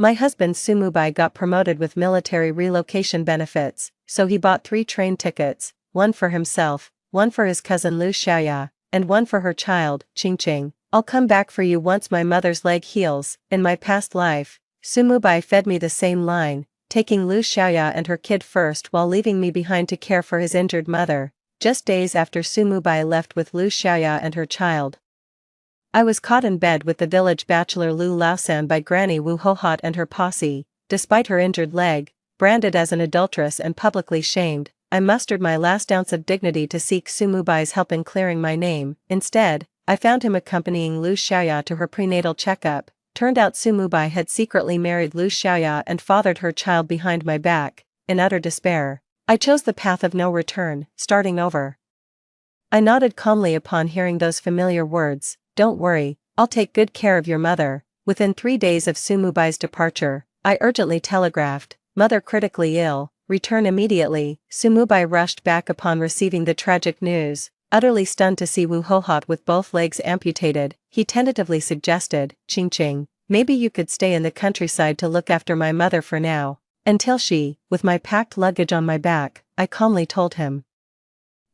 My husband Sumubai got promoted with military relocation benefits, so he bought 3 train tickets, one for himself, one for his cousin Lu Xiaoya, and one for her child, Qingqing. I'll come back for you once my mother's leg heals. In my past life, Sumubai fed me the same line, taking Lu Xiaoya and her kid first while leaving me behind to care for his injured mother. Just days after Sumubai left with Lu Xiaoya and her child, I was caught in bed with the village bachelor Lu Laosan by Granny Wu Hohot and her posse. Despite her injured leg, branded as an adulteress and publicly shamed, I mustered my last ounce of dignity to seek Sumubai's help in clearing my name. Instead, I found him accompanying Lu Xiaoya to her prenatal checkup. Turned out Sumubai had secretly married Lu Xiaoya and fathered her child behind my back. In utter despair, I chose the path of no return, starting over. I nodded calmly upon hearing those familiar words. Don't worry, I'll take good care of your mother. Within 3 days of Sumubai's departure, I urgently telegraphed, "Mother critically ill, return immediately." Sumubai rushed back upon receiving the tragic news. Utterly stunned to see Wu Hohot with both legs amputated, he tentatively suggested, "Qingqing, maybe you could stay in the countryside to look after my mother for now, until she," with my packed luggage on my back, I calmly told him.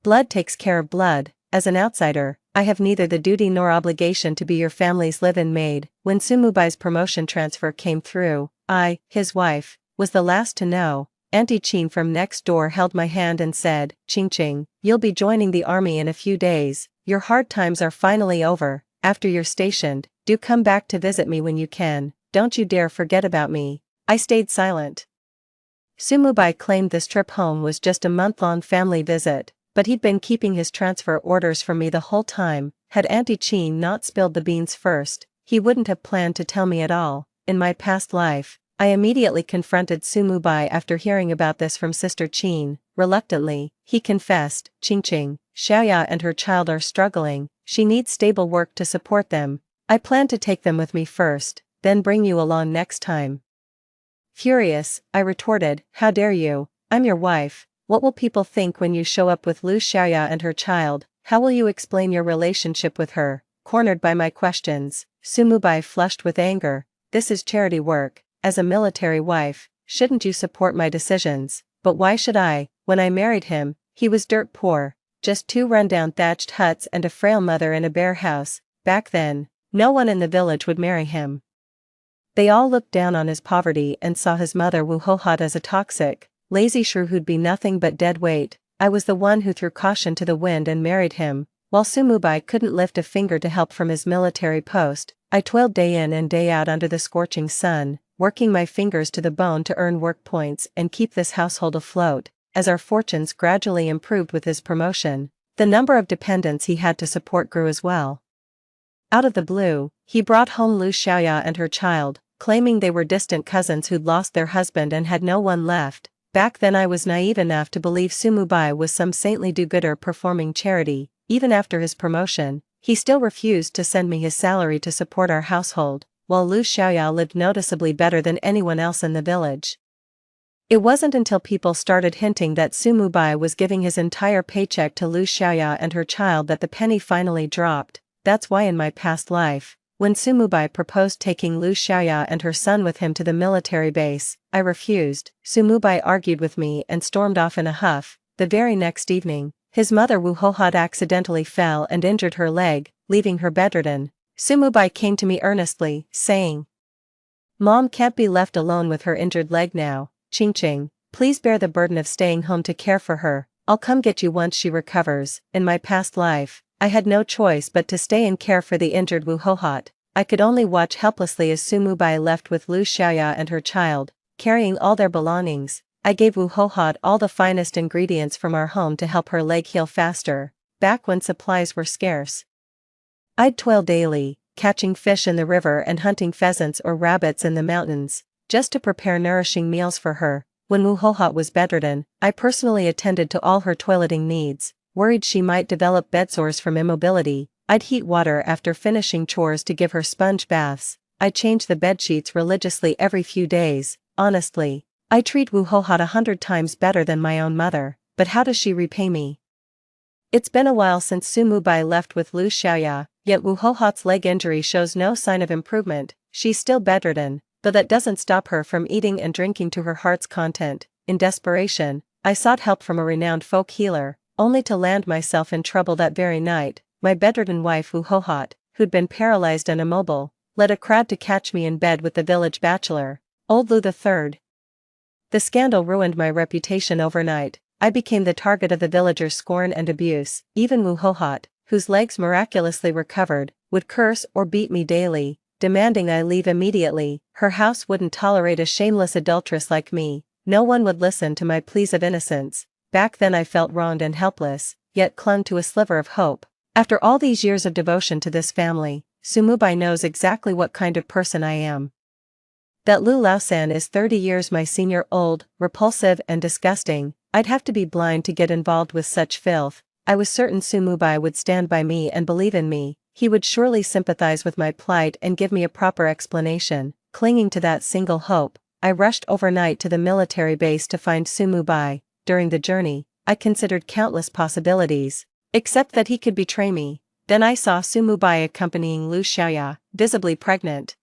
"Blood takes care of blood. As an outsider, I have neither the duty nor obligation to be your family's live-in maid." When Sumubai's promotion transfer came through, I, his wife, was the last to know. Auntie Qin from next door held my hand and said, "Qingqing, you'll be joining the army in a few days. Your hard times are finally over. After you're stationed, do come back to visit me when you can. Don't you dare forget about me." I stayed silent. Sumubai claimed this trip home was just a month-long family visit, but he'd been keeping his transfer orders from me the whole time. Had Auntie Qin not spilled the beans first, he wouldn't have planned to tell me at all. In my past life, I immediately confronted Sumubai after hearing about this from Sister Qin. Reluctantly, he confessed, "Qingqing, Xiaoya and her child are struggling. She needs stable work to support them. I plan to take them with me first, then bring you along next time." Furious, I retorted, "How dare you? I'm your wife. What will people think when you show up with Lu Xiaoya and her child? How will you explain your relationship with her?" Cornered by my questions, Sumubai flushed with anger. "This is charity work. As a military wife, shouldn't you support my decisions? But why should I? When I married him, he was dirt poor, just 2 rundown thatched huts and a frail mother in a bare house. Back then, no one in the village would marry him. They all looked down on his poverty and saw his mother Wu Hohot as a toxic, lazy shrew who'd be nothing but dead weight. I was the one who threw caution to the wind and married him. While Sumubai couldn't lift a finger to help from his military post, I toiled day in and day out under the scorching sun, working my fingers to the bone to earn work points and keep this household afloat. As our fortunes gradually improved with his promotion, the number of dependents he had to support grew as well. Out of the blue, he brought home Lu Xiaoya and her child, claiming they were distant cousins who'd lost their husband and had no one left. Back then I was naive enough to believe Sumubai was some saintly do-gooder performing charity. Even after his promotion, he still refused to send me his salary to support our household, while Lu Xiaoya lived noticeably better than anyone else in the village. It wasn't until people started hinting that Sumubai was giving his entire paycheck to Lu Xiaoya and her child that the penny finally dropped. That's why in my past life, when Sumubai proposed taking Lu Xiaoya and her son with him to the military base, I refused. Sumubai argued with me and stormed off in a huff. The very next evening, his mother Wu Hohot accidentally fell and injured her leg, leaving her bedridden. Sumubai came to me earnestly, saying, "Mom can't be left alone with her injured leg now. Qingqing, please bear the burden of staying home to care for her. I'll come get you once she recovers." In my past life, I had no choice but to stay and care for the injured Wu Hohot. I could only watch helplessly as Sumubai left with Lu Xiaoya and her child, carrying all their belongings. I gave Wu Hohot all the finest ingredients from our home to help her leg heal faster, back when supplies were scarce. I'd toil daily, catching fish in the river and hunting pheasants or rabbits in the mountains, just to prepare nourishing meals for her. When Wu Hohot was bedridden, I personally attended to all her toileting needs. Worried she might develop bedsores from immobility, I'd heat water after finishing chores to give her sponge baths. I changed the bedsheets religiously every few days. Honestly, I treat Wu Hohot 100 times better than my own mother, but how does she repay me? It's been a while since Sumubai left with Lu Xiaoya, yet Wu Hohot's leg injury shows no sign of improvement. She's still bedridden, but that doesn't stop her from eating and drinking to her heart's content. In desperation, I sought help from a renowned folk healer, only to land myself in trouble that very night. My bedridden wife Wuhohot, who'd been paralyzed and immobile, led a crowd to catch me in bed with the village bachelor, old Lu III. The scandal ruined my reputation overnight. I became the target of the villagers' scorn and abuse. Even Wuhohot, whose legs miraculously recovered, would curse or beat me daily, demanding I leave immediately. Her house wouldn't tolerate a shameless adulteress like me. No one would listen to my pleas of innocence. Back then I felt wronged and helpless, yet clung to a sliver of hope. After all these years of devotion to this family, Sumubai knows exactly what kind of person I am. That Lu Laosan is 30 years my senior, old, repulsive and disgusting. I'd have to be blind to get involved with such filth. I was certain Sumubai would stand by me and believe in me. He would surely sympathize with my plight and give me a proper explanation. Clinging to that single hope, I rushed overnight to the military base to find Sumubai. During the journey, I considered countless possibilities, except that he could betray me. Then I saw Sumubai accompanying Lu Xiaoya, visibly pregnant,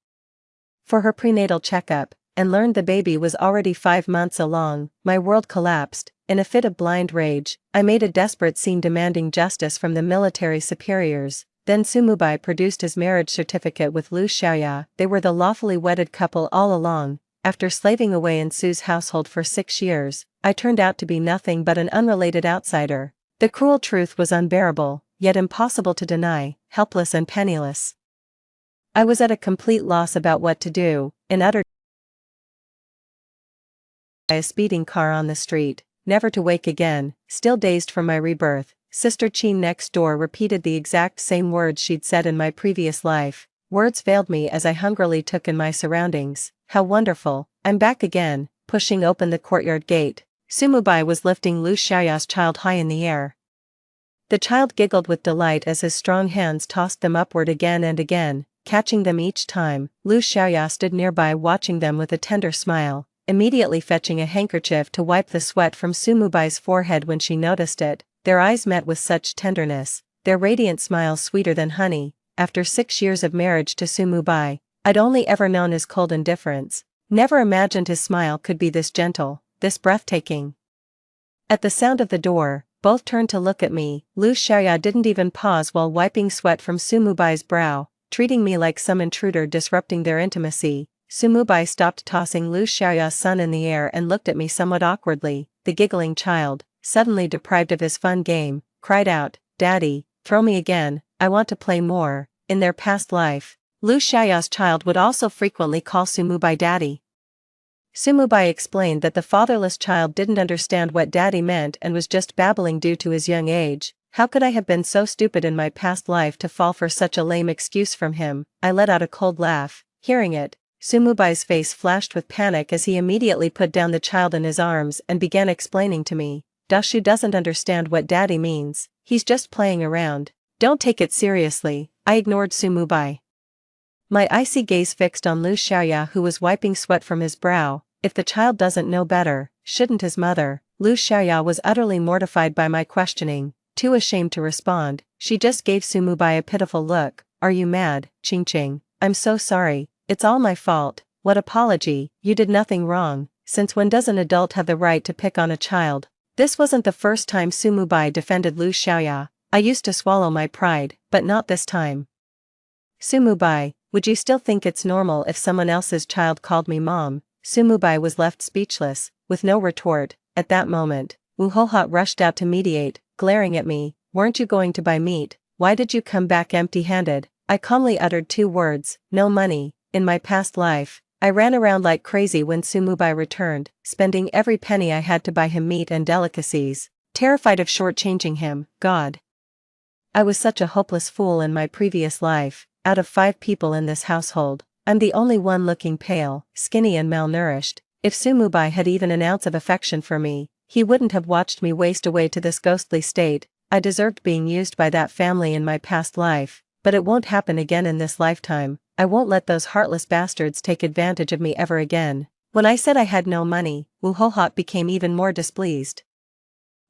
for her prenatal checkup, and learned the baby was already 5 months along. My world collapsed. In a fit of blind rage, I made a desperate scene demanding justice from the military superiors. Then Sumubai produced his marriage certificate with Lu Xiaoya. They were the lawfully wedded couple all along. After slaving away in Su's household for 6 years, I turned out to be nothing but an unrelated outsider. The cruel truth was unbearable, yet impossible to deny, helpless and penniless. I was at a complete loss about what to do, in utter a speeding car on the street, never to wake again. Still dazed from my rebirth, Sister Chin next door repeated the exact same words she'd said in my previous life. Words failed me as I hungrily took in my surroundings. How wonderful, I'm back again. Pushing open the courtyard gate, Sumubai was lifting Lu Xiaoya's child high in the air. The child giggled with delight as his strong hands tossed them upward again and again, catching them each time. Lu Xiaoya stood nearby watching them with a tender smile, immediately fetching a handkerchief to wipe the sweat from Sumubai's forehead when she noticed it. Their eyes met with such tenderness, their radiant smiles sweeter than honey. After 6 years of marriage to Sumubai, I'd only ever known his cold indifference, never imagined his smile could be this gentle, this breathtaking. At the sound of the door, both turned to look at me. Lu Xiaoya didn't even pause while wiping sweat from Sumubai's brow, treating me like some intruder disrupting their intimacy. Sumubai stopped tossing Lu Xiaoya's son in the air and looked at me somewhat awkwardly. The giggling child, suddenly deprived of his fun game, cried out, "Daddy, throw me again, I want to play more." In their past life, Lu Xiaoya's child would also frequently call Sumubai daddy. Sumubai explained that the fatherless child didn't understand what daddy meant and was just babbling due to his young age. How could I have been so stupid in my past life to fall for such a lame excuse from him? I let out a cold laugh. Hearing it, Sumubai's face flashed with panic as he immediately put down the child in his arms and began explaining to me. "Dashu doesn't understand what daddy means, he's just playing around. Don't take it seriously." I ignored Sumubai, my icy gaze fixed on Lu Xiaoya, who was wiping sweat from his brow. If the child doesn't know better, shouldn't his mother? Lu Xiaoya was utterly mortified by my questioning. Too ashamed to respond, she just gave Sumubai a pitiful look. "Are you mad, Ching? I'm so sorry, it's all my fault." "What apology? You did nothing wrong. Since when does an adult have the right to pick on a child?" This wasn't the first time Sumubai defended Lu Xiaoya. I used to swallow my pride, but not this time. "Sumubai, would you still think it's normal if someone else's child called me mom?" Sumubai was left speechless, with no retort. At that moment, Wuhohot rushed out to mediate, glaring at me. "Weren't you going to buy meat? Why did you come back empty-handed?" I calmly uttered 2 words, "No money." In my past life, I ran around like crazy when Sumubai returned, spending every penny I had to buy him meat and delicacies, terrified of shortchanging him. God, I was such a hopeless fool in my previous life. Out of 5 people in this household, I'm the only one looking pale, skinny and malnourished. If Sumubai had even an ounce of affection for me, he wouldn't have watched me waste away to this ghostly state. I deserved being used by that family in my past life, but it won't happen again in this lifetime. I won't let those heartless bastards take advantage of me ever again. When I said I had no money, Wuhohot became even more displeased.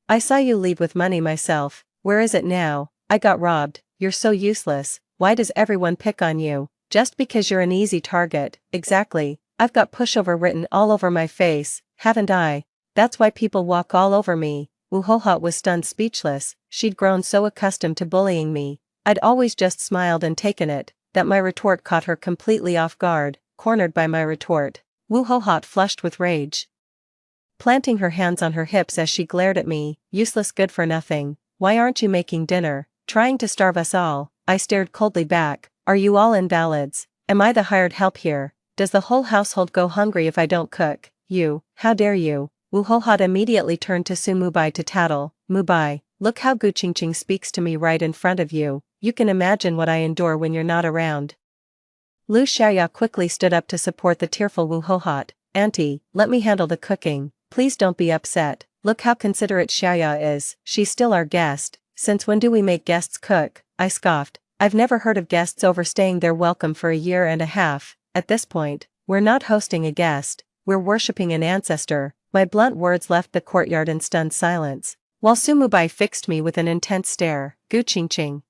"I saw you leave with money myself. Where is it now?" "I got robbed." "You're so useless. Why does everyone pick on you?" "Just because you're an easy target." "Exactly. I've got pushover written all over my face, haven't I? That's why people walk all over me. Wu Hohat was stunned speechless. She'd grown so accustomed to bullying me. I'd always just smiled and taken it, that my retort caught her completely off guard, cornered by my retort. Wu Hohat flushed with rage, planting her hands on her hips as she glared at me. Useless, good for nothing. Why aren't you making dinner? Trying to starve us all. I stared coldly back. Are you all invalids? Am I the hired help here? Does the whole household go hungry if I don't cook? You, how dare you? Wu Hohat immediately turned to Su Mubai to tattle. Mubai, look how Gu Qingqing speaks to me right in front of you. You can imagine what I endure when you're not around. Lu Xiaoya quickly stood up to support the tearful Wu Hohat. Auntie, let me handle the cooking. Please don't be upset. Look how considerate Xiaoya is. She's still our guest. Since when do we make guests cook? I scoffed. I've never heard of guests overstaying their welcome for a year and a half. At this point, we're not hosting a guest, we're worshipping an ancestor. My blunt words left the courtyard in stunned silence, while Su Mubai fixed me with an intense stare. Gu Qingqing,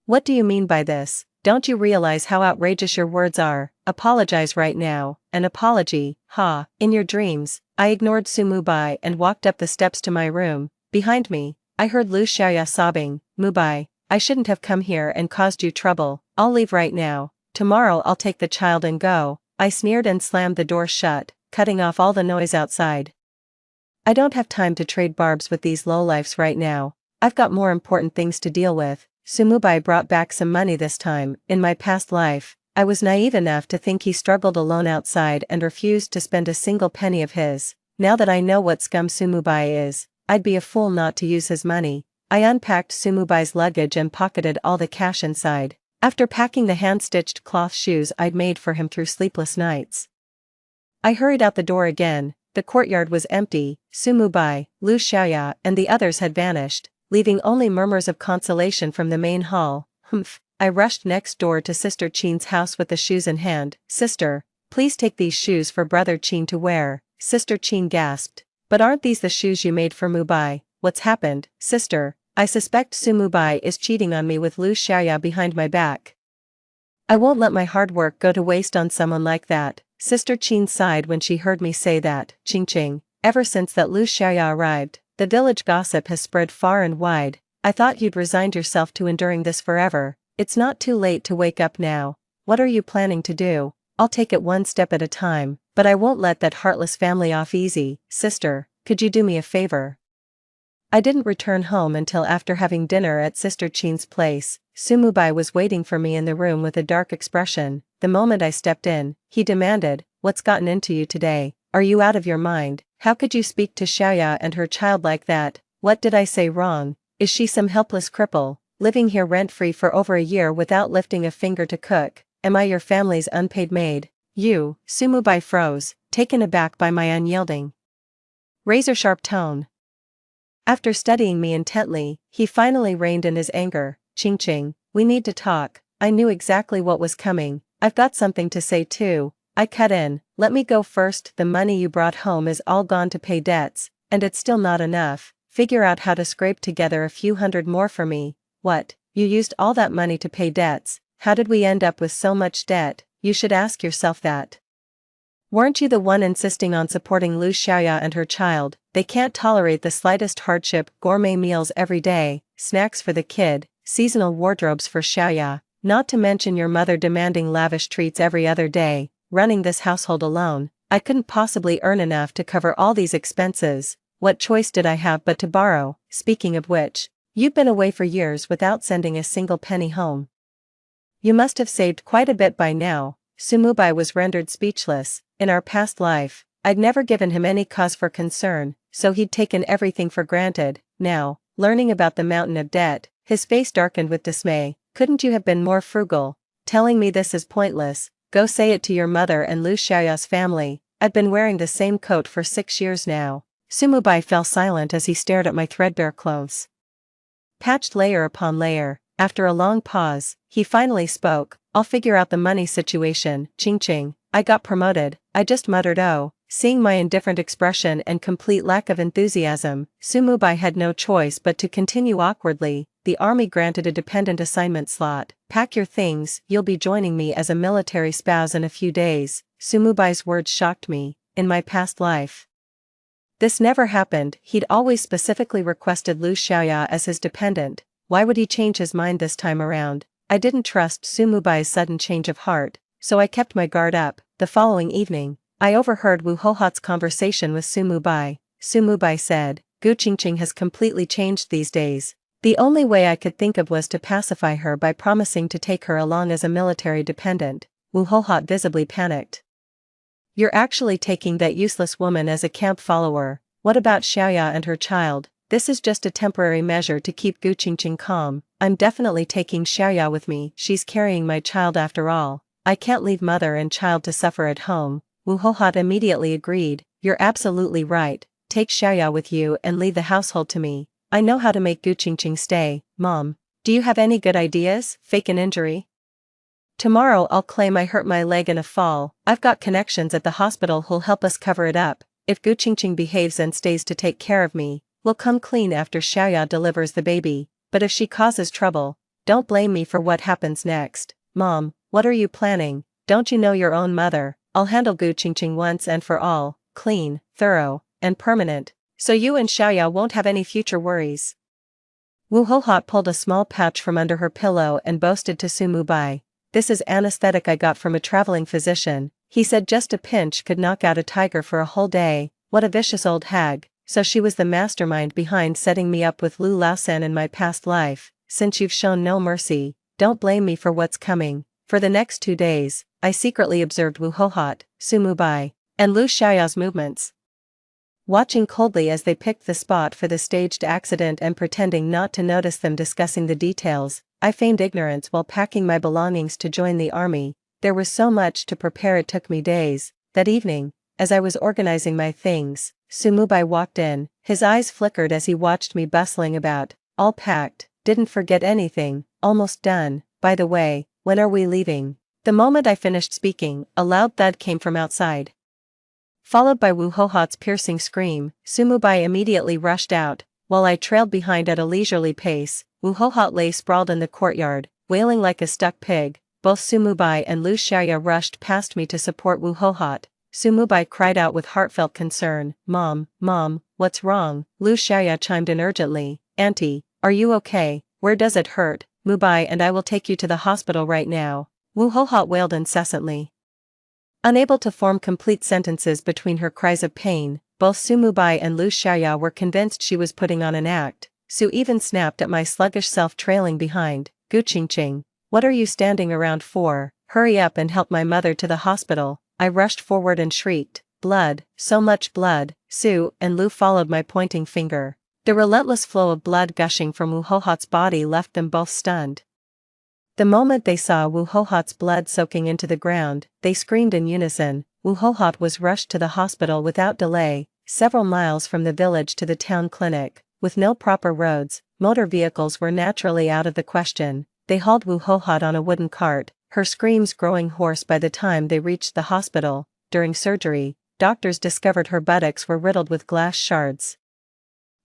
what do you mean by this? Don't you realize how outrageous your words are? Apologize right now. An apology? Ha, in your dreams. I ignored Su Mubai and walked up the steps to my room. Behind me, I heard Lu Xiaoya sobbing. Mubai, I shouldn't have come here and caused you trouble. I'll leave right now. Tomorrow I'll take the child and go. I sneered and slammed the door shut, cutting off all the noise outside. I don't have time to trade barbs with these lowlifes right now. I've got more important things to deal with. Su Mubai brought back some money this time. In my past life, I was naive enough to think he struggled alone outside and refused to spend a single penny of his. Now that I know what scum Su Mubai is, I'd be a fool not to use his money. I unpacked Su Mubai's luggage and pocketed all the cash inside, after packing the hand-stitched cloth shoes I'd made for him through sleepless nights. I hurried out the door again. The courtyard was empty. Su Mubai, Lu Xiaoya, and the others had vanished, leaving only murmurs of consolation from the main hall. Humph. I rushed next door to Sister Qin's house with the shoes in hand. Sister, please take these shoes for Brother Qin to wear. Sister Qin gasped. But aren't these the shoes you made for Mubai? What's happened, sister? I suspect Su Mubai is cheating on me with Lu Xiaoya behind my back. I won't let my hard work go to waste on someone like that. Sister Qin sighed when she heard me say that. Qingqing, ever since that Lu Xiaoya arrived, the village gossip has spread far and wide. I thought you'd resigned yourself to enduring this forever. It's not too late to wake up now. What are you planning to do? I'll take it one step at a time, but I won't let that heartless family off easy. Sister, could you do me a favor? I didn't return home until after having dinner at Sister Qin's place. Su Mubai was waiting for me in the room with a dark expression. The moment I stepped in, he demanded, "What's gotten into you today? Are you out of your mind? How could you speak to Xiaoya and her child like that? What did I say wrong? Is she some helpless cripple, living here rent-free for over a year without lifting a finger to cook? Am I your family's unpaid maid?" You, Su Mubai froze, taken aback by my unyielding, razor-sharp tone. After studying me intently, he finally reined in his anger. Qingqing, we need to talk. I knew exactly what was coming. I've got something to say too. I cut in. Let me go first. The money you brought home is all gone to pay debts, and it's still not enough. Figure out how to scrape together a few hundred more for me. What? You used all that money to pay debts? How did we end up with so much debt? You should ask yourself that. Weren't you the one insisting on supporting Lu Xiaoya and her child? They can't tolerate the slightest hardship. Gourmet meals every day, snacks for the kid, seasonal wardrobes for Xiaoya, not to mention your mother demanding lavish treats every other day. Running this household alone, I couldn't possibly earn enough to cover all these expenses. What choice did I have but to borrow? Speaking of which, you've been away for years without sending a single penny home. You must have saved quite a bit by now. Su Mubai was rendered speechless. In our past life, I'd never given him any cause for concern, so he'd taken everything for granted. Now, learning about the mountain of debt, his face darkened with dismay. Couldn't you have been more frugal? Telling me this is pointless. Go say it to your mother and Lu Xiaoya's family. I've been wearing the same coat for 6 years now. Su Mubai fell silent as he stared at my threadbare clothes, patched layer upon layer. After a long pause, he finally spoke. I'll figure out the money situation. Qingqing, I got promoted. I just muttered oh. Seeing my indifferent expression and complete lack of enthusiasm, Su Mubai had no choice but to continue awkwardly. The army granted a dependent assignment slot. Pack your things, you'll be joining me as a military spouse in a few days. Sumubai's words shocked me. In my past life, this never happened. He'd always specifically requested Lu Xiaoya as his dependent. Why would he change his mind this time around? I didn't trust Sumubai's sudden change of heart, so I kept my guard up. The following evening, I overheard Wu Hohat's conversation with Sumubai. Sumubai said, Gu Qingqing has completely changed these days. The only way I could think of was to pacify her by promising to take her along as a military dependent. Wu Hohat visibly panicked. You're actually taking that useless woman as a camp follower. What about Xiaoya and her child? This is just a temporary measure to keep Gu Qingqing calm. I'm definitely taking Xiaoya with me. She's carrying my child after all. I can't leave mother and child to suffer at home. Wu Hohat immediately agreed. You're absolutely right. Take Xiaoya with you and leave the household to me. I know how to make Gu Qingqing stay. Mom, do you have any good ideas? Fake an injury? Tomorrow I'll claim I hurt my leg in a fall. I've got connections at the hospital who'll help us cover it up. If Gu Qingqing behaves and stays to take care of me, we'll come clean after Xiaoya delivers the baby. But if she causes trouble, don't blame me for what happens next. Mom, what are you planning? Don't you know your own mother? I'll handle Gu Qingqing once and for all, clean, thorough, and permanent, so you and Xiaoya won't have any future worries. Wu Hohat pulled a small pouch from under her pillow and boasted to Sumubai. This is anesthetic I got from a traveling physician. He said just a pinch could knock out a tiger for a whole day. What a vicious old hag. So she was the mastermind behind setting me up with Lu Laosan in my past life. Since you've shown no mercy, don't blame me for what's coming. For the next 2 days, I secretly observed Wu Hohat, Sumubai, and Lu Xiaoya's movements. Watching coldly as they picked the spot for the staged accident and pretending not to notice them discussing the details, I feigned ignorance while packing my belongings to join the army. There was so much to prepare it took me days. That evening, as I was organizing my things, Sumubai walked in. His eyes flickered as he watched me bustling about. All packed, didn't forget anything, almost done. By the way, when are we leaving? The moment I finished speaking, a loud thud came from outside. Followed by Wu Hohat's piercing scream, Sumubai immediately rushed out, while I trailed behind at a leisurely pace. Wu Hohat lay sprawled in the courtyard, wailing like a stuck pig. Both Sumubai and Lu Xiaoya rushed past me to support Wu Hohat. Sumubai cried out with heartfelt concern, Mom, what's wrong? Lu Xiaoya chimed in urgently, Auntie, are you okay? Where does it hurt? Mubai and I will take you to the hospital right now. Wu Hohat wailed incessantly. Unable to form complete sentences between her cries of pain, both Sumubai and Lu Xiaoya were convinced she was putting on an act. Su even snapped at my sluggish self trailing behind. Gu Qingqing, what are you standing around for? Hurry up and help my mother to the hospital. I rushed forward and shrieked. Blood, so much blood. Su and Lu followed my pointing finger. The relentless flow of blood gushing from Wu Hohat's body left them both stunned. The moment they saw Wu Hohat's blood soaking into the ground, they screamed in unison. Wu Hohat was rushed to the hospital without delay, several miles from the village to the town clinic. With no proper roads, motor vehicles were naturally out of the question. They hauled Wu Hohat on a wooden cart, her screams growing hoarse by the time they reached the hospital. During surgery, doctors discovered her buttocks were riddled with glass shards.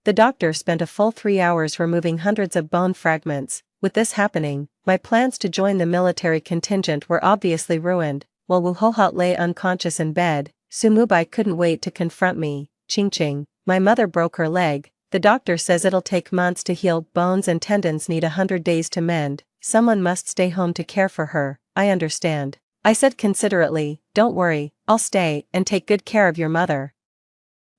The doctor spent a full 3 hours removing hundreds of bone fragments. With this happening, my plans to join the military contingent were obviously ruined. While Wu Hohat lay unconscious in bed, Sumubai couldn't wait to confront me. Qingqing, my mother broke her leg. The doctor says it'll take months to heal. Bones and tendons need 100 days to mend. Someone must stay home to care for her. I understand, I said considerately. Don't worry, I'll stay and take good care of your mother.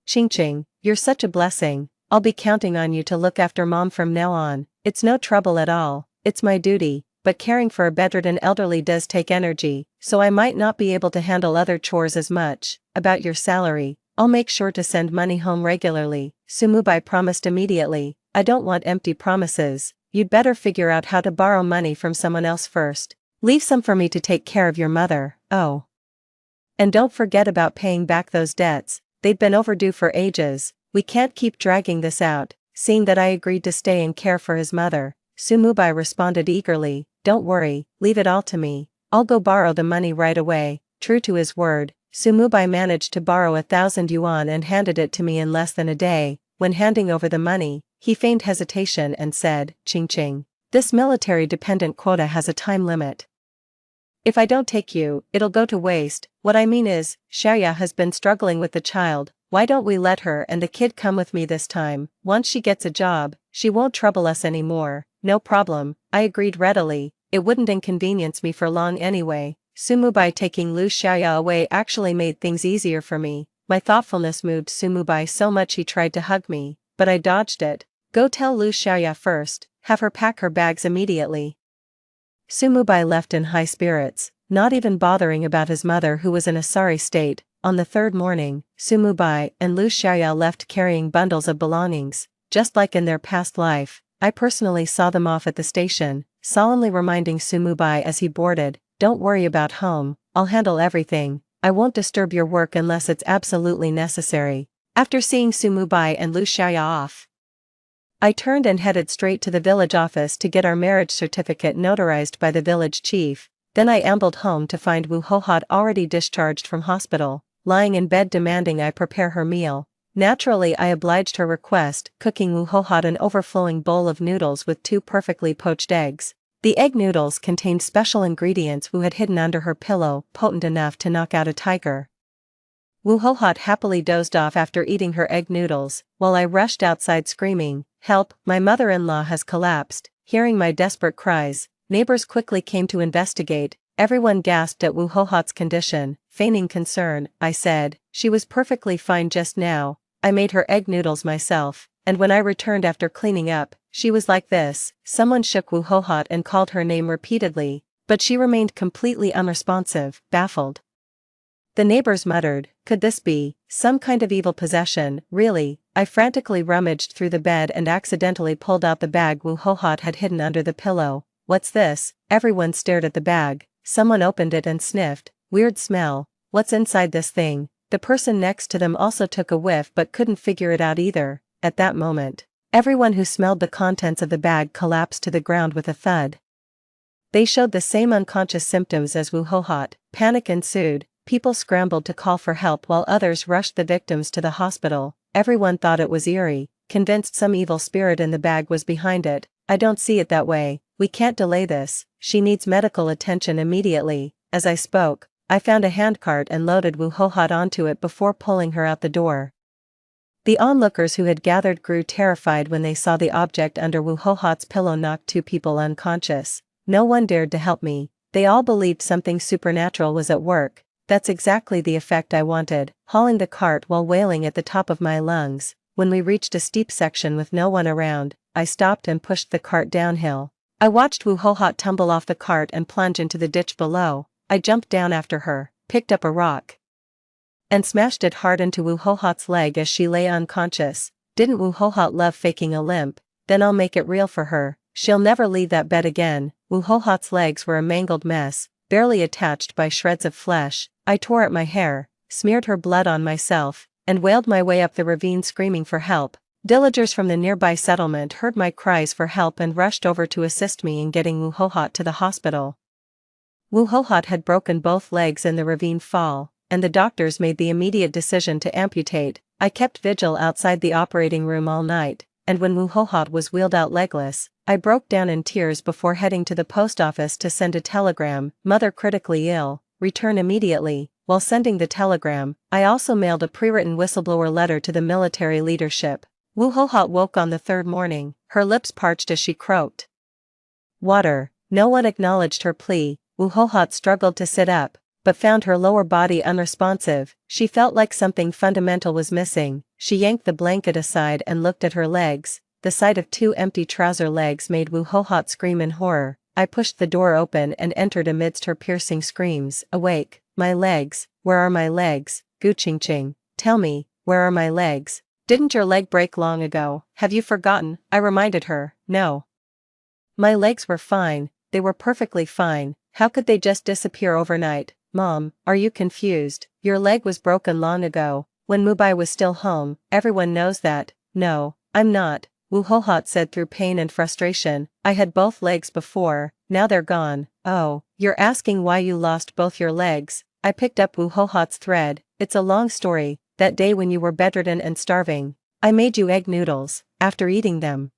Qingqing, you're such a blessing. I'll be counting on you to look after Mom from now on. It's no trouble at all. It's my duty, but caring for a bedridden elderly does take energy, so I might not be able to handle other chores as much. About your salary, I'll make sure to send money home regularly. Sumubai promised immediately. I don't want empty promises. You'd better figure out how to borrow money from someone else first. Leave some for me to take care of your mother. Oh. And don't forget about paying back those debts. They'd been overdue for ages. We can't keep dragging this out. Seeing that I agreed to stay and care for his mother, Sumubai responded eagerly. Don't worry, leave it all to me. I'll go borrow the money right away. True to his word, Sumubai managed to borrow 1,000 yuan and handed it to me in less than a day. When handing over the money, he feigned hesitation and said, Qingqing, this military-dependent quota has a time limit. If I don't take you, it'll go to waste. What I mean is, Xiaoya has been struggling with the child, why don't we let her and the kid come with me this time? Once she gets a job, she won't trouble us anymore. No problem, I agreed readily, it wouldn't inconvenience me for long anyway. Sumubai taking Lu Xiaoya away actually made things easier for me. My thoughtfulness moved Sumubai so much he tried to hug me, but I dodged it. Go tell Lu Xiaoya first, have her pack her bags immediately. Sumubai left in high spirits, not even bothering about his mother who was in a sorry state. On the third morning, Sumubai and Lu Xiaoya left carrying bundles of belongings. Just like in their past life, I personally saw them off at the station, solemnly reminding Sumubai as he boarded, "Don't worry about home, I'll handle everything, I won't disturb your work unless it's absolutely necessary." After seeing Sumubai and Lu Xiaoya off, I turned and headed straight to the village office to get our marriage certificate notarized by the village chief. Then I ambled home to find Wu Hohot already discharged from hospital, lying in bed demanding I prepare her meal. Naturally I obliged her request, cooking Wu Hohot an overflowing bowl of noodles with 2 perfectly poached eggs. The egg noodles contained special ingredients Wu had hidden under her pillow, potent enough to knock out a tiger. Wu Hohot happily dozed off after eating her egg noodles, while I rushed outside screaming, "Help, my mother-in-law has collapsed." Hearing my desperate cries, neighbors quickly came to investigate. Everyone gasped at Wu Hohot's condition. Feigning concern, I said, "She was perfectly fine just now, I made her egg noodles myself, and when I returned after cleaning up, she was like this." Someone shook Wu Hohot and called her name repeatedly, but she remained completely unresponsive, baffled. The neighbors muttered, "Could this be some kind of evil possession, really?" I frantically rummaged through the bed and accidentally pulled out the bag Wu Hohot had hidden under the pillow. "What's this?" Everyone stared at the bag. Someone opened it and sniffed. "Weird smell. What's inside this thing?" The person next to them also took a whiff but couldn't figure it out either. At that moment, everyone who smelled the contents of the bag collapsed to the ground with a thud. They showed the same unconscious symptoms as Wu Hohot. Panic ensued. People scrambled to call for help while others rushed the victims to the hospital. Everyone thought it was eerie, convinced some evil spirit in the bag was behind it. I don't see it that way. We can't delay this. She needs medical attention immediately. As I spoke, I found a handcart and loaded Wu Hohot onto it before pulling her out the door. The onlookers who had gathered grew terrified when they saw the object under Wu Hohot's pillow knock 2 people unconscious. No one dared to help me. They all believed something supernatural was at work. That's exactly the effect I wanted, hauling the cart while wailing at the top of my lungs. When we reached a steep section with no one around, I stopped and pushed the cart downhill. I watched Wu Hohot tumble off the cart and plunge into the ditch below. I jumped down after her, picked up a rock, and smashed it hard into Wu Hohot's leg as she lay unconscious. Didn't Wu Hohot love faking a limp? Then I'll make it real for her. She'll never leave that bed again. Wu Hohot's legs were a mangled mess, barely attached by shreds of flesh. I tore at my hair, smeared her blood on myself, and wailed my way up the ravine screaming for help. Villagers from the nearby settlement heard my cries for help and rushed over to assist me in getting Wu Hohot to the hospital. Wu Hohot had broken both legs in the ravine fall, and the doctors made the immediate decision to amputate. I kept vigil outside the operating room all night, and when Wu Hohot was wheeled out legless, I broke down in tears before heading to the post office to send a telegram, "Mother critically ill, return immediately." While sending the telegram, I also mailed a pre-written whistleblower letter to the military leadership. Wu Hohot woke on the 3rd morning, her lips parched as she croaked. "Water." No one acknowledged her plea. Wu Hohot struggled to sit up, but found her lower body unresponsive. She felt like something fundamental was missing. She yanked the blanket aside and looked at her legs. The sight of 2 empty trouser legs made Wu Hohot scream in horror. I pushed the door open and entered amidst her piercing screams. "Awake, my legs, where are my legs? Gu Ching Ching, tell me, where are my legs? Didn't your leg break long ago? Have you forgotten?" I reminded her. "No. My legs were fine, they were perfectly fine. How could they just disappear overnight?" "Mom, are you confused? Your leg was broken long ago, when Mubai was still home, everyone knows that." "No, I'm not," Wu Hohot said through pain and frustration. "I had both legs before, now they're gone." "Oh, you're asking why you lost both your legs?" I picked up Wu Hohot's thread. "It's a long story. That day when you were bedridden and starving, I made you egg noodles. After eating them,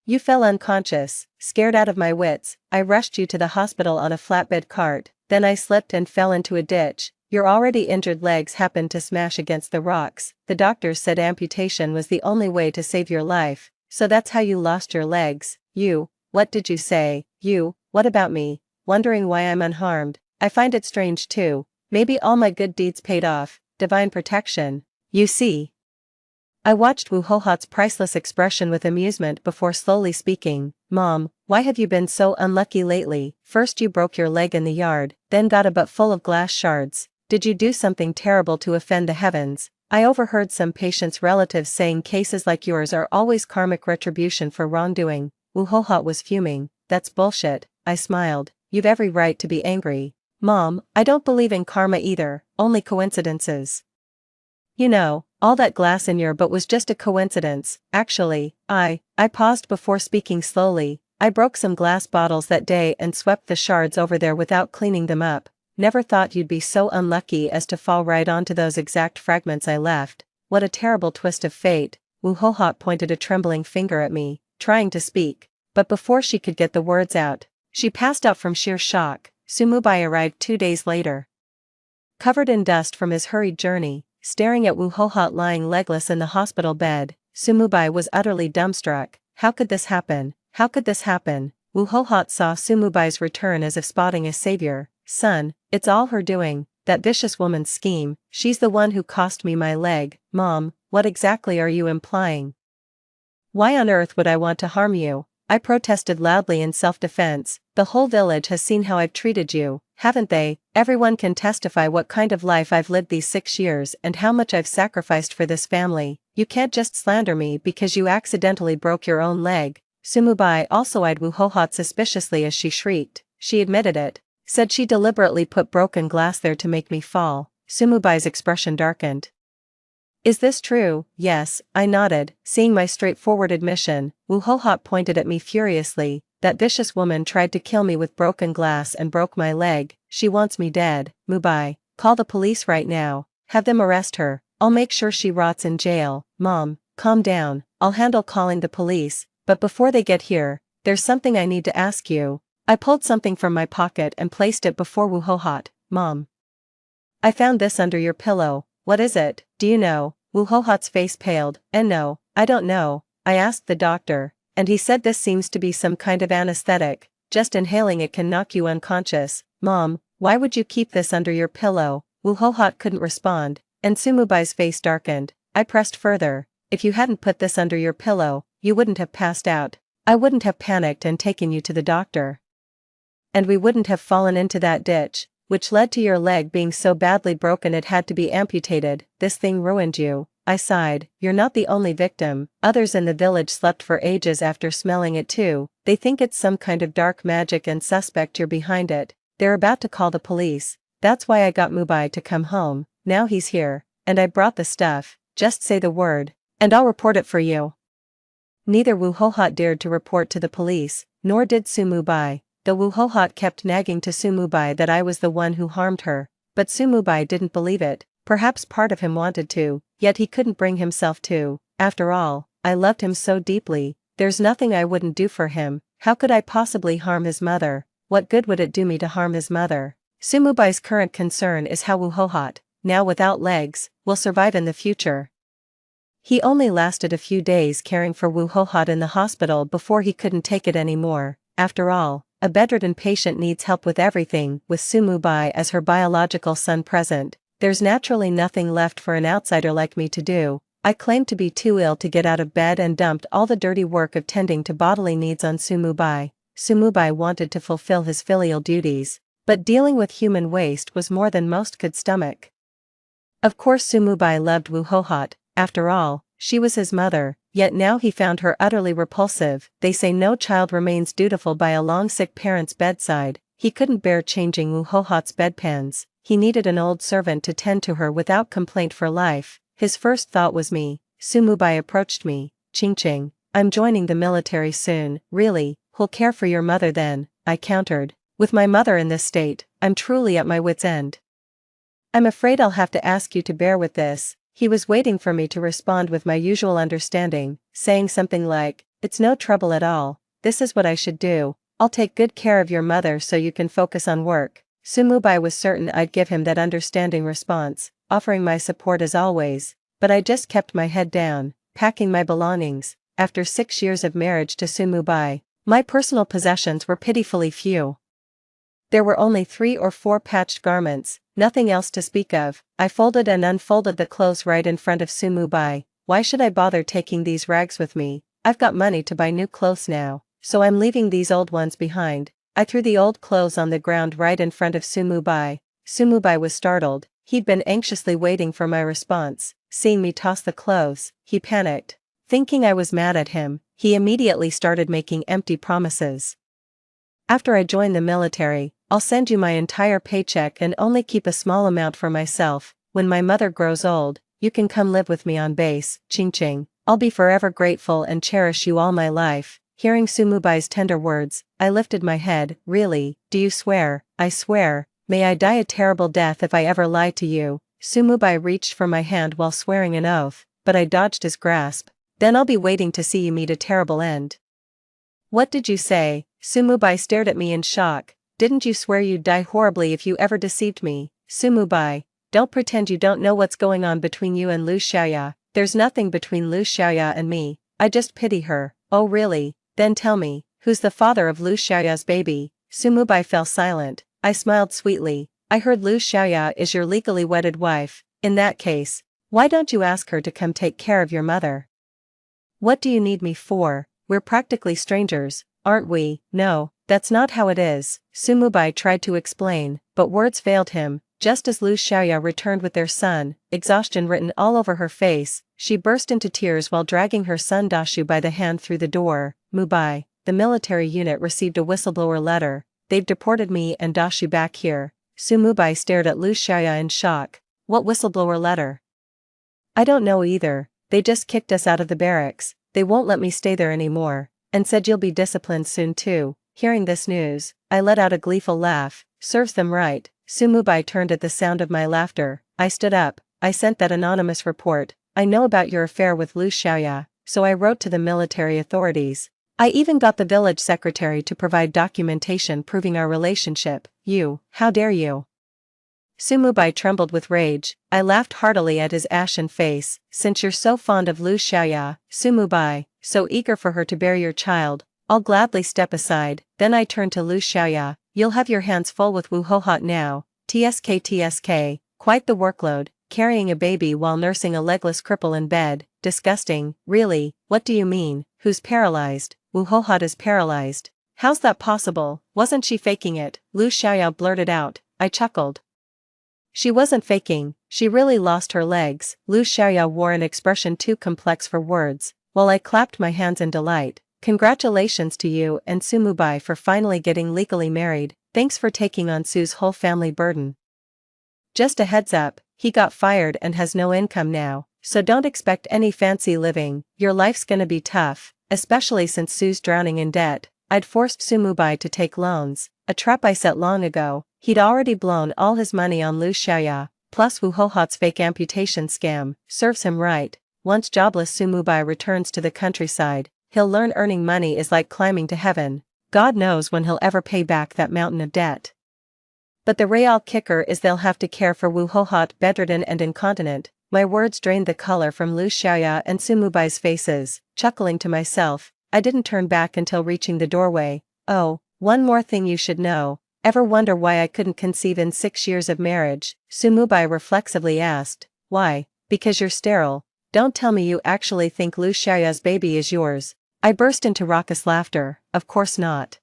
You fell unconscious. Scared out of my wits, I rushed you to the hospital on a flatbed cart, then I slipped and fell into a ditch. Your already injured legs happened to smash against the rocks. The doctors said amputation was the only way to save your life, so that's how you lost your legs. You, what did you say? You, what about me? Wondering why I'm unharmed. I find it strange too. Maybe all my good deeds paid off, divine protection. You see. I watched Wu Hohat's priceless expression with amusement before slowly speaking. Mom, why have you been so unlucky lately? First you broke your leg in the yard, then got a butt full of glass shards. Did you do something terrible to offend the heavens? I overheard some patient's relatives saying cases like yours are always karmic retribution for wrongdoing. Wu Hohat was fuming. That's bullshit. I smiled. You've every right to be angry. Mom, I don't believe in karma either, only coincidences. You know, all that glass in your butt was just a coincidence. Actually, I paused before speaking slowly. I broke some glass bottles that day and swept the shards over there without cleaning them up. Never thought you'd be so unlucky as to fall right onto those exact fragments I left. What a terrible twist of fate. Wu Hohat pointed a trembling finger at me, trying to speak. But before she could get the words out, she passed out from sheer shock. Sumubai arrived 2 days later. Covered in dust from his hurried journey, staring at Wu Hohat lying legless in the hospital bed, Sumubai was utterly dumbstruck. How could this happen? How could this happen? Wu Hohat saw Sumubai's return as if spotting a savior. Son, it's all her doing, that vicious woman's scheme. She's the one who cost me my leg. Mom, what exactly are you implying? Why on earth would I want to harm you? I protested loudly in self-defense. The whole village has seen how I've treated you, haven't they? Everyone can testify what kind of life I've lived these 6 years and how much I've sacrificed for this family. You can't just slander me because you accidentally broke your own leg. Sumubai also eyed Wu Hohat suspiciously as she shrieked. She admitted it. Said she deliberately put broken glass there to make me fall. Sumubai's expression darkened. Is this true? Yes, I nodded, seeing my straightforward admission. Wu Hohat pointed at me furiously. That vicious woman tried to kill me with broken glass and broke my leg. She wants me dead. Mubai, call the police right now. Have them arrest her. I'll make sure she rots in jail. Mom, calm down. I'll handle calling the police, but before they get here, there's something I need to ask you. I pulled something from my pocket and placed it before Wu Hohat. Mom, I found this under your pillow. What is it? Do you know? Wu Hohat's face paled. No, I don't know. I asked the doctor, and he said this seems to be some kind of anesthetic. Just inhaling it can knock you unconscious. Mom, why would you keep this under your pillow? Wu Hohat couldn't respond, and Sumubai's face darkened. I pressed further. If you hadn't put this under your pillow, you wouldn't have passed out. I wouldn't have panicked and taken you to the doctor. And we wouldn't have fallen into that ditch, which led to your leg being so badly broken it had to be amputated. This thing ruined you. I sighed. You're not the only victim. Others in the village slept for ages after smelling it too. They think it's some kind of dark magic and suspect you're behind it. They're about to call the police. That's why I got Mubai to come home. Now he's here, and I brought the stuff. Just say the word, and I'll report it for you. Neither Wu Hohat dared to report to the police, nor did Sumubai. The Wu Hohat kept nagging to Sumubai that I was the one who harmed her, but Sumubai didn't believe it. Perhaps part of him wanted to, yet he couldn't bring himself to. After all, I loved him so deeply. There's nothing I wouldn't do for him. How could I possibly harm his mother? What good would it do me to harm his mother? Sumubai's current concern is how Wu Hohat, now without legs, will survive in the future. He only lasted a few days caring for Wu Hohat in the hospital before he couldn't take it anymore. After all, a bedridden patient needs help with everything. With Sumubai as her biological son present, there's naturally nothing left for an outsider like me to do. I claimed to be too ill to get out of bed and dumped all the dirty work of tending to bodily needs on Sumubai. Sumubai wanted to fulfill his filial duties, but dealing with human waste was more than most could stomach. Of course Sumubai loved Wu Hohat. After all, she was his mother, yet now he found her utterly repulsive. They say no child remains dutiful by a long-sick parent's bedside. He couldn't bear changing Wu Hohat's bedpans. He needed an old servant to tend to her without complaint for life. His first thought was me. Sumubai approached me. Ching, I'm joining the military soon. Really, who'll care for your mother then? I countered. With my mother in this state, I'm truly at my wit's end. I'm afraid I'll have to ask you to bear with this. He was waiting for me to respond with my usual understanding, saying something like, "It's no trouble at all, this is what I should do, I'll take good care of your mother so you can focus on work." Sumubai was certain I'd give him that understanding response, offering my support as always, but I just kept my head down, packing my belongings. After 6 years of marriage to Sumubai, my personal possessions were pitifully few. There were only 3 or 4 patched garments, nothing else to speak of. I folded and unfolded the clothes right in front of Sumubai. Why should I bother taking these rags with me? I've got money to buy new clothes now, so I'm leaving these old ones behind. I threw the old clothes on the ground right in front of Sumubai. Sumubai was startled. He'd been anxiously waiting for my response. Seeing me toss the clothes, he panicked. Thinking I was mad at him, he immediately started making empty promises. "After I join the military, I'll send you my entire paycheck and only keep a small amount for myself. When my mother grows old, you can come live with me on base, ching. I'll be forever grateful and cherish you all my life." Hearing Sumubai's tender words, I lifted my head. "Really, do you swear?" "I swear. May I die a terrible death if I ever lie to you." Sumubai reached for my hand while swearing an oath, but I dodged his grasp. "Then I'll be waiting to see you meet a terrible end." "What did you say?" Sumubai stared at me in shock. "Didn't you swear you'd die horribly if you ever deceived me?" "Sumubai, don't pretend you don't know what's going on between you and Lu Xiaoya. There's nothing between Lu Xiaoya and me. I just pity her." "Oh really? Then tell me, who's the father of Lu Xiaoya's baby?" Sumubai fell silent. I smiled sweetly. "I heard Lu Xiaoya is your legally wedded wife. In that case, why don't you ask her to come take care of your mother?" "What do you need me for? We're practically strangers, aren't we?" "No, that's not how it is." Sumubai tried to explain, but words failed him. Just as Lu Xiaoya returned with their son, exhaustion written all over her face, she burst into tears while dragging her son Dashu by the hand through the door. "Mubai, the military unit received a whistleblower letter. They've deported me and Dashu back here." Sumubai stared at Lu Xiaoya in shock. "What whistleblower letter?" "I don't know either. They just kicked us out of the barracks. They won't let me stay there anymore, and said you'll be disciplined soon too." Hearing this news, I let out a gleeful laugh. "Serves them right." Sumubai turned at the sound of my laughter. I stood up. "I sent that anonymous report. I know about your affair with Lu Xiaoya, so I wrote to the military authorities. I even got the village secretary to provide documentation proving our relationship. How dare you?" Sumubai trembled with rage. I laughed heartily at his ashen face. "Since you're so fond of Lu Xiaoya, Sumubai, so eager for her to bear your child, I'll gladly step aside." Then I turned to Lu Xiaoya. "You'll have your hands full with Wu Hohot now. TSK, quite the workload, carrying a baby while nursing a legless cripple in bed. Disgusting." "Really, what do you mean? Who's paralyzed?" "Wu Hohot is paralyzed." "How's that possible? Wasn't she faking it?" Lu Xiaoya blurted out. I chuckled. "She wasn't faking, she really lost her legs." Lu Xiaoya wore an expression too complex for words, while I clapped my hands in delight. "Congratulations to you and Sumubai for finally getting legally married. Thanks for taking on Sue's whole family burden. Just a heads up, he got fired and has no income now, so don't expect any fancy living. Your life's gonna be tough, especially since Sue's drowning in debt." I'd forced Sumubai to take loans, a trap I set long ago. He'd already blown all his money on Lu Xiaoya, plus Wu Hohot's fake amputation scam. Serves him right. Once jobless Sumubai returns to the countryside, he'll learn earning money is like climbing to heaven. God knows when he'll ever pay back that mountain of debt. But the real kicker is they'll have to care for Wu Hohot, bedridden and incontinent. My words drained the color from Lu Xiaoya and Sumubai's faces. Chuckling to myself, I didn't turn back until reaching the doorway. "Oh, one more thing you should know. Ever wonder why I couldn't conceive in 6 years of marriage?" Sumubai reflexively asked. "Why?" "Because you're sterile." "Don't tell me you actually think Lu Xiaoya's baby is yours." I burst into raucous laughter. "Of course not.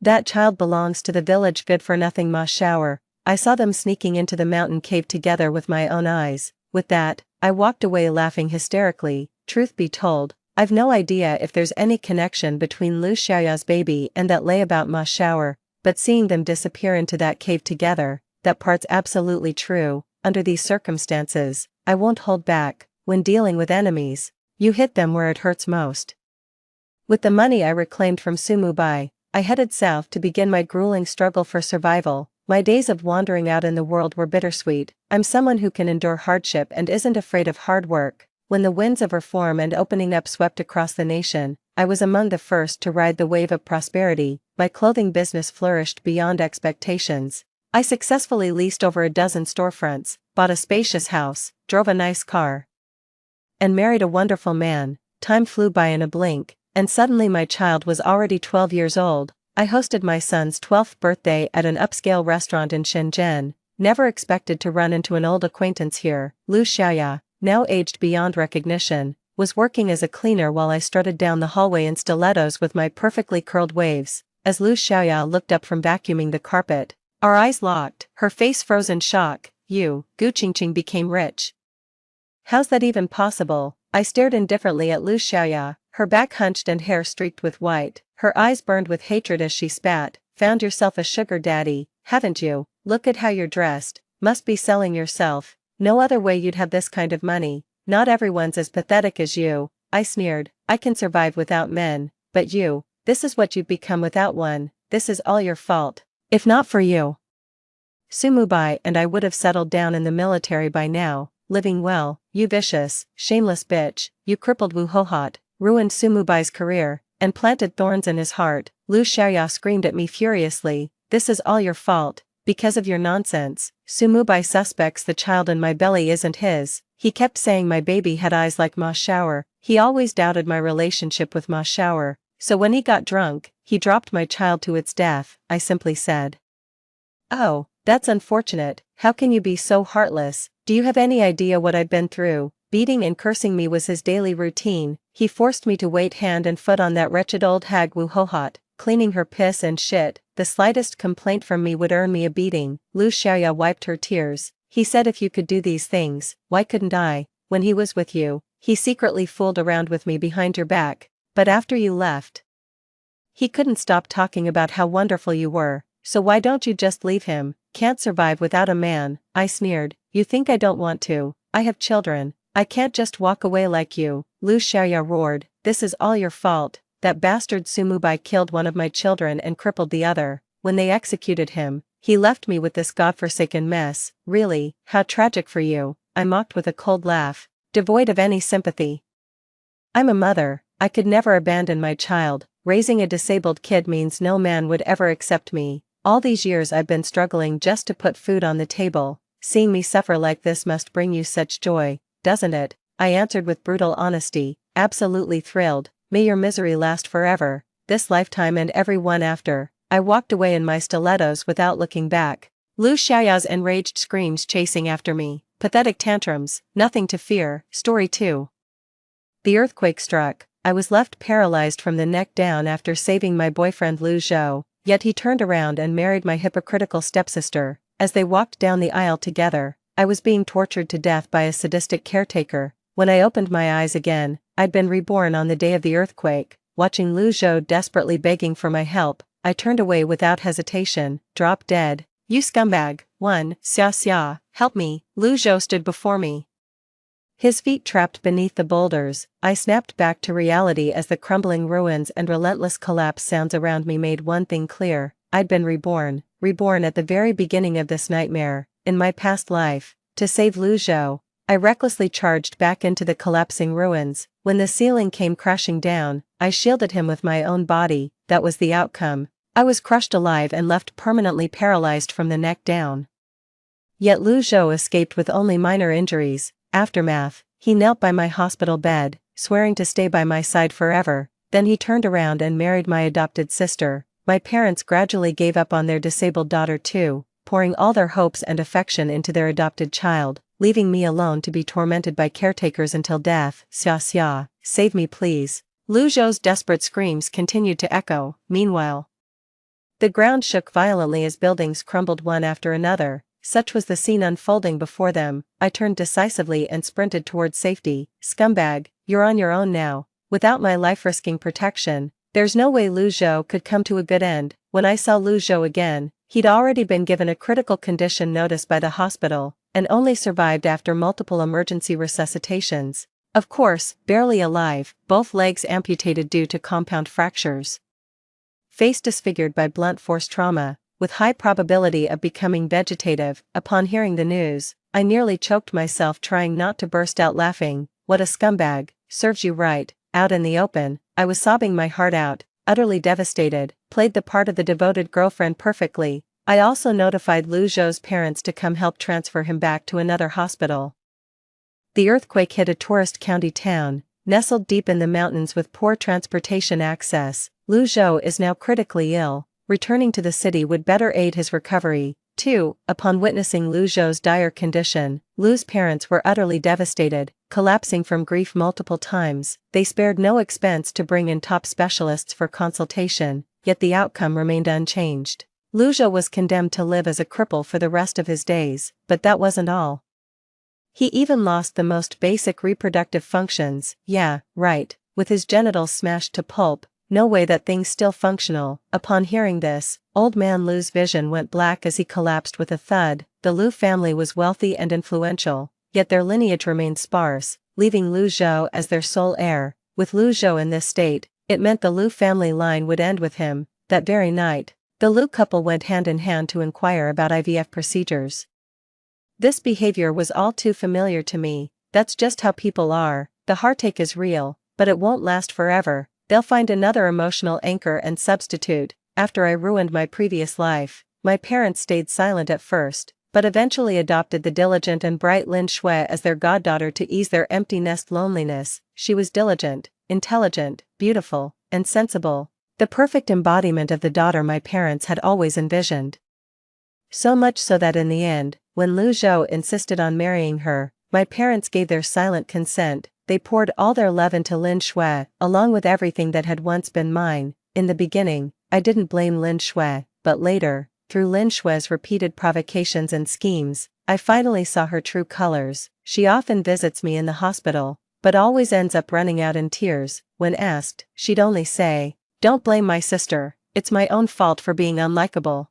That child belongs to the village good-for-nothing Ma Shower. I saw them sneaking into the mountain cave together with my own eyes." With that, I walked away laughing hysterically. Truth be told, I've no idea if there's any connection between Lu Xiaoya's baby and that layabout Ma Shower, but seeing them disappear into that cave together, that part's absolutely true. Under these circumstances, I won't hold back. When dealing with enemies, you hit them where it hurts most. With the money I reclaimed from Sumubai, I headed south to begin my grueling struggle for survival. My days of wandering out in the world were bittersweet. I'm someone who can endure hardship and isn't afraid of hard work. When the winds of reform and opening up swept across the nation, I was among the first to ride the wave of prosperity. My clothing business flourished beyond expectations. I successfully leased over a dozen storefronts, bought a spacious house, drove a nice car, and married a wonderful man. Time flew by in a blink, and suddenly my child was already 12 years old. I hosted my son's 12th birthday at an upscale restaurant in Shenzhen. Never expected to run into an old acquaintance here. Lu Xiaoya, now aged beyond recognition, was working as a cleaner while I strutted down the hallway in stilettos with my perfectly curled waves. As Lu Xiaoya looked up from vacuuming the carpet, our eyes locked, her face froze in shock. You, Gu Qingqing became rich. How's that even possible? I stared indifferently at Lu Xiaoya, her back hunched and hair streaked with white. Her eyes burned with hatred as she spat. Found yourself a sugar daddy, haven't you? Look at how you're dressed. Must be selling yourself. No other way you'd have this kind of money. Not everyone's as pathetic as you. I sneered. I can survive without men, but you, this is what you've become without one. This is all your fault. If not for you, Sumubai and I would have settled down in the military by now, living well. You vicious, shameless bitch, you crippled Wu Hohot, ruined Sumubai's career, and planted thorns in his heart. Lu Xiaoya screamed at me furiously. This is all your fault, because of your nonsense. Sumubai suspects the child in my belly isn't his. He kept saying my baby had eyes like Ma Shower. He always doubted my relationship with Ma Shower, so when he got drunk, he dropped my child to its death. I simply said, "Oh, that's unfortunate. How can you be so heartless? Do you have any idea what I've been through?" Beating and cursing me was his daily routine. He forced me to wait hand and foot on that wretched old hag Wu Hohot, cleaning her piss and shit. The slightest complaint from me would earn me a beating. Lu Xiaoya wiped her tears. He said if you could do these things, why couldn't I? When he was with you, he secretly fooled around with me behind your back, but after you left, he couldn't stop talking about how wonderful you were. So why don't you just leave him? Can't survive without a man. I sneered. You think I don't want to? I have children. I can't just walk away like you. Lu Xiaoya roared. This is all your fault. That bastard Sumubai killed one of my children and crippled the other. When they executed him, he left me with this godforsaken mess. Really, how tragic for you. I mocked with a cold laugh, devoid of any sympathy. I'm a mother. I could never abandon my child. Raising a disabled kid means no man would ever accept me. All these years I've been struggling just to put food on the table. Seeing me suffer like this must bring you such joy, doesn't it? I answered with brutal honesty. Absolutely thrilled. May your misery last forever, this lifetime and every one after. I walked away in my stilettos without looking back. Lu Xiaoya's enraged screams chasing after me. Pathetic tantrums, nothing to fear. Story 2. The earthquake struck. I was left paralyzed from the neck down after saving my boyfriend Lu Zhou, yet he turned around and married my hypocritical stepsister. As they walked down the aisle together, I was being tortured to death by a sadistic caretaker. When I opened my eyes again, I'd been reborn on the day of the earthquake. Watching Lu Zhou desperately begging for my help, I turned away without hesitation. Drop dead. You scumbag. 1. Xia Xia, help me. Lu Zhou stood before me, his feet trapped beneath the boulders. I snapped back to reality as the crumbling ruins and relentless collapse sounds around me made one thing clear. I'd been reborn. Reborn at the very beginning of this nightmare, in my past life. To save Lu Zhou, I recklessly charged back into the collapsing ruins. When the ceiling came crashing down, I shielded him with my own body. That was the outcome. I was crushed alive and left permanently paralyzed from the neck down. Yet Lu Zhou escaped with only minor injuries. Aftermath. He knelt by my hospital bed, swearing to stay by my side forever. Then he turned around and married my adopted sister. My parents gradually gave up on their disabled daughter too, pouring all their hopes and affection into their adopted child, leaving me alone to be tormented by caretakers until death. Xia Xia, save me please. Lu Zhou's desperate screams continued to echo. Meanwhile, the ground shook violently as buildings crumbled one after another. Such was the scene unfolding before them. I turned decisively and sprinted towards safety. Scumbag, you're on your own now. Without my life-risking protection, there's no way Lu Zhou could come to a good end. When I saw Lu Zhou again, he'd already been given a critical condition notice by the hospital, and only survived after multiple emergency resuscitations. Of course, barely alive, both legs amputated due to compound fractures. Face disfigured by blunt force trauma, with high probability of becoming vegetative. Upon hearing the news, I nearly choked myself trying not to burst out laughing. What a scumbag, serves you right, out in the open. I was sobbing my heart out, utterly devastated, played the part of the devoted girlfriend perfectly. I also notified Lu Zhou's parents to come help transfer him back to another hospital. The earthquake hit a tourist county town, nestled deep in the mountains with poor transportation access. Lu Zhou is now critically ill. Returning to the city would better aid his recovery. 2. Upon witnessing Lu Zhou's dire condition, Lu's parents were utterly devastated, collapsing from grief multiple times. They spared no expense to bring in top specialists for consultation, yet the outcome remained unchanged. Lu Zhou was condemned to live as a cripple for the rest of his days, but that wasn't all. He even lost the most basic reproductive functions. Yeah, right, with his genitals smashed to pulp. No way that thing's still functional. Upon hearing this, old man Lu's vision went black as he collapsed with a thud. The Lu family was wealthy and influential, yet their lineage remained sparse, leaving Lu Zhou as their sole heir. With Lu Zhou in this state, it meant the Lu family line would end with him. That very night, the Lu couple went hand in hand to inquire about IVF procedures. This behavior was all too familiar to me. That's just how people are. The heartache is real, but it won't last forever. They'll find another emotional anchor and substitute. After I ruined my previous life, my parents stayed silent at first, but eventually adopted the diligent and bright Lin Shui as their goddaughter to ease their empty nest loneliness. She was diligent, intelligent, beautiful, and sensible, the perfect embodiment of the daughter my parents had always envisioned. So much so that in the end, when Lu Zhou insisted on marrying her, my parents gave their silent consent. They poured all their love into Lin Shui, along with everything that had once been mine. In the beginning, I didn't blame Lin Shui, but later, through Lin Shui's repeated provocations and schemes, I finally saw her true colors. She often visits me in the hospital, but always ends up running out in tears. When asked, she'd only say, "Don't blame my sister, it's my own fault for being unlikable.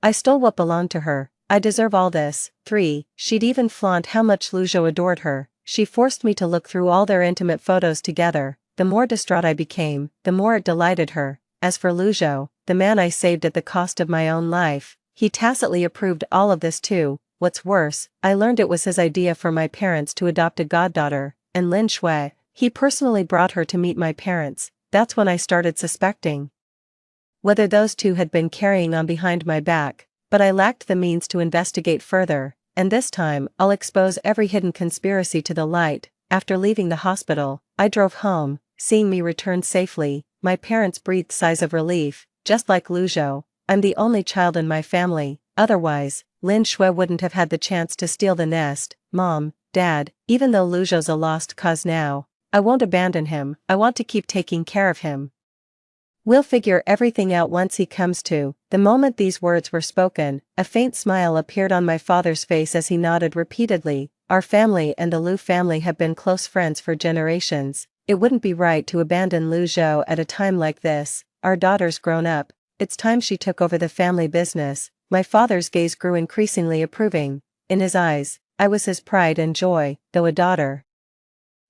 I stole what belonged to her, I deserve all this." 3. She'd even flaunt how much Lu Zhou adored her. She forced me to look through all their intimate photos together. The more distraught I became, the more it delighted her. As for Lu Zhou, the man I saved at the cost of my own life, he tacitly approved all of this too. What's worse, I learned it was his idea for my parents to adopt a goddaughter, and Lin Shui, he personally brought her to meet my parents. That's when I started suspecting whether those two had been carrying on behind my back, but I lacked the means to investigate further. And this time, I'll expose every hidden conspiracy to the light. After leaving the hospital, I drove home. Seeing me return safely, my parents breathed sighs of relief. Just like Lu Zhou, I'm the only child in my family. Otherwise, Lin Shui wouldn't have had the chance to steal the nest. Mom, Dad, even though Lu Zhou's a lost cause now, I won't abandon him. I want to keep taking care of him. We'll figure everything out once he comes to. The moment these words were spoken, a faint smile appeared on my father's face as he nodded repeatedly. Our family and the Lu family have been close friends for generations. It wouldn't be right to abandon Lu Zhou at a time like this. Our daughter's grown up. It's time she took over the family business. My father's gaze grew increasingly approving. In his eyes, I was his pride and joy, though a daughter.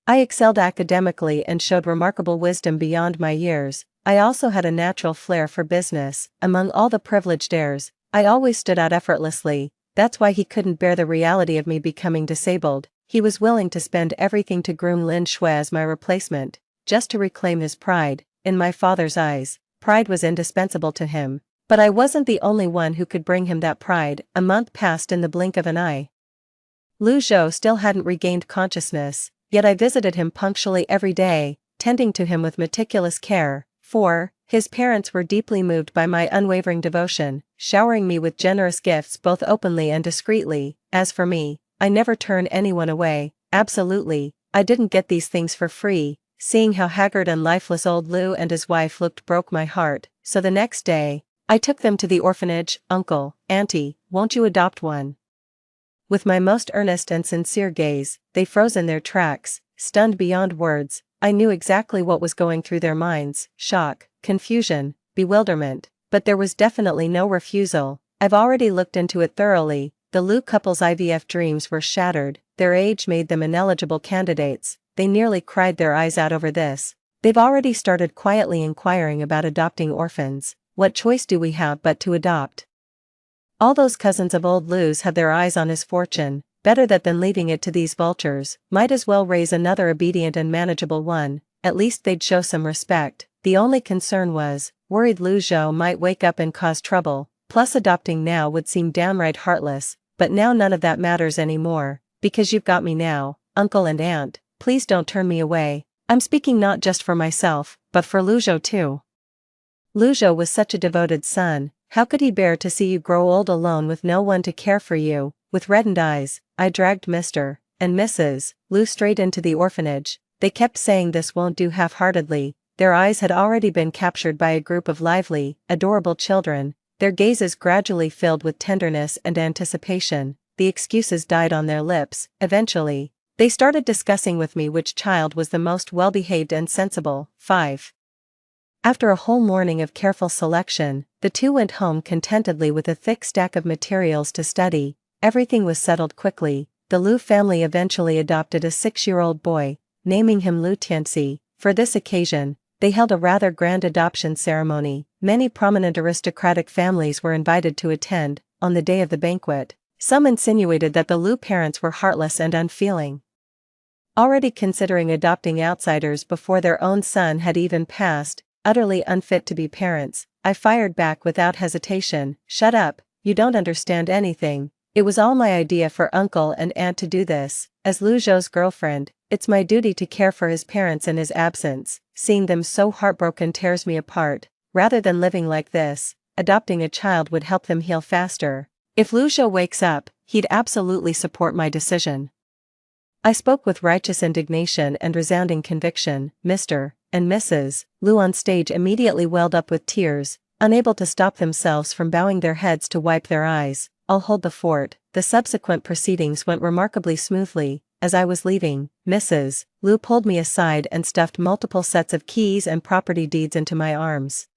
I excelled academically and showed remarkable wisdom beyond my years. I also had a natural flair for business. Among all the privileged heirs, I always stood out effortlessly. That's why he couldn't bear the reality of me becoming disabled. He was willing to spend everything to groom Lin Shui as my replacement, just to reclaim his pride. In my father's eyes, pride was indispensable to him. But I wasn't the only one who could bring him that pride. A month passed in the blink of an eye. Lu Zhou still hadn't regained consciousness, yet I visited him punctually every day, tending to him with meticulous care. 4. His parents were deeply moved by my unwavering devotion, showering me with generous gifts both openly and discreetly. As for me, I never turn anyone away. Absolutely, I didn't get these things for free. Seeing how haggard and lifeless old Lu and his wife looked broke my heart, so the next day, I took them to the orphanage. "Uncle, Auntie, won't you adopt one?" With my most earnest and sincere gaze, they froze in their tracks, stunned beyond words. I knew exactly what was going through their minds: shock, confusion, bewilderment, but there was definitely no refusal. I've already looked into it thoroughly. The Lu couple's IVF dreams were shattered, their age made them ineligible candidates. They nearly cried their eyes out over this. They've already started quietly inquiring about adopting orphans. What choice do we have but to adopt? All those cousins of old Lu's have their eyes on his fortune. Better that than leaving it to these vultures, might as well raise another obedient and manageable one, at least they'd show some respect. The only concern was, worried Lu Zhou might wake up and cause trouble, plus adopting now would seem downright heartless, but now none of that matters anymore, because you've got me now, uncle and aunt, please don't turn me away. I'm speaking not just for myself, but for Lu Zhou too. Lu Zhou was such a devoted son, how could he bear to see you grow old alone with no one to care for you? With reddened eyes, I dragged Mr. and Mrs. Lu straight into the orphanage. They kept saying this won't do half-heartedly. Their eyes had already been captured by a group of lively, adorable children, their gazes gradually filled with tenderness and anticipation. The excuses died on their lips. Eventually, they started discussing with me which child was the most well-behaved and sensible. 5. After a whole morning of careful selection, the two went home contentedly with a thick stack of materials to study. Everything was settled quickly. The Lu family eventually adopted a 6-year-old boy, naming him Lu Tianxi. For this occasion, they held a rather grand adoption ceremony. Many prominent aristocratic families were invited to attend. On the day of the banquet, some insinuated that the Lu parents were heartless and unfeeling, already considering adopting outsiders before their own son had even passed, utterly unfit to be parents. I fired back without hesitation, "Shut up, you don't understand anything. It was all my idea for uncle and aunt to do this. As Lu Zhou's girlfriend, it's my duty to care for his parents in his absence. Seeing them so heartbroken tears me apart. Rather than living like this, adopting a child would help them heal faster. If Lu Zhou wakes up, he'd absolutely support my decision." I spoke with righteous indignation and resounding conviction. Mr. and Mrs. Lu on stage immediately welled up with tears, unable to stop themselves from bowing their heads to wipe their eyes. "I'll hold the fort." The subsequent proceedings went remarkably smoothly. As I was leaving, Mrs. Lu pulled me aside and stuffed multiple sets of keys and property deeds into my arms.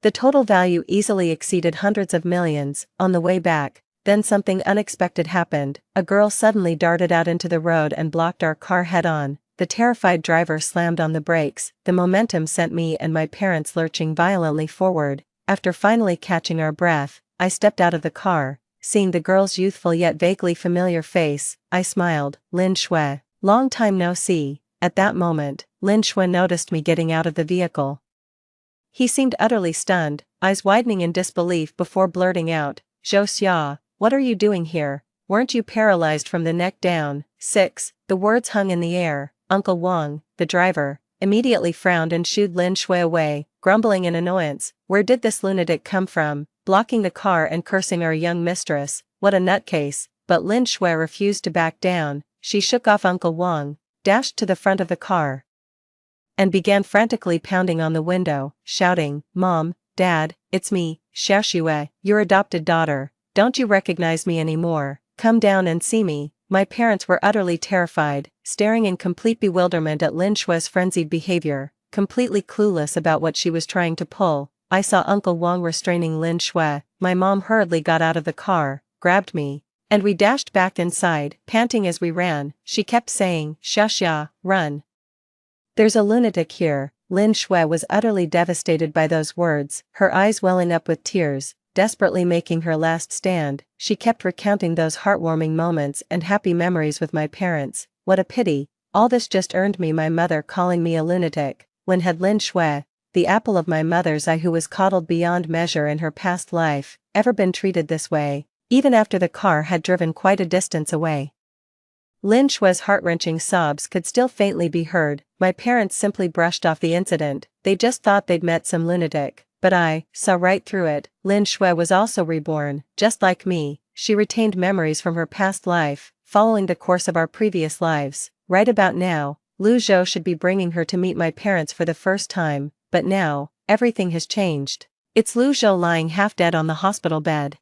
The total value easily exceeded hundreds of millions. On the way back, then something unexpected happened. A girl suddenly darted out into the road and blocked our car head-on. The terrified driver slammed on the brakes. The momentum sent me and my parents lurching violently forward. After finally catching our breath, I stepped out of the car. Seeing the girl's youthful yet vaguely familiar face, I smiled. "Lin Shui, long time no see." At that moment, Lin Shui noticed me getting out of the vehicle. He seemed utterly stunned, eyes widening in disbelief before blurting out, "Zhou Xia, what are you doing here? Weren't you paralyzed from the neck down?" 6. The words hung in the air. Uncle Wang, the driver, immediately frowned and shooed Lin Shui away, grumbling in annoyance. Where did this lunatic come from, blocking the car and cursing our young mistress? What a nutcase. But Lin Shui refused to back down. She shook off Uncle Wang, dashed to the front of the car, and began frantically pounding on the window, shouting, "Mom, Dad, it's me, Xiaoxue, your adopted daughter. Don't you recognize me anymore? Come down and see me." My parents were utterly terrified, staring in complete bewilderment at Lin Shui's frenzied behavior, completely clueless about what she was trying to pull. I saw Uncle Wang restraining Lin Shui. My mom hurriedly got out of the car, grabbed me, and we dashed back inside, panting as we ran. She kept saying, "Xiaoxia, run. There's a lunatic here." Lin Shui was utterly devastated by those words, her eyes welling up with tears, desperately making her last stand. She kept recounting those heartwarming moments and happy memories with my parents. What a pity, all this just earned me my mother calling me a lunatic. When had Lin Shui, the apple of my mother's eye who was coddled beyond measure in her past life, ever been treated this way, even after the car had driven quite a distance away? Lin Shui's heart-wrenching sobs could still faintly be heard. My parents simply brushed off the incident. They just thought they'd met some lunatic. But I saw right through it. Lin Shui was also reborn, just like me. She retained memories from her past life, following the course of our previous lives. Right about now, Lu Zhou should be bringing her to meet my parents for the first time, but now, everything has changed. It's Lu Zhou lying half dead on the hospital bed.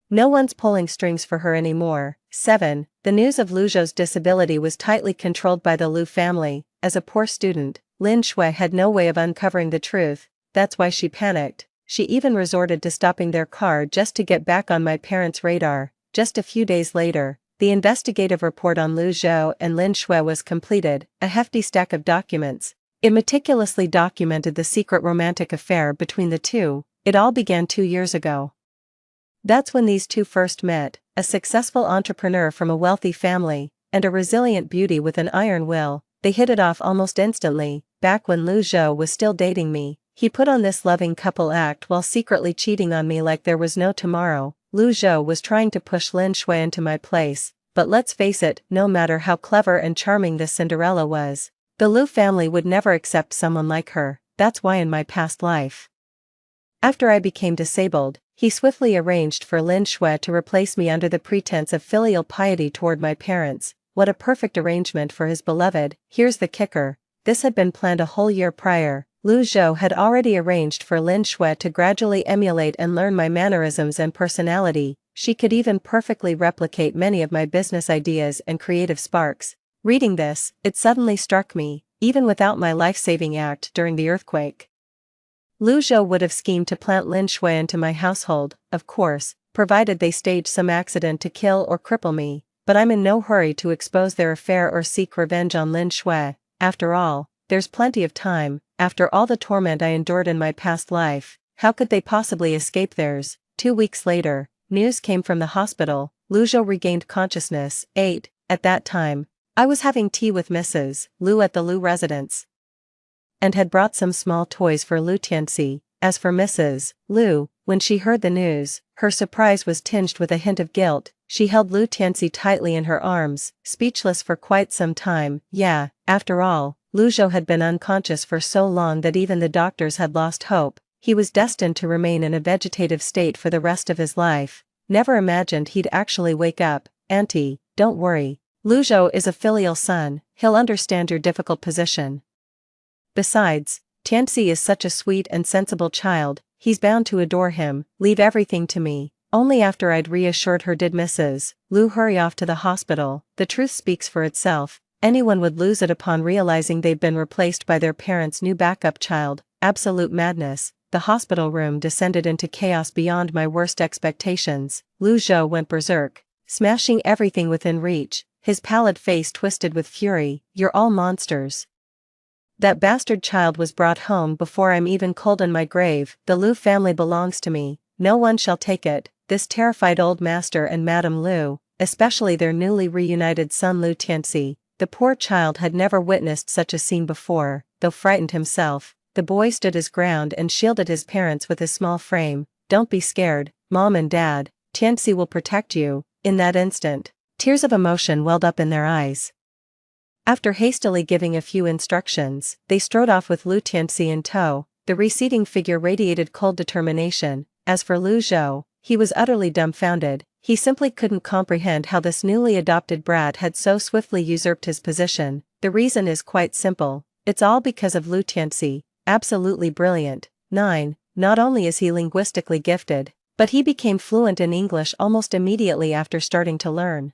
No one's pulling strings for her anymore. 7. The news of Lu Zhou's disability was tightly controlled by the Lu family. As a poor student, Lin Shui had no way of uncovering the truth. That's why she panicked. She even resorted to stopping their car just to get back on my parents' radar. Just a few days later, the investigative report on Lu Zhou and Lin Shui was completed, a hefty stack of documents. It meticulously documented the secret romantic affair between the two. It all began 2 years ago. That's when these two first met, a successful entrepreneur from a wealthy family, and a resilient beauty with an iron will. They hit it off almost instantly. Back when Lu Zhou was still dating me, he put on this loving couple act while secretly cheating on me like there was no tomorrow. Lu Zhou was trying to push Lin Shui into my place, but let's face it, no matter how clever and charming this Cinderella was, the Lu family would never accept someone like her. That's why in my past life, after I became disabled, he swiftly arranged for Lin Shui to replace me under the pretense of filial piety toward my parents. What a perfect arrangement for his beloved. Here's the kicker. This had been planned a whole year prior. Lu Zhou had already arranged for Lin Shui to gradually emulate and learn my mannerisms and personality. She could even perfectly replicate many of my business ideas and creative sparks. Reading this, it suddenly struck me, even without my life-saving act during the earthquake, Lu Zhou would have schemed to plant Lin Shui into my household, of course, provided they staged some accident to kill or cripple me, but I'm in no hurry to expose their affair or seek revenge on Lin Shui. After all, there's plenty of time. After all the torment I endured in my past life, how could they possibly escape theirs? 2 weeks later, news came from the hospital. Lu Zhou regained consciousness. 8. At that time, I was having tea with Mrs. Lu at the Lu residence, and had brought some small toys for Lu Tianxi. As for Mrs. Lu, when she heard the news, her surprise was tinged with a hint of guilt. She held Lu Tianxi tightly in her arms, speechless for quite some time. Yeah, after all, Lu Zhou had been unconscious for so long that even the doctors had lost hope. He was destined to remain in a vegetative state for the rest of his life. Never imagined he'd actually wake up. Auntie, don't worry. Lu Zhou is a filial son, he'll understand your difficult position. Besides, Tianxi is such a sweet and sensible child, he's bound to adore him. Leave everything to me. Only after I'd reassured her did Mrs. Lu hurry off to the hospital. The truth speaks for itself. Anyone would lose it upon realizing they'd been replaced by their parents' new backup child. Absolute madness. The hospital room descended into chaos beyond my worst expectations. Lu Zhou went berserk, smashing everything within reach, his pallid face twisted with fury. You're all monsters. That bastard child was brought home before I'm even cold in my grave. The Lu family belongs to me. No one shall take it. This terrified old master and Madame Lu, especially their newly reunited son Lu Tianxi. The poor child had never witnessed such a scene before. Though frightened himself, the boy stood his ground and shielded his parents with his small frame. Don't be scared, Mom and Dad. Tianxi will protect you. In that instant, tears of emotion welled up in their eyes. After hastily giving a few instructions, they strode off with Lu Tianxi in tow. The receding figure radiated cold determination. As for Lu Zhou, he was utterly dumbfounded. He simply couldn't comprehend how this newly adopted brat had so swiftly usurped his position. The reason is quite simple. It's all because of Lu Tianxi. Absolutely brilliant. 9. Not only is he linguistically gifted, but he became fluent in English almost immediately after starting to learn.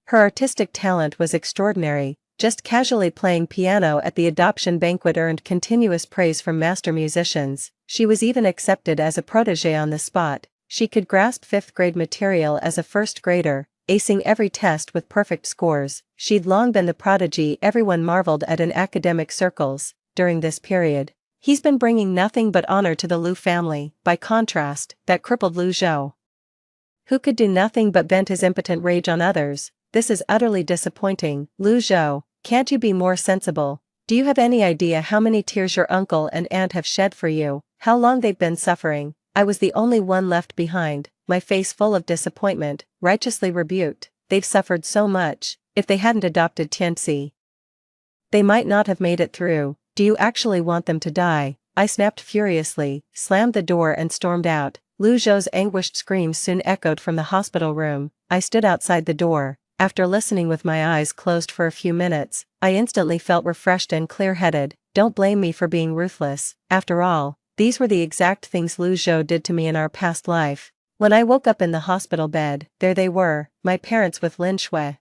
Her artistic talent was extraordinary. Just casually playing piano at the adoption banquet earned continuous praise from master musicians. She was even accepted as a protégé on the spot. She could grasp 5th grade material as a first grader, acing every test with perfect scores. She'd long been the prodigy everyone marveled at in academic circles. During this period, he's been bringing nothing but honor to the Lu family. By contrast, that crippled Lu Zhou, who could do nothing but vent his impotent rage on others. This is utterly disappointing. Lu Zhou, can't you be more sensible? Do you have any idea how many tears your uncle and aunt have shed for you? How long they've been suffering? I was the only one left behind, my face full of disappointment, righteously rebuked. They've suffered so much. If they hadn't adopted Tianxi, they might not have made it through. Do you actually want them to die? I snapped furiously, slammed the door and stormed out. Lu Zhou's anguished screams soon echoed from the hospital room. I stood outside the door. After listening with my eyes closed for a few minutes, I instantly felt refreshed and clear-headed. Don't blame me for being ruthless. After all, these were the exact things Lu Zhou did to me in our past life. When I woke up in the hospital bed, there they were, my parents with Lin Shui,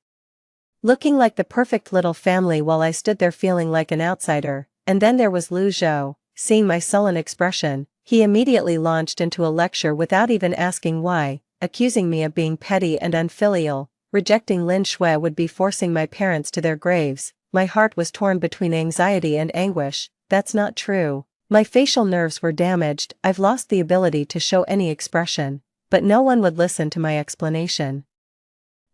looking like the perfect little family while I stood there feeling like an outsider. And then there was Lu Zhou. Seeing my sullen expression, he immediately launched into a lecture without even asking why, accusing me of being petty and unfilial. Rejecting Lin Shui would be forcing my parents to their graves. My heart was torn between anxiety and anguish. That's not true. My facial nerves were damaged. I've lost the ability to show any expression. But no one would listen to my explanation.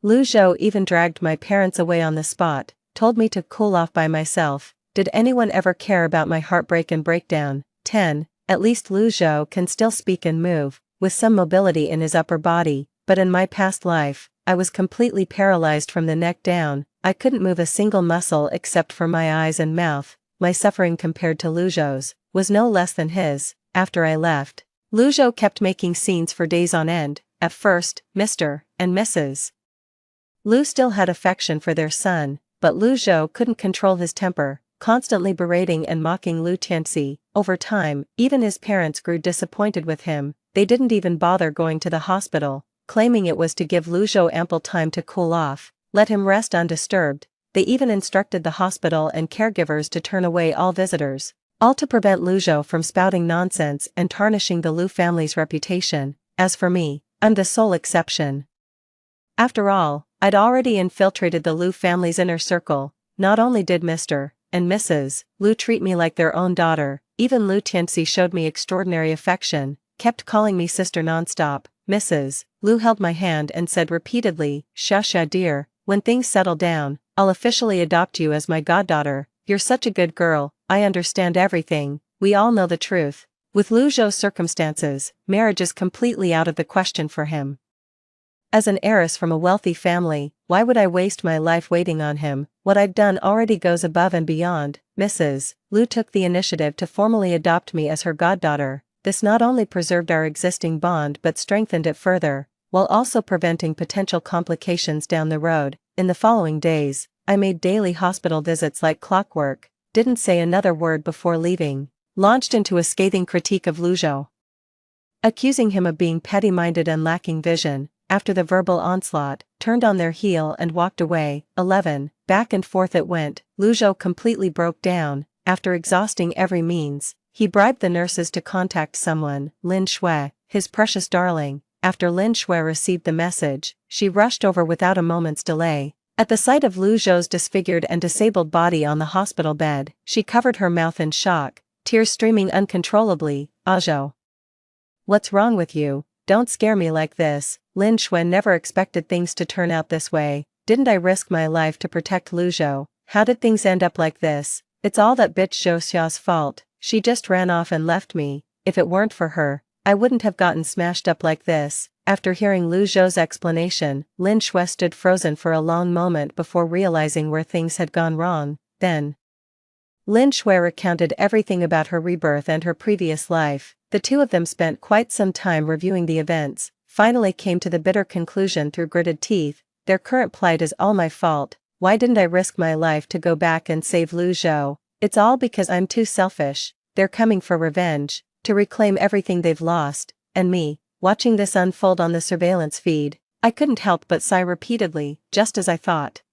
Lu Zhou even dragged my parents away on the spot, told me to cool off by myself. Did anyone ever care about my heartbreak and breakdown? 10. At least Lu Zhou can still speak and move, with some mobility in his upper body, but in my past life, I was completely paralyzed from the neck down. I couldn't move a single muscle except for my eyes and mouth. My suffering compared to Lu Zhou's was no less than his. After I left, Lu Zhou kept making scenes for days on end. At first, Mr. and Mrs. Lu still had affection for their son, but Lu Zhou couldn't control his temper, constantly berating and mocking Lu Tianxi. Over time, even his parents grew disappointed with him. They didn't even bother going to the hospital, claiming it was to give Lu Zhou ample time to cool off, let him rest undisturbed. They even instructed the hospital and caregivers to turn away all visitors, all to prevent Lu Zhou from spouting nonsense and tarnishing the Lu family's reputation. As for me, I'm the sole exception. After all, I'd already infiltrated the Lu family's inner circle. Not only did Mr. and Mrs. Lu treat me like their own daughter, even Lu Tianxi showed me extraordinary affection, kept calling me sister nonstop. Mrs. Lu held my hand and said repeatedly, "Xia dear, when things settle down, I'll officially adopt you as my goddaughter. You're such a good girl, I understand everything, we all know the truth." With Lu Zhou's circumstances, marriage is completely out of the question for him. As an heiress from a wealthy family, why would I waste my life waiting on him? What I've done already goes above and beyond. Mrs. Lu took the initiative to formally adopt me as her goddaughter. This not only preserved our existing bond but strengthened it further, while also preventing potential complications down the road. In the following days, I made daily hospital visits like clockwork, didn't say another word before leaving, launched into a scathing critique of Lu Zhou, accusing him of being petty-minded and lacking vision. After the verbal onslaught, turned on their heel and walked away. 11. Back and forth it went. Lu Zhou completely broke down. After exhausting every means, he bribed the nurses to contact someone, Lin Shui, his precious darling. After Lin Shui received the message, she rushed over without a moment's delay. At the sight of Lu Zhou's disfigured and disabled body on the hospital bed, she covered her mouth in shock, tears streaming uncontrollably. "Ah Zhou, what's wrong with you? Don't scare me like this." Lin Shui never expected things to turn out this way. "Didn't I risk my life to protect Lu Zhou? How did things end up like this? It's all that bitch Zhou Xia's fault. She just ran off and left me. If it weren't for her, I wouldn't have gotten smashed up like this." After hearing Lu Zhou's explanation, Lin Shui stood frozen for a long moment before realizing where things had gone wrong. Then Lin Shui recounted everything about her rebirth and her previous life. The two of them spent quite some time reviewing the events, finally came to the bitter conclusion through gritted teeth, their current plight is all my fault. Why didn't I risk my life to go back and save Lu Zhou? It's all because I'm too selfish. They're coming for revenge, to reclaim everything they've lost. And me, watching this unfold on the surveillance feed, I couldn't help but sigh repeatedly, just as I thought.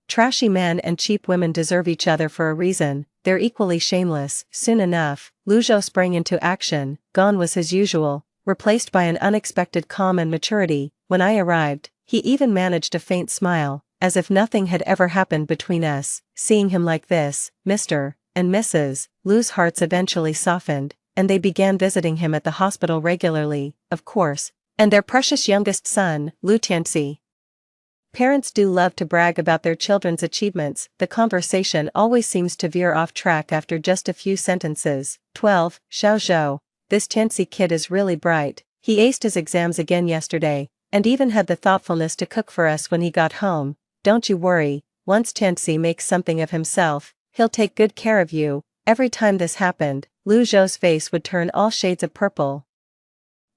Trashy men and cheap women deserve each other for a reason, they're equally shameless. Soon enough, Lu Zhou sprang into action. Gone was his usual, replaced by an unexpected calm and maturity. When I arrived, he even managed a faint smile, as if nothing had ever happened between us. Seeing him like this, Mr. and Mrs. Lu's hearts eventually softened, and they began visiting him at the hospital regularly, of course, and their precious youngest son, Lu Tianxi. Parents do love to brag about their children's achievements. The conversation always seems to veer off track after just a few sentences. 12. Xiao Zhou. This Tianxi kid is really bright. He aced his exams again yesterday, and even had the thoughtfulness to cook for us when he got home. Don't you worry, once Tianxi makes something of himself, he'll take good care of you. Every time this happened, Lu Zhou's face would turn all shades of purple,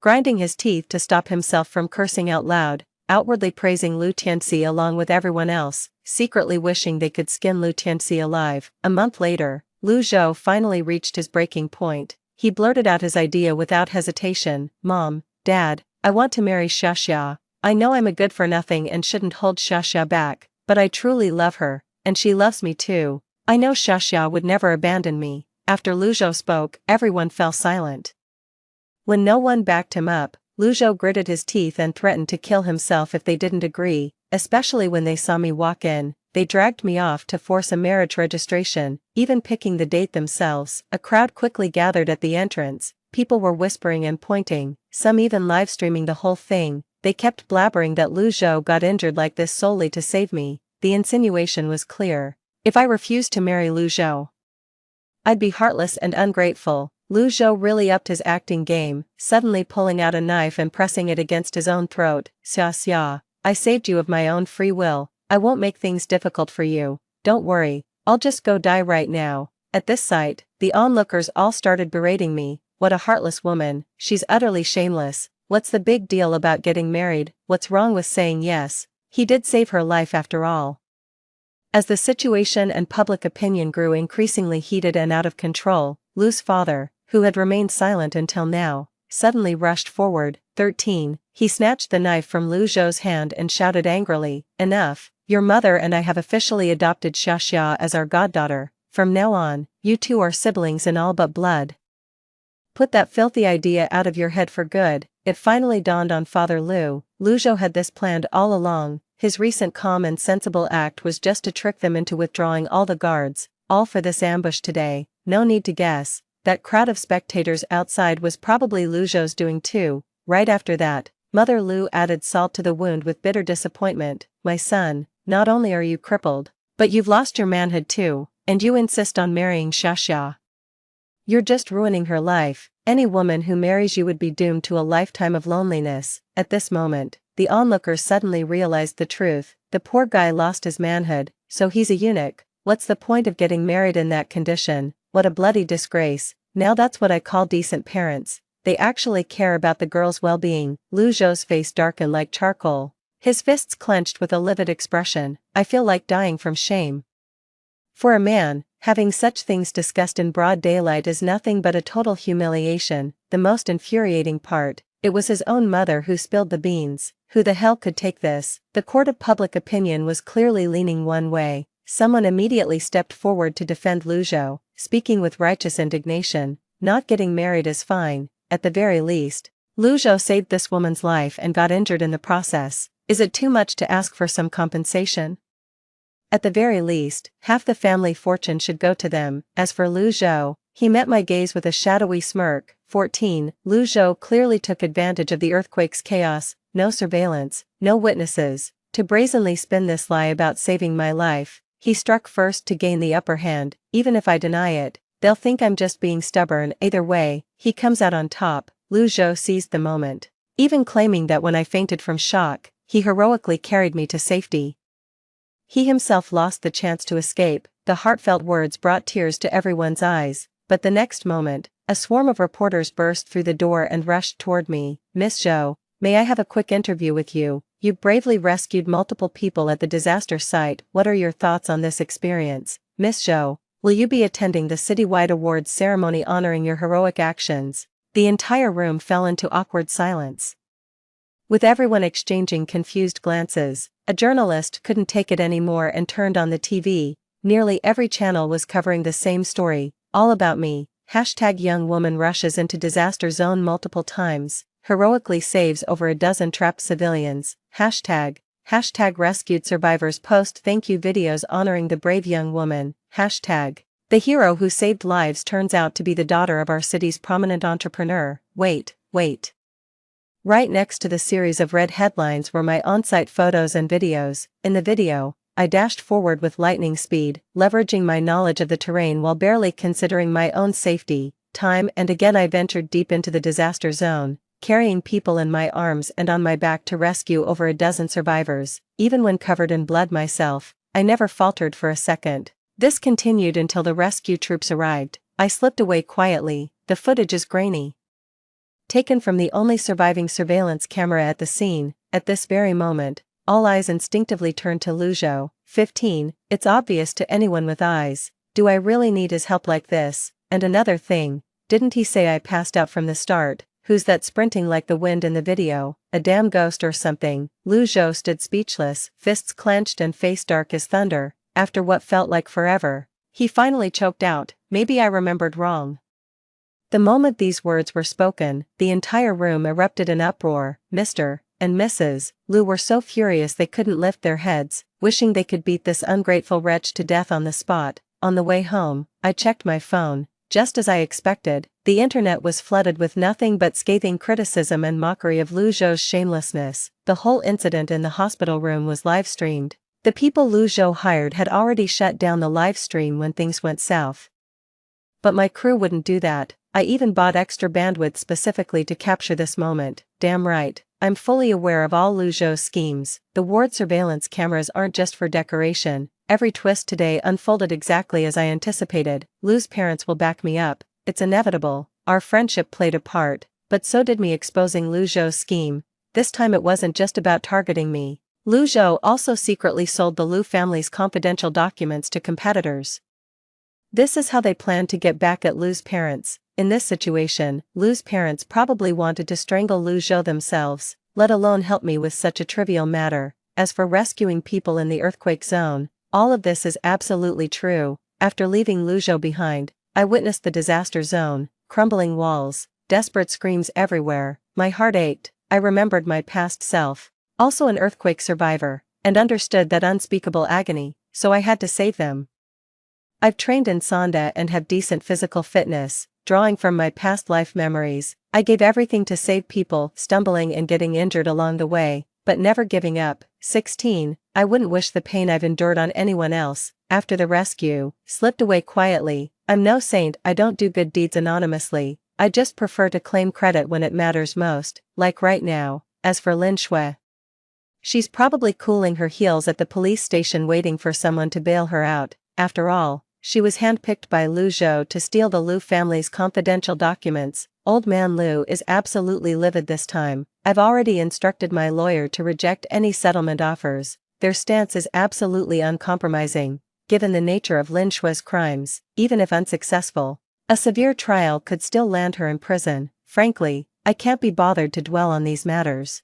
grinding his teeth to stop himself from cursing out loud, outwardly praising Lu Tianxi along with everyone else, secretly wishing they could skin Lu Tianxi alive. A month later, Lu Zhou finally reached his breaking point. He blurted out his idea without hesitation. "Mom, Dad, I want to marry Xia. I know I'm a good-for-nothing and shouldn't hold Xia back, but I truly love her, and she loves me too. I know Xia would never abandon me." After Lu Zhou spoke, everyone fell silent. When no one backed him up, Lu Zhou gritted his teeth and threatened to kill himself if they didn't agree, especially when they saw me walk in. They dragged me off to force a marriage registration, even picking the date themselves. A crowd quickly gathered at the entrance, people were whispering and pointing, some even live-streaming the whole thing. they kept blabbering that Lu Zhou got injured like this solely to save me. The insinuation was clear. If I refused to marry Lu Zhou, I'd be heartless and ungrateful. Lu Zhou really upped his acting game, suddenly pulling out a knife and pressing it against his own throat. Xia xia, I saved you of my own free will. I won't make things difficult for you. Don't worry, I'll just go die right now. At this sight, the onlookers all started berating me. What a heartless woman, she's utterly shameless. What's the big deal about getting married? What's wrong with saying yes? He did save her life after all. As the situation and public opinion grew increasingly heated and out of control, Lu's father, who had remained silent until now, suddenly rushed forward. 13. He snatched the knife from Lu Zhou's hand and shouted angrily, "Enough, your mother and I have officially adopted Xia Xia as our goddaughter. From now on, you two are siblings in all but blood. Put that filthy idea out of your head for good." It finally dawned on Father Lu Zhou had this planned all along. His recent calm and sensible act was just to trick them into withdrawing all the guards, all for this ambush today. No need to guess, that crowd of spectators outside was probably Lu Zhou's doing too. Right after that, Mother Lu added salt to the wound with bitter disappointment. "My son, not only are you crippled, but you've lost your manhood too, and you insist on marrying Xia Xia. You're just ruining her life. Any woman who marries you would be doomed to a lifetime of loneliness." At this moment, the onlookers suddenly realized the truth. The poor guy lost his manhood, so he's a eunuch. What's the point of getting married in that condition? What a bloody disgrace. Now that's what I call decent parents. They actually care about the girl's well-being. Lu Zhou's face darkened like charcoal. His fists clenched with a livid expression. I feel like dying from shame. For a man, having such things discussed in broad daylight is nothing but a total humiliation. The most infuriating part, it was his own mother who spilled the beans. Who the hell could take this? The court of public opinion was clearly leaning one way. Someone immediately stepped forward to defend Lu Zhou, speaking with righteous indignation. Not getting married is fine, at the very least. Lu Zhou saved this woman's life and got injured in the process. Is it too much to ask for some compensation? At the very least, half the family fortune should go to them. As for Lu Zhou, he met my gaze with a shadowy smirk. 14. Lu Zhou clearly took advantage of the earthquake's chaos. No surveillance, no witnesses. To brazenly spin this lie about saving my life, he struck first to gain the upper hand. Even if I deny it, they'll think I'm just being stubborn. Either way, he comes out on top. Lu Zhou seized the moment, even claiming that when I fainted from shock, he heroically carried me to safety. He himself lost the chance to escape. The heartfelt words brought tears to everyone's eyes, but the next moment, a swarm of reporters burst through the door and rushed toward me. "Miss Zhou, may I have a quick interview with you? You bravely rescued multiple people at the disaster site. What are your thoughts on this experience? Miss Zhou, will you be attending the citywide awards ceremony honoring your heroic actions?" The entire room fell into awkward silence, with everyone exchanging confused glances. A journalist couldn't take it anymore and turned on the TV. Nearly every channel was covering the same story. All about me. #young woman rushes into disaster zone multiple times, heroically saves over a dozen trapped civilians. Hashtag rescued survivors post thank you videos honoring the brave young woman. The hero who saved lives turns out to be the daughter of our city's prominent entrepreneur. Wait. Right next to the series of red headlines were my on-site photos and videos. In the video, I dashed forward with lightning speed, leveraging my knowledge of the terrain while barely considering my own safety. Time and again I ventured deep into the disaster zone, carrying people in my arms and on my back to rescue over a dozen survivors. Even when covered in blood myself, I never faltered for a second. This continued until the rescue troops arrived. I slipped away quietly. The footage is grainy, taken from the only surviving surveillance camera at the scene. At this very moment, all eyes instinctively turned to Lu Zhou. 15. It's obvious to anyone with eyes. Do I really need his help like this? And another thing, didn't he say I passed out from the start? Who's that sprinting like the wind in the video? A damn ghost or something? Lu Zhou stood speechless, fists clenched and face dark as thunder. After what felt like forever, he finally choked out, "Maybe I remembered wrong." The moment these words were spoken, the entire room erupted in uproar. Mr. and Mrs. Lu were so furious they couldn't lift their heads, wishing they could beat this ungrateful wretch to death on the spot. On the way home, I checked my phone. Just as I expected, The internet was flooded with nothing but scathing criticism and mockery of Lu Zhou's shamelessness. The whole incident in the hospital room was live-streamed. The people Lu Zhou hired had already shut down the live stream when things went south. But my crew wouldn't do that. I even bought extra bandwidth specifically to capture this moment. Damn right, I'm fully aware of all Lu Zhou's schemes. The ward surveillance cameras aren't just for decoration. Every twist today unfolded exactly as I anticipated. Lu's parents will back me up. It's inevitable. Our friendship played a part, but so did me exposing Lu Zhou's scheme. This time it wasn't just about targeting me. Lu Zhou also secretly sold the Lu family's confidential documents to competitors. This is how they planned to get back at Lu's parents. In this situation, Lu's parents probably wanted to strangle Lu Zhou themselves, let alone help me with such a trivial matter. As for rescuing people in the earthquake zone, all of this is absolutely true. After leaving Lu Zhou behind, I witnessed the disaster zone, crumbling walls, desperate screams everywhere. My heart ached. I remembered my past self, also an earthquake survivor, and understood that unspeakable agony, so I had to save them. I've trained in Sanda and have decent physical fitness, drawing from my past life memories. I gave everything to save people, stumbling and getting injured along the way, but never giving up. 16. I wouldn't wish the pain I've endured on anyone else. After the rescue, slipped away quietly. I'm no saint, I don't do good deeds anonymously. I just prefer to claim credit when it matters most, like right now. As for Lin Shui, she's probably cooling her heels at the police station waiting for someone to bail her out. After all, she was handpicked by Lu Zhou to steal the Lu family's confidential documents. Old man Lu is absolutely livid this time. I've already instructed my lawyer to reject any settlement offers. Their stance is absolutely uncompromising, given the nature of Lin Shui's crimes. Even if unsuccessful, a severe trial could still land her in prison. Frankly, I can't be bothered to dwell on these matters.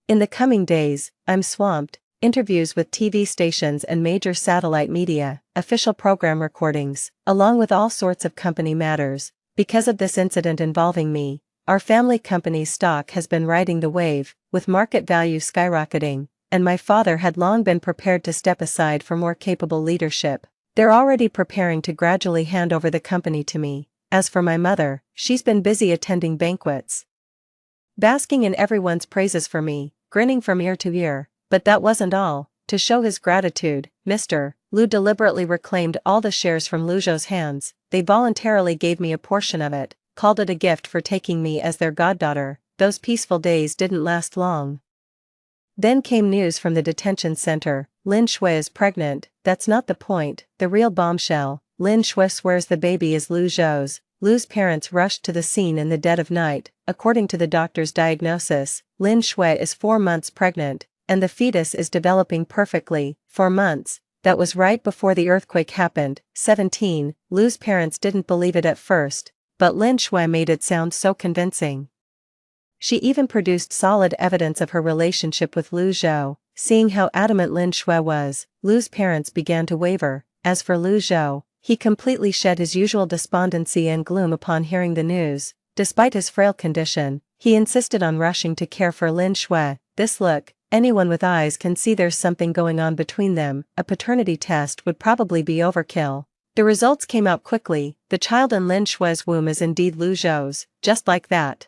In the coming days, I'm swamped. Interviews with TV stations and major satellite media, official program recordings, along with all sorts of company matters. Because of this incident involving me, our family company's stock has been riding the wave, with market value skyrocketing, and my father had long been prepared to step aside for more capable leadership. They're already preparing to gradually hand over the company to me. As for my mother, she's been busy attending banquets, basking in everyone's praises for me, grinning from ear to ear. But that wasn't all. To show his gratitude, Mr. Lu deliberately reclaimed all the shares from Lu Zhou's hands. They voluntarily gave me a portion of it, called it a gift for taking me as their goddaughter. Those peaceful days didn't last long. Then came news from the detention center. Lin Shui is pregnant. That's not the point. The real bombshell. Lin Shui swears the baby is Lu Zhou's. Lu's parents rushed to the scene in the dead of night. According to the doctor's diagnosis, Lin Shui is 4 months pregnant, and the fetus is developing perfectly. 4 months. That was right before the earthquake happened. 17. Lu's parents didn't believe it at first, but Lin Shui made it sound so convincing. She even produced solid evidence of her relationship with Lu Zhou. Seeing how adamant Lin Shui was, Lu's parents began to waver. As for Lu Zhou, he completely shed his usual despondency and gloom upon hearing the news. Despite his frail condition, he insisted on rushing to care for Lin Shui. This look, anyone with eyes can see there's something going on between them. A paternity test would probably be overkill. The results came out quickly. The child in Lin Shui's womb is indeed Lu Zhou's, just like that.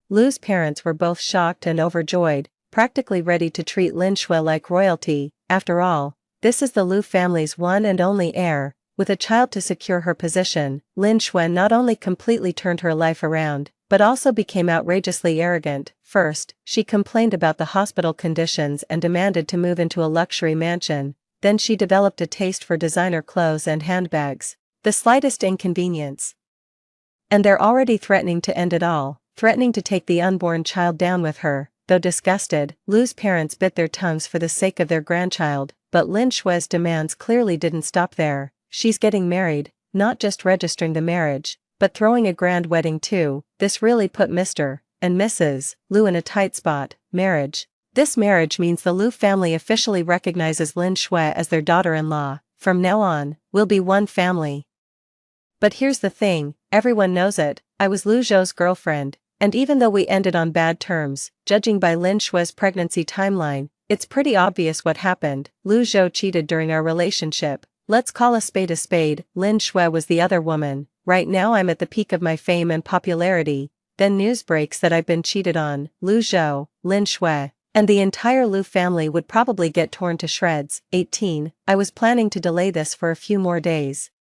Lu's parents were both shocked and overjoyed, practically ready to treat Lin Shui like royalty. After all, this is the Lu family's one and only heir. With a child to secure her position, Lin Shui not only completely turned her life around, but also became outrageously arrogant. First, she complained about the hospital conditions and demanded to move into a luxury mansion. Then she developed a taste for designer clothes and handbags. The slightest inconvenience, and they're already threatening to end it all, threatening to take the unborn child down with her. Though disgusted, Lu's parents bit their tongues for the sake of their grandchild, but Lin Shui's demands clearly didn't stop there. She's getting married, not just registering the marriage, but throwing a grand wedding too. This really put Mr. and Mrs. Lu in a tight spot. Marriage. This marriage means the Lu family officially recognizes Lin Shui as their daughter-in-law. From now on, we'll be one family. But here's the thing, everyone knows it, I was Lu Zhou's girlfriend, and even though we ended on bad terms, judging by Lin Shui's pregnancy timeline, it's pretty obvious what happened. Lu Zhou cheated during our relationship. Let's call a spade a spade. Lin Shui was the other woman. right now I'm at the peak of my fame and popularity. Then news breaks that I've been cheated on. Lu Zhou, Lin Shui, and the entire Lu family would probably get torn to shreds. 18. I was planning to delay this for a few more days.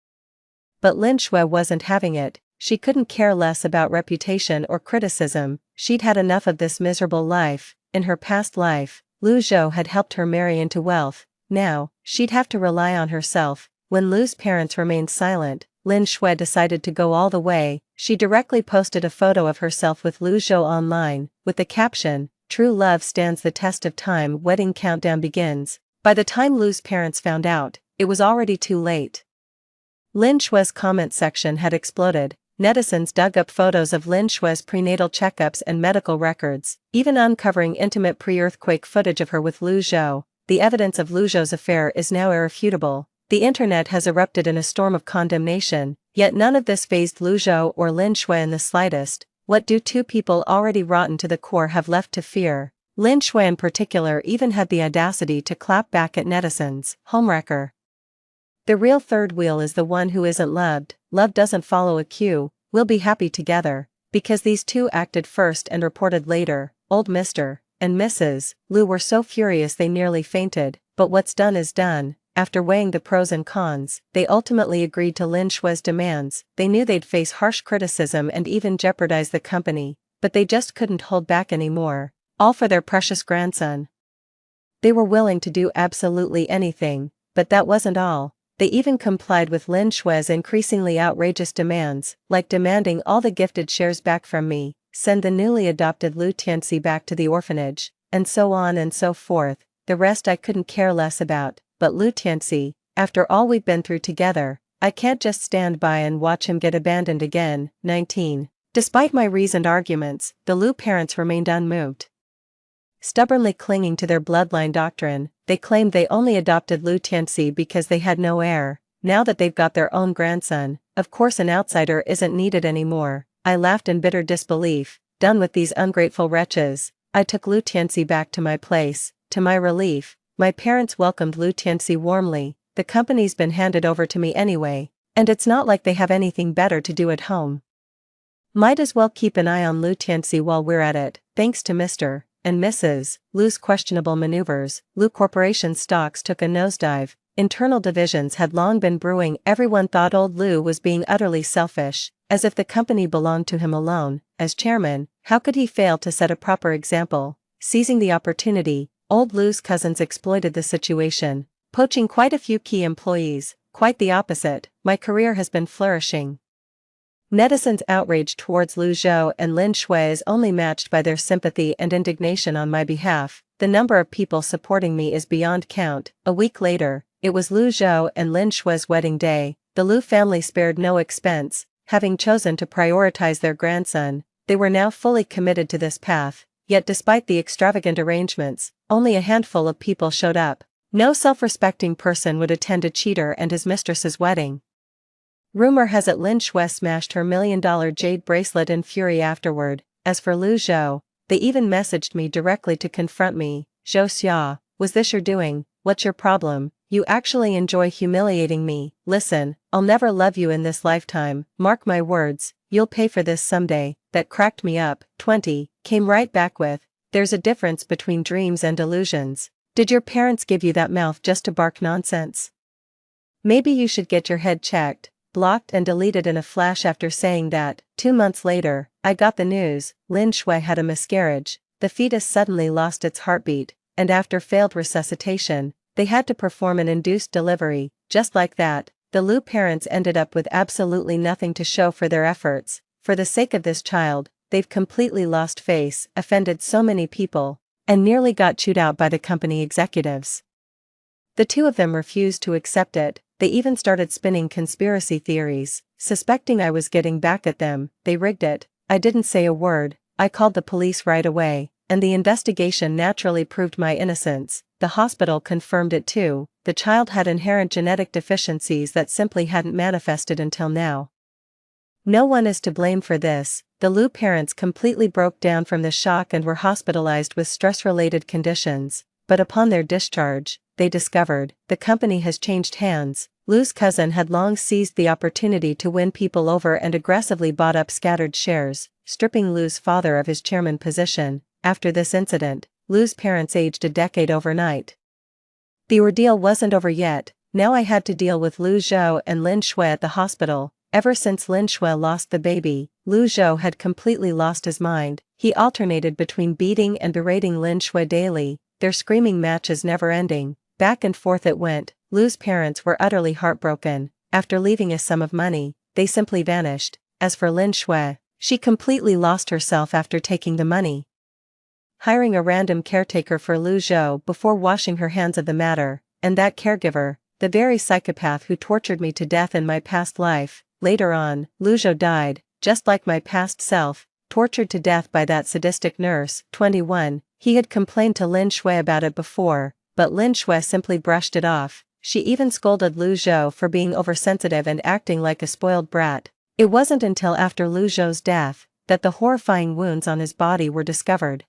But Lin Shui wasn't having it. She couldn't care less about reputation or criticism. She'd had enough of this miserable life. In her past life, Lu Zhou had helped her marry into wealth. Now, she'd have to rely on herself. When Lu's parents remained silent, Lin Shui decided to go all the way. She directly posted a photo of herself with Lu Zhou online, with the caption, "True love stands the test of time, wedding countdown begins." By the time Lu's parents found out, it was already too late. Lin Shui's comment section had exploded. Netizens dug up photos of Lin Shui's prenatal checkups and medical records, even uncovering intimate pre-earthquake footage of her with Lu Zhou. The evidence of Lu Zhou's affair is now irrefutable. The internet has erupted in a storm of condemnation, yet none of this fazed Lu Zhou or Lin Shui in the slightest. What do two people already rotten to the core have left to fear? Lin Shui in particular even had the audacity to clap back at netizens. Homewrecker. The real third wheel is the one who isn't loved. Love doesn't follow a cue. We'll be happy together. Because these two acted first and reported later. Old Mr. and Mrs. Lu were so furious they nearly fainted, but what's done is done. After weighing the pros and cons, they ultimately agreed to Lin Shui's demands. They knew they'd face harsh criticism and even jeopardize the company, but they just couldn't hold back anymore. All for their precious grandson. They were willing to do absolutely anything, but that wasn't all. They even complied with Lin Shui's increasingly outrageous demands, like demanding all the gifted shares back from me, send the newly adopted Lu Tianxi back to the orphanage, and so on and so forth. The rest I couldn't care less about, but Lu Tianxi, after all we've been through together, I can't just stand by and watch him get abandoned again. 19. Despite my reasoned arguments, the Lu parents remained unmoved. Stubbornly clinging to their bloodline doctrine, they claimed they only adopted Lu Tianxi because they had no heir. Now that they've got their own grandson, of course an outsider isn't needed anymore. I laughed in bitter disbelief. Done with these ungrateful wretches, I took Lu Tianxi back to my place. To my relief, my parents welcomed Lu Tianxi warmly. The company's been handed over to me anyway, and it's not like they have anything better to do at home. Might as well keep an eye on Lu Tianxi while we're at it. Thanks to Mr. and Mrs. Lu's questionable maneuvers, Lu Corporation's stocks took a nosedive. Internal divisions had long been brewing. Everyone thought old Lu was being utterly selfish, as if the company belonged to him alone. As chairman, how could he fail to set a proper example? Seizing the opportunity, old Lu's cousins exploited the situation, poaching quite a few key employees. Quite the opposite, my career has been flourishing. Netizens' outrage towards Lu Zhou and Lin Shui is only matched by their sympathy and indignation on my behalf. The number of people supporting me is beyond count. A week later, it was Lu Zhou and Lin Shui's wedding day. The Lu family spared no expense, having chosen to prioritize their grandson. They were now fully committed to this path, yet despite the extravagant arrangements, only a handful of people showed up. No self-respecting person would attend a cheater and his mistress's wedding. Rumor has it Lin Shui smashed her $1 million jade bracelet in fury afterward. As for Lu Zhou, they even messaged me directly to confront me. "Zhou Xia, was this your doing? What's your problem? You actually enjoy humiliating me. Listen, I'll never love you in this lifetime. Mark my words, you'll pay for this someday." That cracked me up. 20. Came right back with, "There's a difference between dreams and illusions. Did your parents give you that mouth just to bark nonsense? Maybe you should get your head checked." Blocked and deleted in a flash after saying that. 2 months later, I got the news. Lin Shui had a miscarriage. The fetus suddenly lost its heartbeat, and after failed resuscitation, they had to perform an induced delivery. Just like that, the Lu parents ended up with absolutely nothing to show for their efforts. For the sake of this child, they've completely lost face, offended so many people, and nearly got chewed out by the company executives. The two of them refused to accept it. They even started spinning conspiracy theories, suspecting I was getting back at them. They rigged it. I didn't say a word. I called the police right away, and the investigation naturally proved my innocence. The hospital confirmed it too. The child had inherent genetic deficiencies that simply hadn't manifested until now. No one is to blame for this. The Lu parents completely broke down from the shock and were hospitalized with stress-related conditions, but upon their discharge, they discovered the company has changed hands. Lu's cousin had long seized the opportunity to win people over and aggressively bought up scattered shares, stripping Lu's father of his chairman position. After this incident, Lu's parents aged a decade overnight. The ordeal wasn't over yet. Now I had to deal with Lu Zhou and Lin Shui at the hospital. Ever since Lin Shui lost the baby, Lu Zhou had completely lost his mind. He alternated between beating and berating Lin Shui daily, their screaming matches never ending. Back and forth it went. Lu's parents were utterly heartbroken. After leaving a sum of money, they simply vanished. As for Lin Shui, she completely lost herself after taking the money. Hiring a random caretaker for Lu Zhou before washing her hands of the matter, and that caregiver, the very psychopath who tortured me to death in my past life. Later on, Lu Zhou died, just like my past self, tortured to death by that sadistic nurse. 21. He had complained to Lin Shui about it before, but Lin Shui simply brushed it off. She even scolded Lu Zhou for being oversensitive and acting like a spoiled brat. It wasn't until after Lu Zhou's death that the horrifying wounds on his body were discovered.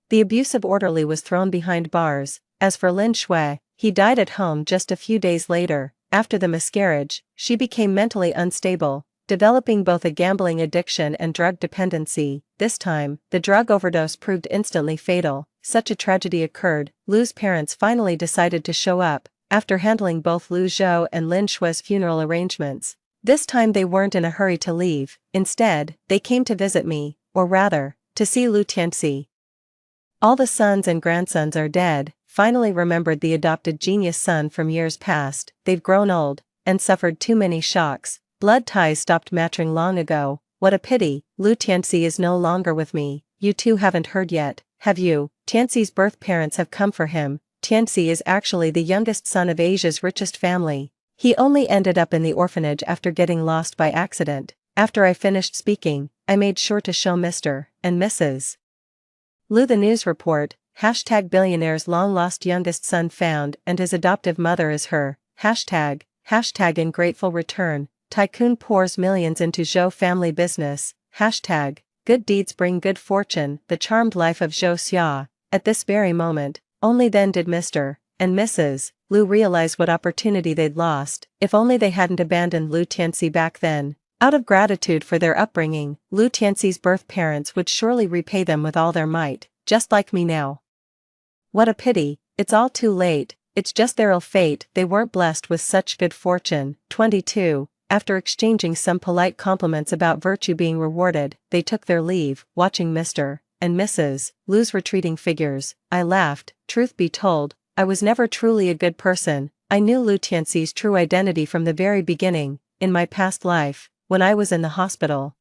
The abusive orderly was thrown behind bars. As for Lin Shui, he died at home just a few days later. After the miscarriage, she became mentally unstable, developing both a gambling addiction and drug dependency. This time, the drug overdose proved instantly fatal. Such a tragedy occurred. Lu's parents finally decided to show up, after handling both Lu Zhou and Lin Shui's funeral arrangements. This time they weren't in a hurry to leave. Instead, they came to visit me, or rather, to see Lu Tianxi. All the sons and grandsons are dead. Finally remembered the adopted genius son from years past. They've grown old, and suffered too many shocks. Blood ties stopped matching long ago. What a pity. Lu Tianxi is no longer with me. You two haven't heard yet, have you? Tianxi's birth parents have come for him. Tianxi is actually the youngest son of Asia's richest family. He only ended up in the orphanage after getting lost by accident. After I finished speaking, I made sure to show Mr. and Mrs. Lu the news report. #billionaire's long-lost youngest son found and his adoptive mother is her. #in grateful return. Tycoon pours millions into Zhou family business. Good deeds bring good fortune. The charmed life of Zhou Xia. At this very moment, only then did Mr. and Mrs. Lu realize what opportunity they'd lost. If only they hadn't abandoned Lu Tianxi back then. Out of gratitude for their upbringing, Lu Tianxi's birth parents would surely repay them with all their might, just like me now. What a pity, it's all too late. It's just their ill fate, they weren't blessed with such good fortune. 22. After exchanging some polite compliments about virtue being rewarded, they took their leave, watching Mr. and Mrs. Lu's retreating figures. I laughed. Truth be told, I was never truly a good person. I knew Lu Tianxi's true identity from the very beginning, in my past life, when I was in the hospital.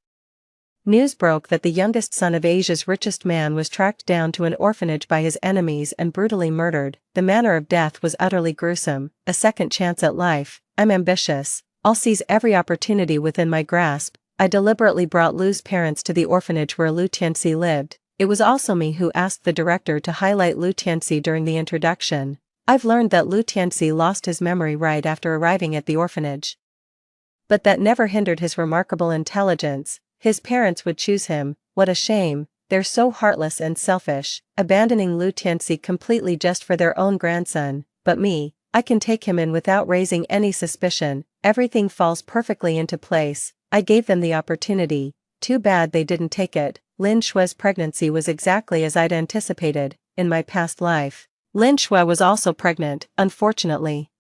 News broke that the youngest son of Asia's richest man was tracked down to an orphanage by his enemies and brutally murdered. The manner of death was utterly gruesome. A second chance at life. I'm ambitious. I'll seize every opportunity within my grasp. I deliberately brought Lu's parents to the orphanage where Lu Tianxi lived. It was also me who asked the director to highlight Lu Tianxi during the introduction. I've learned that Lu Tianxi lost his memory right after arriving at the orphanage. But that never hindered his remarkable intelligence. His parents would choose him. What a shame, they're so heartless and selfish, abandoning Lu Tianxi completely just for their own grandson. But me, I can take him in without raising any suspicion. Everything falls perfectly into place. I gave them the opportunity. Too bad they didn't take it. Lin Shui's pregnancy was exactly as I'd anticipated. In my past life, Lin Shui was also pregnant, unfortunately.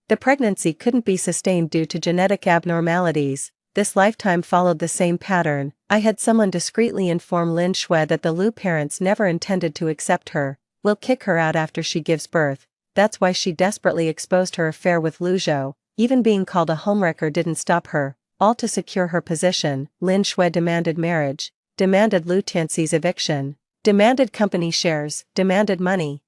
The pregnancy couldn't be sustained due to genetic abnormalities. This lifetime followed the same pattern. I had someone discreetly inform Lin Shui that the Lu parents never intended to accept her. We'll kick her out after she gives birth. That's why she desperately exposed her affair with Lu Zhou. Even being called a homewrecker didn't stop her. All to secure her position. Lin Shui demanded marriage, demanded Lu Tianxi's eviction, demanded company shares, demanded money.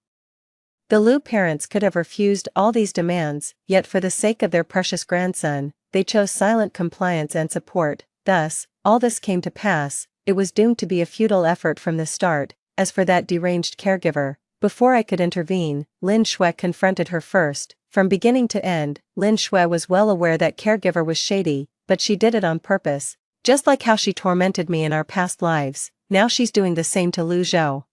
The Lu parents could have refused all these demands, yet for the sake of their precious grandson, they chose silent compliance and support. Thus, all this came to pass. It was doomed to be a futile effort from the start. As for that deranged caregiver, before I could intervene, Lin Shui confronted her first. From beginning to end, Lin Shui was well aware that caregiver was shady, but she did it on purpose. Just like how she tormented me in our past lives, now she's doing the same to Lu Zhou.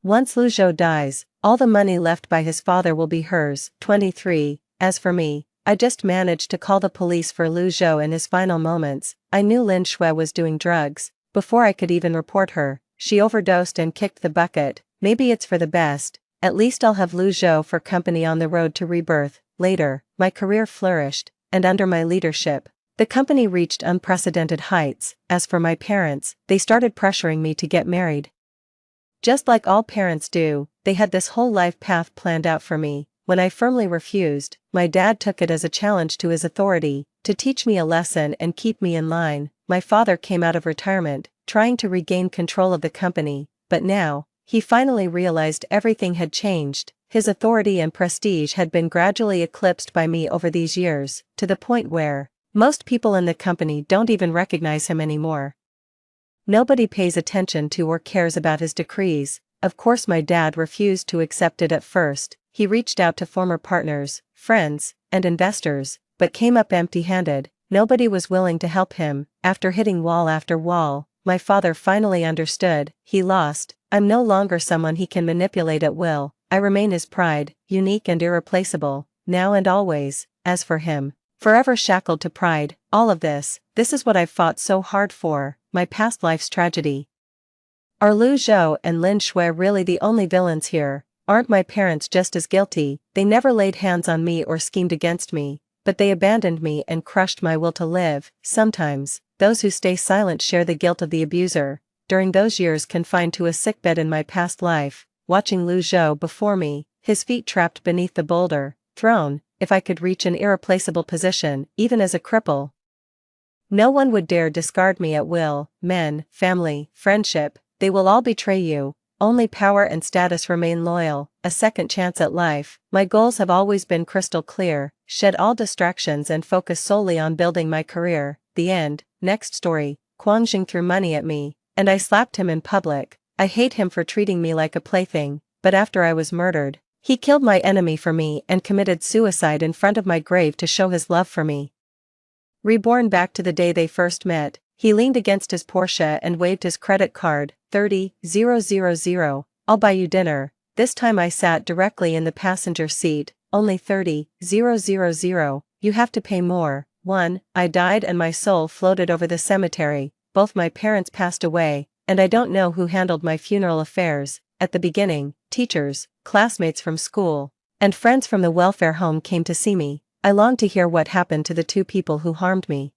Once Lu Zhou dies, all the money left by his father will be hers. 23. As for me, I just managed to call the police for Lu Zhou in his final moments. I knew Lin Shui was doing drugs. Before I could even report her, she overdosed and kicked the bucket. Maybe it's for the best. At least I'll have Lu Zhou for company on the road to rebirth. Later, my career flourished, and under my leadership, the company reached unprecedented heights. As for my parents, they started pressuring me to get married. Just like all parents do, they had this whole life path planned out for me. When I firmly refused, my dad took it as a challenge to his authority, to teach me a lesson and keep me in line. My father came out of retirement, trying to regain control of the company, but now, he finally realized everything had changed. His authority and prestige had been gradually eclipsed by me over these years, to the point where most people in the company don't even recognize him anymore. Nobody pays attention to or cares about his decrees. Of course my dad refused to accept it at first. He reached out to former partners, friends, and investors, but came up empty-handed. Nobody was willing to help him. After hitting wall after wall, my father finally understood. He lost. I'm no longer someone he can manipulate at will. I remain his pride, unique and irreplaceable, now and always. As for him, forever shackled to pride. All of this is what I've fought so hard for, my past life's tragedy. Are Lu Zhou and Lin Shui really the only villains here? Aren't my parents just as guilty? They never laid hands on me or schemed against me, but they abandoned me and crushed my will to live. Sometimes, those who stay silent share the guilt of the abuser. During those years confined to a sickbed in my past life, watching Lu Zhou before me, his feet trapped beneath the boulder, throne, if I could reach an irreplaceable position, even as a cripple, no one would dare discard me at will. Men, family, friendship, they will all betray you. Only power and status remain loyal. A second chance at life. My goals have always been crystal clear. Shed all distractions and focus solely on building my career. The end. Next story. Guangjing threw money at me, and I slapped him in public. I hate him for treating me like a plaything, but after I was murdered, he killed my enemy for me and committed suicide in front of my grave to show his love for me. Reborn back to the day they first met, he leaned against his Porsche and waved his credit card. 30,000, I'll buy you dinner. This time I sat directly in the passenger seat. Only 30,000, you have to pay more. 1. I died and my soul floated over the cemetery. Both my parents passed away, and I don't know who handled my funeral affairs. At the beginning, teachers, classmates from school, and friends from the welfare home came to see me. I longed to hear what happened to the two people who harmed me,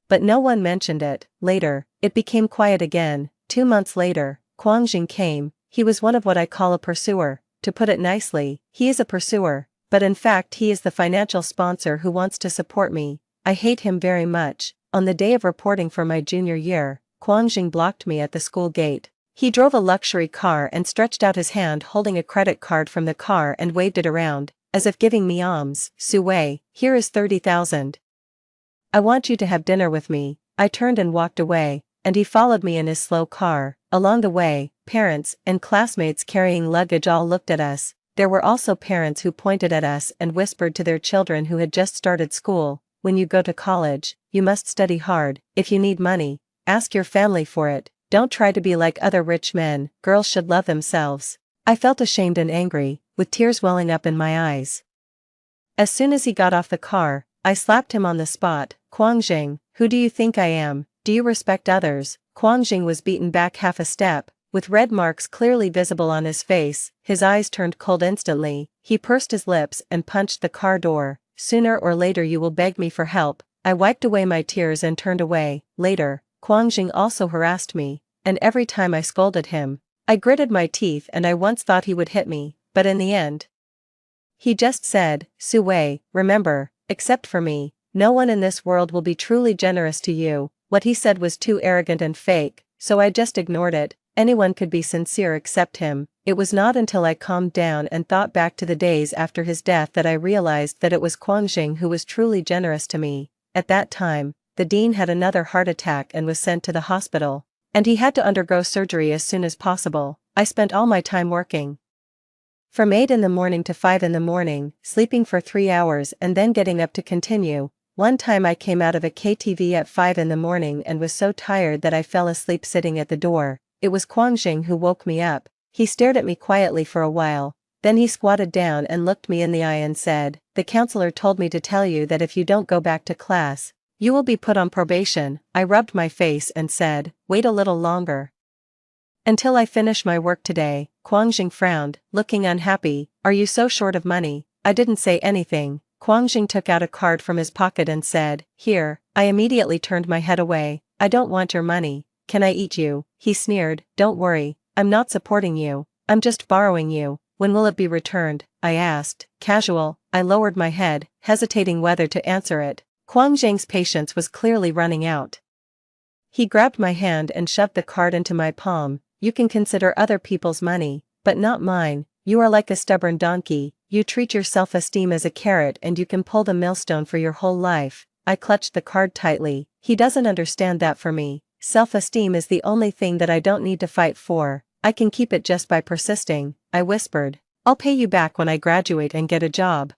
but no one mentioned it. Later, it became quiet again. 2 months later, Guangjing came. He was one of what I call a pursuer. To put it nicely, he is a pursuer, but in fact he is the financial sponsor who wants to support me. I hate him very much. On the day of reporting for my junior year, Guangjing blocked me at the school gate. He drove a luxury car and stretched out his hand holding a credit card from the car and waved it around, as if giving me alms. Su Wei, here is 30,000. I want you to have dinner with me. I turned and walked away, and he followed me in his slow car. Along the way, parents and classmates carrying luggage all looked at us. There were also parents who pointed at us and whispered to their children who had just started school, when you go to college, you must study hard. If you need money, ask your family for it. Don't try to be like other rich men. Girls should love themselves. I felt ashamed and angry, with tears welling up in my eyes. As soon as he got off the car, I slapped him on the spot. Guangjing, who do you think I am? Do you respect others? Guangjing was beaten back half a step, with red marks clearly visible on his face. His eyes turned cold instantly. He pursed his lips and punched the car door. Sooner or later you will beg me for help. I wiped away my tears and turned away. Later, Guangjing also harassed me, and every time I scolded him, I gritted my teeth and I once thought he would hit me, but in the end, he just said, Su Wei, remember, except for me, no one in this world will be truly generous to you. What he said was too arrogant and fake, so I just ignored it. Anyone could be sincere except him. It was not until I calmed down and thought back to the days after his death that I realized that it was Guangjing who was truly generous to me. At that time, the dean had another heart attack and was sent to the hospital, and he had to undergo surgery as soon as possible. I spent all my time working from 8 in the morning to 5 in the morning, sleeping for 3 hours and then getting up to continue. One time I came out of a KTV at 5 in the morning and was so tired that I fell asleep sitting at the door. It was Guangjing who woke me up. He stared at me quietly for a while, then he squatted down and looked me in the eye and said, the counselor told me to tell you that if you don't go back to class, you will be put on probation. I rubbed my face and said, wait a little longer. Until I finish my work today. Quang Jing frowned, looking unhappy. Are you so short of money? I didn't say anything. Quang Jing took out a card from his pocket and said, here. I immediately turned my head away. I don't want your money. Can I eat you? He sneered. Don't worry, I'm not supporting you. I'm just borrowing you. When will it be returned? I asked. Casual. I lowered my head, hesitating whether to answer it. Quang Jing's patience was clearly running out. He grabbed my hand and shoved the card into my palm. You can consider other people's money, but not mine. You are like a stubborn donkey. You treat your self-esteem as a carrot and you can pull the millstone for your whole life. I clutched the card tightly. He doesn't understand that for me. Self-esteem is the only thing that I don't need to fight for. I can keep it just by persisting. I whispered. I'll pay you back when I graduate and get a job.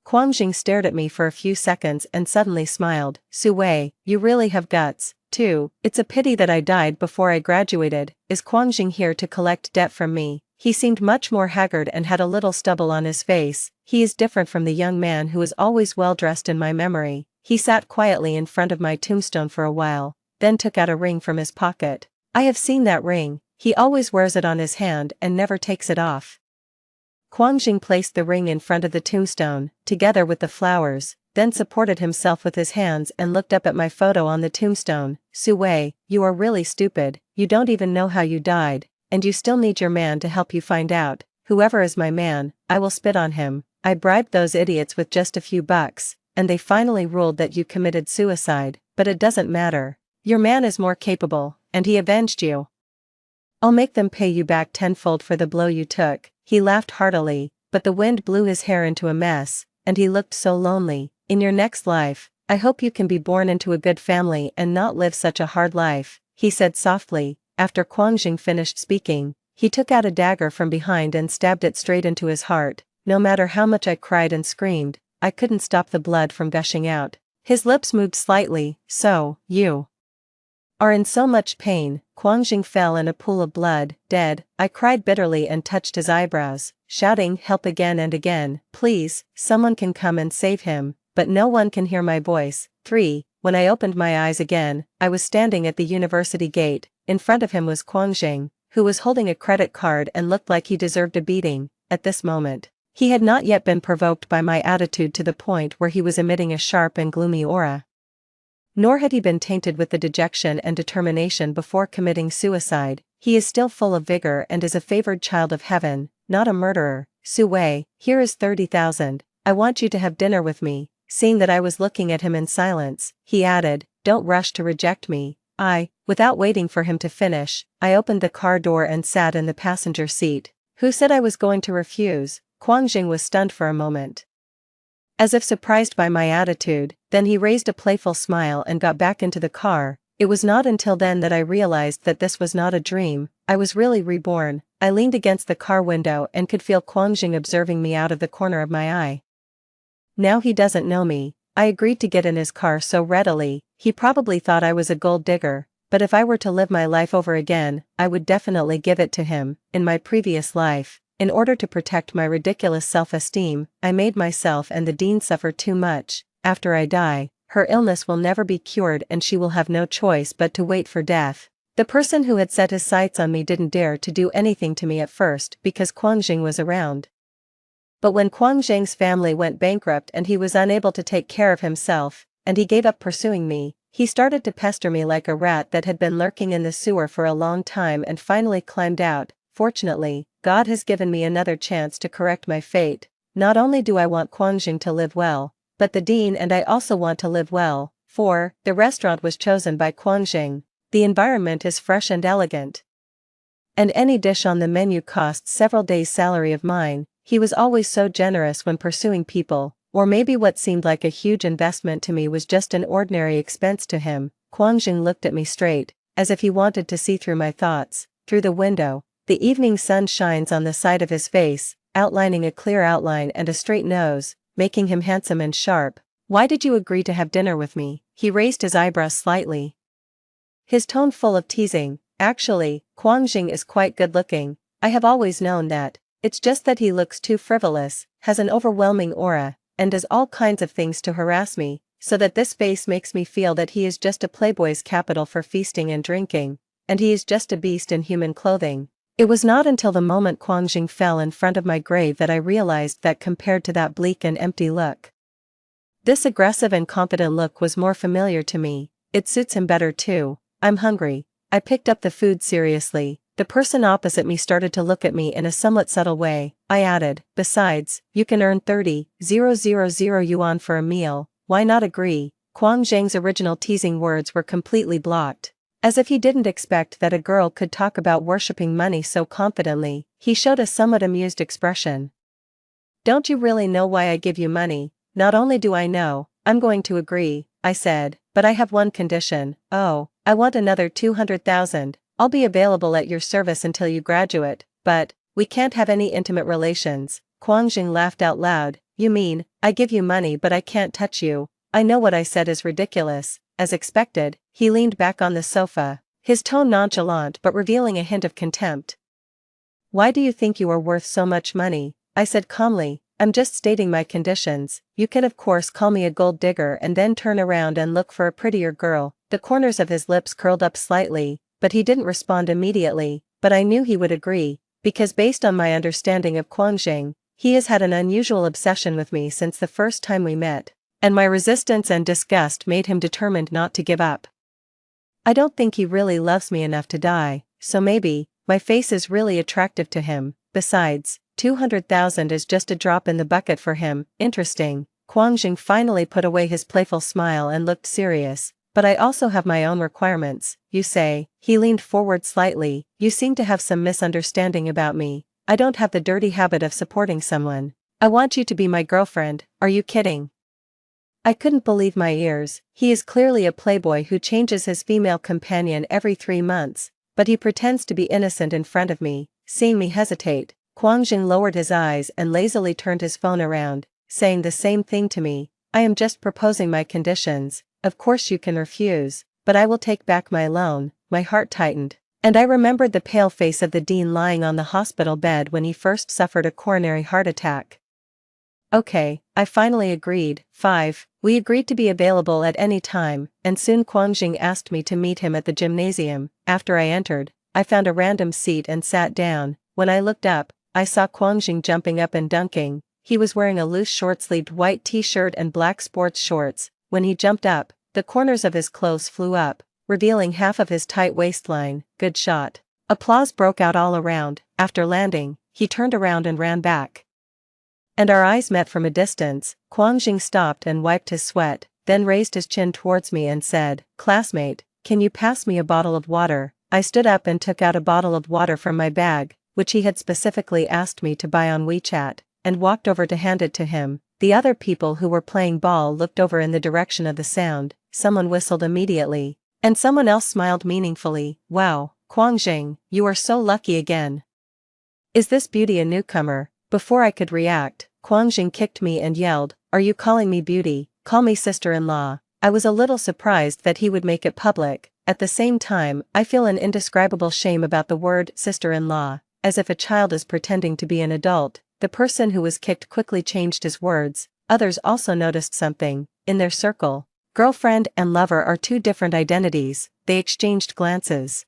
Quang Jing stared at me for a few seconds and suddenly smiled. Su Wei, you really have guts, too. It's a pity that I died before I graduated. Is Quang Jing here to collect debt from me? He seemed much more haggard and had a little stubble on his face. He is different from the young man who was always well dressed in my memory. He sat quietly in front of my tombstone for a while, then took out a ring from his pocket. I have seen that ring. He always wears it on his hand and never takes it off. Quang Jing placed the ring in front of the tombstone, together with the flowers, then supported himself with his hands and looked up at my photo on the tombstone. Su Wei, you are really stupid. You don't even know how you died, and you still need your man to help you find out. Whoever is my man, I will spit on him. I bribed those idiots with just a few bucks, and they finally ruled that you committed suicide, but it doesn't matter. Your man is more capable, and he avenged you. I'll make them pay you back tenfold for the blow you took. He laughed heartily, but the wind blew his hair into a mess, and he looked so lonely. In your next life, I hope you can be born into a good family and not live such a hard life, he said softly. After Quang Jing finished speaking, he took out a dagger from behind and stabbed it straight into his heart. No matter how much I cried and screamed, I couldn't stop the blood from gushing out. His lips moved slightly. So, you are in so much pain. Quang Jing fell in a pool of blood, dead. I cried bitterly and touched his eyebrows, shouting help again and again. Please, someone can come and save him, but no one can hear my voice. 3. When I opened my eyes again, I was standing at the university gate. In front of him was Quang Jing, who was holding a credit card and looked like he deserved a beating. At this moment, he had not yet been provoked by my attitude to the point where he was emitting a sharp and gloomy aura. Nor had he been tainted with the dejection and determination before committing suicide. He is still full of vigor and is a favored child of heaven, not a murderer. Su Wei, here is 30,000. I want you to have dinner with me. Seeing that I was looking at him in silence, he added, don't rush to reject me. Without waiting for him to finish, I opened the car door and sat in the passenger seat. Who said I was going to refuse? Quang Jing was stunned for a moment, as if surprised by my attitude, then he raised a playful smile and got back into the car. It was not until then that I realized that this was not a dream. I was really reborn. I leaned against the car window and could feel Quang Jing observing me out of the corner of my eye. Now he doesn't know me. I agreed to get in his car so readily. He probably thought I was a gold digger, but if I were to live my life over again, I would definitely give it to him. In my previous life, in order to protect my ridiculous self-esteem, I made myself and the dean suffer too much. After I die, her illness will never be cured and she will have no choice but to wait for death. The person who had set his sights on me didn't dare to do anything to me at first because Quang Jing was around. But when Quang Jing's family went bankrupt and he was unable to take care of himself, and he gave up pursuing me, he started to pester me like a rat that had been lurking in the sewer for a long time and finally climbed out. Fortunately, God has given me another chance to correct my fate. Not only do I want Quang Jing to live well, but the dean and I also want to live well. 4. The restaurant was chosen by Quang Jing. The environment is fresh and elegant, and any dish on the menu costs several days' salary of mine. He was always so generous when pursuing people, or maybe what seemed like a huge investment to me was just an ordinary expense to him. Quang Jing looked at me straight, as if he wanted to see through my thoughts. Through the window, the evening sun shines on the side of his face, outlining a clear outline and a straight nose, making him handsome and sharp. Why did you agree to have dinner with me? He raised his eyebrows slightly, his tone full of teasing. Actually, Quang Jing is quite good-looking. I have always known that. It's just that he looks too frivolous, has an overwhelming aura, and does all kinds of things to harass me, so that this face makes me feel that he is just a playboy's capital for feasting and drinking, and he is just a beast in human clothing. It was not until the moment Quang Jing fell in front of my grave that I realized that compared to that bleak and empty look, this aggressive and confident look was more familiar to me. It suits him better too. I'm hungry. I picked up the food seriously. The person opposite me started to look at me in a somewhat subtle way. I added, besides, you can earn 30,000 yuan for a meal, why not agree? Quang Zhang's original teasing words were completely blocked. As if he didn't expect that a girl could talk about worshipping money so confidently, he showed a somewhat amused expression. Don't you really know why I give you money? Not only do I know, I'm going to agree, I said, but I have one condition. Oh, I want another 200,000. I'll be available at your service until you graduate, but we can't have any intimate relations. Quang Jing laughed out loud. You mean, I give you money but I can't touch you? I know what I said is ridiculous. As expected, he leaned back on the sofa, his tone nonchalant but revealing a hint of contempt. Why do you think you are worth so much money? I said calmly, I'm just stating my conditions. You can of course call me a gold digger and then turn around and look for a prettier girl. The corners of his lips curled up slightly, but he didn't respond immediately, but I knew he would agree, because based on my understanding of Quang Jing, he has had an unusual obsession with me since the first time we met, and my resistance and disgust made him determined not to give up. I don't think he really loves me enough to die, so maybe, my face is really attractive to him. Besides, 200,000 is just a drop in the bucket for him. Interesting. Quang Jing finally put away his playful smile and looked serious. But I also have my own requirements, you say. He leaned forward slightly. You seem to have some misunderstanding about me. I don't have the dirty habit of supporting someone. I want you to be my girlfriend. Are you kidding? I couldn't believe my ears. He is clearly a playboy who changes his female companion every 3 months, but he pretends to be innocent in front of me. Seeing me hesitate, Quang Jing lowered his eyes and lazily turned his phone around, saying the same thing to me. I am just proposing my conditions. Of course you can refuse, but I will take back my loan. My heart tightened, and I remembered the pale face of the dean lying on the hospital bed when he first suffered a coronary heart attack. Okay, I finally agreed. 5. We agreed to be available at any time, and soon Quang Jing asked me to meet him at the gymnasium. After I entered, I found a random seat and sat down. When I looked up, I saw Quang Jing jumping up and dunking. He was wearing a loose short-sleeved white t-shirt and black sports shorts. When he jumped up, the corners of his clothes flew up, revealing half of his tight waistline. Good shot. Applause broke out all around. After landing, he turned around and ran back, and our eyes met from a distance. Quang Jing stopped and wiped his sweat, then raised his chin towards me and said, "Classmate, can you pass me a bottle of water?" I stood up and took out a bottle of water from my bag, which he had specifically asked me to buy on WeChat, and walked over to hand it to him. The other people who were playing ball looked over in the direction of the sound. Someone whistled immediately, and someone else smiled meaningfully. Wow, Quang Jing, you are so lucky again. Is this beauty a newcomer? Before I could react, Quang Jing kicked me and yelled, "Are you calling me beauty? Call me sister-in-law." I was a little surprised that he would make it public. At the same time, I feel an indescribable shame about the word sister-in-law, as if a child is pretending to be an adult. The person who was kicked quickly changed his words. Others also noticed something. In their circle, girlfriend and lover are two different identities. They exchanged glances,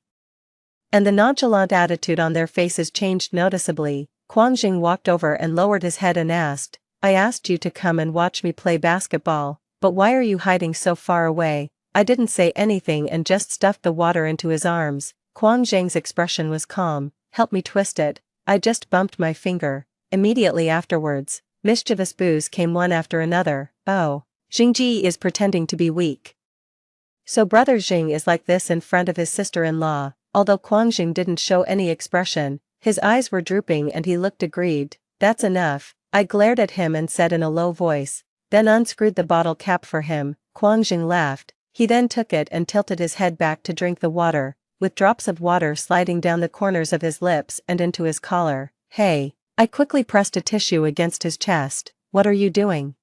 and the nonchalant attitude on their faces changed noticeably. Quang Jing walked over and lowered his head and asked, "I asked you to come and watch me play basketball, but why are you hiding so far away?" I didn't say anything and just stuffed the water into his arms. Quang Jing's expression was calm. "Help me twist it." I just bumped my finger. Immediately afterwards, mischievous boos came one after another. Oh, Jingji is pretending to be weak. So brother Jing is like this in front of his sister-in-law. Although Quang Jing didn't show any expression, his eyes were drooping and he looked aggrieved. "That's enough." I glared at him and said in a low voice, then unscrewed the bottle cap for him. Quang Jing laughed. He then took it and tilted his head back to drink the water, with drops of water sliding down the corners of his lips and into his collar. "Hey." I quickly pressed a tissue against his chest. "What are you doing?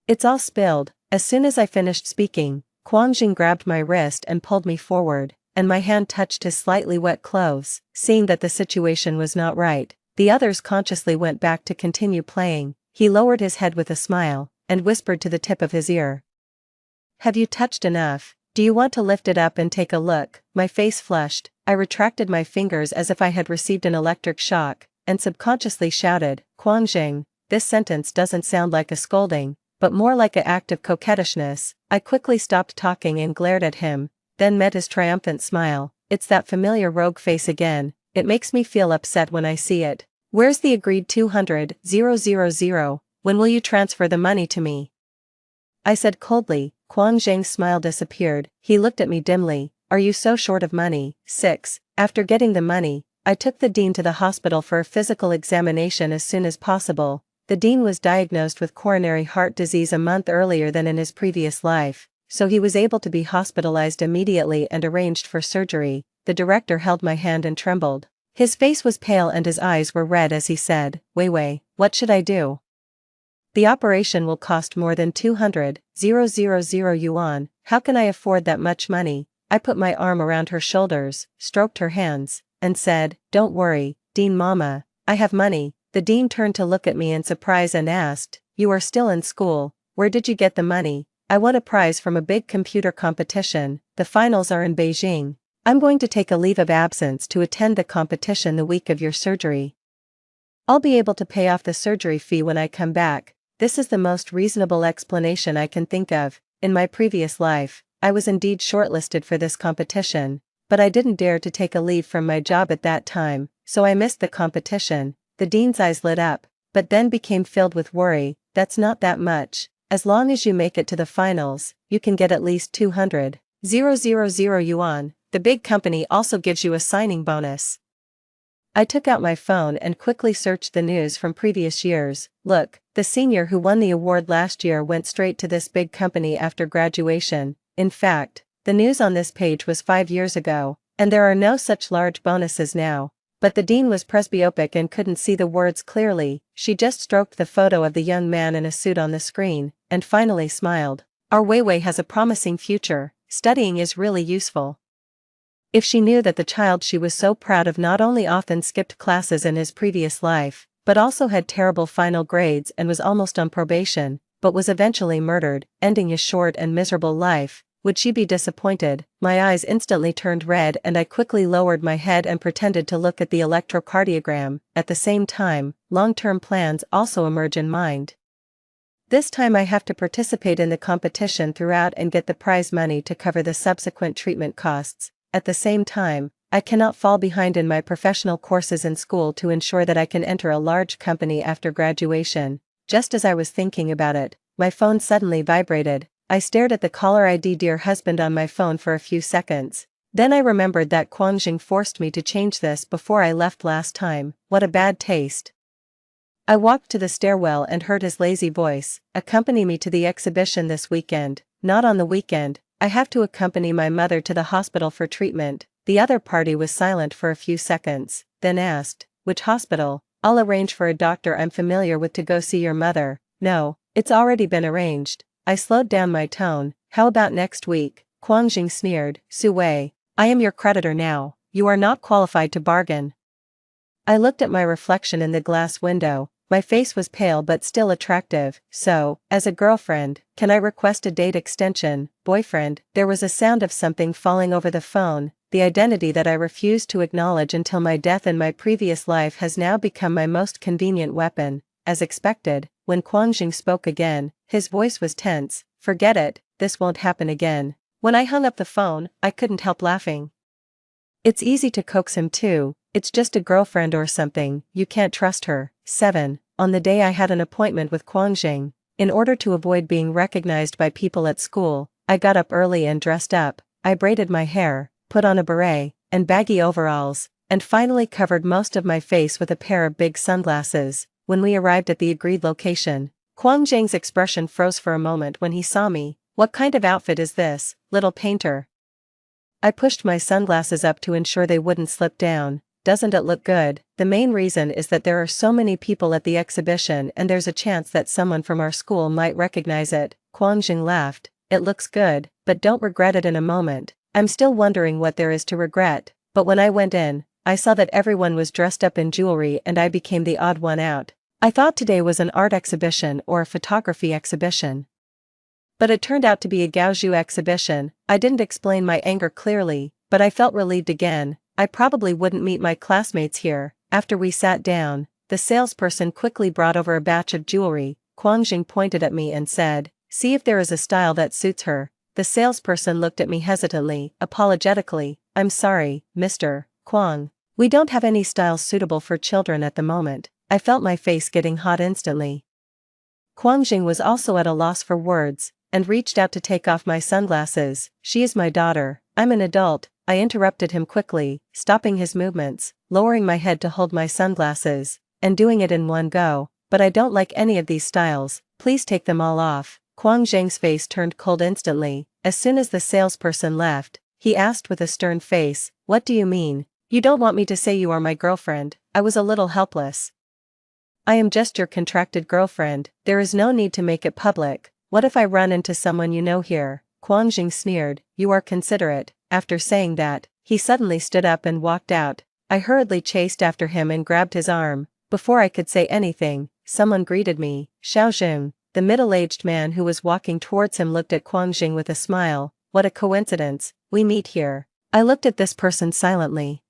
It's all spilled." As soon as I finished speaking, Quang Jing grabbed my wrist and pulled me forward, and my hand touched his slightly wet clothes. Seeing that the situation was not right, the others consciously went back to continue playing. He lowered his head with a smile, and whispered to the tip of his ear. "Have you touched enough? Do you want to lift it up and take a look?" My face flushed, I retracted my fingers as if I had received an electric shock, and subconsciously shouted, "Guangjing." This sentence doesn't sound like a scolding, but more like an act of coquettishness. I quickly stopped talking and glared at him, then met his triumphant smile. It's that familiar rogue face again, it makes me feel upset when I see it. "Where's the agreed 200,000? When will you transfer the money to me?" I said coldly. Kwang Zhang's smile disappeared. He looked at me dimly. "Are you so short of money?" 6. After getting the money, I took the dean to the hospital for a physical examination as soon as possible. The dean was diagnosed with coronary heart disease a month earlier than in his previous life, so he was able to be hospitalized immediately and arranged for surgery. The director held my hand and trembled. His face was pale and his eyes were red as he said, Wei, what should I do? "The operation will cost more than 200,000 yuan. How can I afford that much money?" I put my arm around her shoulders, stroked her hands, and said, "Don't worry, Dean Mama, I have money." The dean turned to look at me in surprise and asked, "You are still in school, where did you get the money?" "I won a prize from a big computer competition, the finals are in Beijing. I'm going to take a leave of absence to attend the competition the week of your surgery. I'll be able to pay off the surgery fee when I come back." This is the most reasonable explanation I can think of. In my previous life, I was indeed shortlisted for this competition, but I didn't dare to take a leave from my job at that time, so I missed the competition. The dean's eyes lit up, but then became filled with worry. "That's not that much. As long as you make it to the finals, you can get at least 200,000 yuan. The big company also gives you a signing bonus." I took out my phone and quickly searched the news from previous years. Look, the senior who won the award last year went straight to this big company after graduation. In fact, the news on this page was 5 years ago, and there are no such large bonuses now. But the dean was presbyopic and couldn't see the words clearly. She just stroked the photo of the young man in a suit on the screen, and finally smiled. "Our Weiwei has a promising future. Studying is really useful." If she knew that the child she was so proud of not only often skipped classes in his previous life, but also had terrible final grades and was almost on probation, but was eventually murdered, ending his short and miserable life, would she be disappointed? My eyes instantly turned red and I quickly lowered my head and pretended to look at the electrocardiogram. At the same time, long-term plans also emerge in mind. This time I have to participate in the competition throughout and get the prize money to cover the subsequent treatment costs. At the same time, I cannot fall behind in my professional courses in school to ensure that I can enter a large company after graduation. Just as I was thinking about it, my phone suddenly vibrated. I stared at the caller ID "Dear Husband" on my phone for a few seconds. Then I remembered that Guangjing forced me to change this before I left last time. What a bad taste. I walked to the stairwell and heard his lazy voice, "Accompany me to the exhibition this weekend." "Not on the weekend. I have to accompany my mother to the hospital for treatment." The other party was silent for a few seconds, then asked, "Which hospital?" "I'll arrange for a doctor I'm familiar with to go see your mother." "No, it's already been arranged." I slowed down my tone. "How about next week?" Guangjing sneered, "Su Wei, I am your creditor now. You are not qualified to bargain." I looked at my reflection in the glass window. My face was pale but still attractive. "So, as a girlfriend, can I request a date extension?" "Boyfriend?" There was a sound of something falling over the phone. The identity that I refused to acknowledge until my death in my previous life has now become my most convenient weapon. As expected, when Guangjing spoke again, his voice was tense. "Forget it, this won't happen again." When I hung up the phone, I couldn't help laughing. It's easy to coax him too. It's just a girlfriend or something, you can't trust her. 7. On the day I had an appointment with Guangjing, in order to avoid being recognized by people at school, I got up early and dressed up. I braided my hair, put on a beret, and baggy overalls, and finally covered most of my face with a pair of big sunglasses. When we arrived at the agreed location, Guangjing's expression froze for a moment when he saw me. "What kind of outfit is this, little painter?" I pushed my sunglasses up to ensure they wouldn't slip down. "Doesn't it look good?" "The main reason is that there are so many people at the exhibition and there's a chance that someone from our school might recognize it." Guangjing laughed. "It looks good, but don't regret it in a moment." I'm still wondering what there is to regret, but when I went in, I saw that everyone was dressed up in jewelry and I became the odd one out. I thought today was an art exhibition or a photography exhibition. But it turned out to be a gaoju exhibition. I didn't explain my anger clearly, but I felt relieved again. I probably wouldn't meet my classmates here. After we sat down, the salesperson quickly brought over a batch of jewelry. Quang Jing pointed at me and said, "See if there is a style that suits her." The salesperson looked at me hesitantly, apologetically. "I'm sorry, Mr. Quang. We don't have any styles suitable for children at the moment." I felt my face getting hot instantly. Quang Jing was also at a loss for words, and reached out to take off my sunglasses. "She is my daughter. I'm an adult," I interrupted him quickly, stopping his movements, lowering my head to hold my sunglasses, and doing it in one go. "But I don't like any of these styles, please take them all off." Quang Jing's face turned cold instantly. As soon as the salesperson left, he asked with a stern face, "What do you mean? You don't want me to say you are my girlfriend?" I was a little helpless. "I am just your contracted girlfriend, there is no need to make it public. What if I run into someone you know here?" Quang Jing sneered. "You are considerate." After saying that, he suddenly stood up and walked out. I hurriedly chased after him and grabbed his arm. Before I could say anything, someone greeted me. Xiaojun, the middle-aged man who was walking towards him, looked at Quang Jing with a smile. "What a coincidence, we meet here." I looked at this person silently,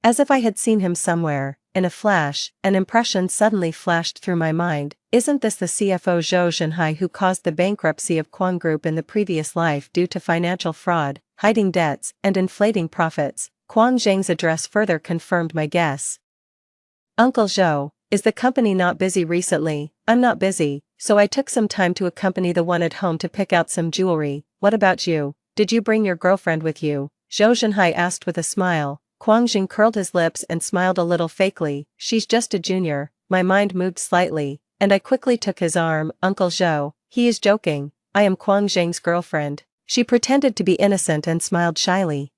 as if I had seen him somewhere. In a flash, an impression suddenly flashed through my mind. Isn't this the CFO Zhou Zhenhai who caused the bankruptcy of Quang Group in the previous life due to financial fraud, hiding debts, and inflating profits? Quang Jing's address further confirmed my guess. "Uncle Zhou, is the company not busy recently?" "I'm not busy, so I took some time to accompany the one at home to pick out some jewelry. What about you? Did you bring your girlfriend with you?" Zhou Zhenhai asked with a smile. Quang Jing curled his lips and smiled a little fakely. "She's just a junior." My mind moved slightly, and I quickly took his arm. "Uncle Zhou, he is joking. I am Quang Jing's girlfriend." She pretended to be innocent and smiled shyly.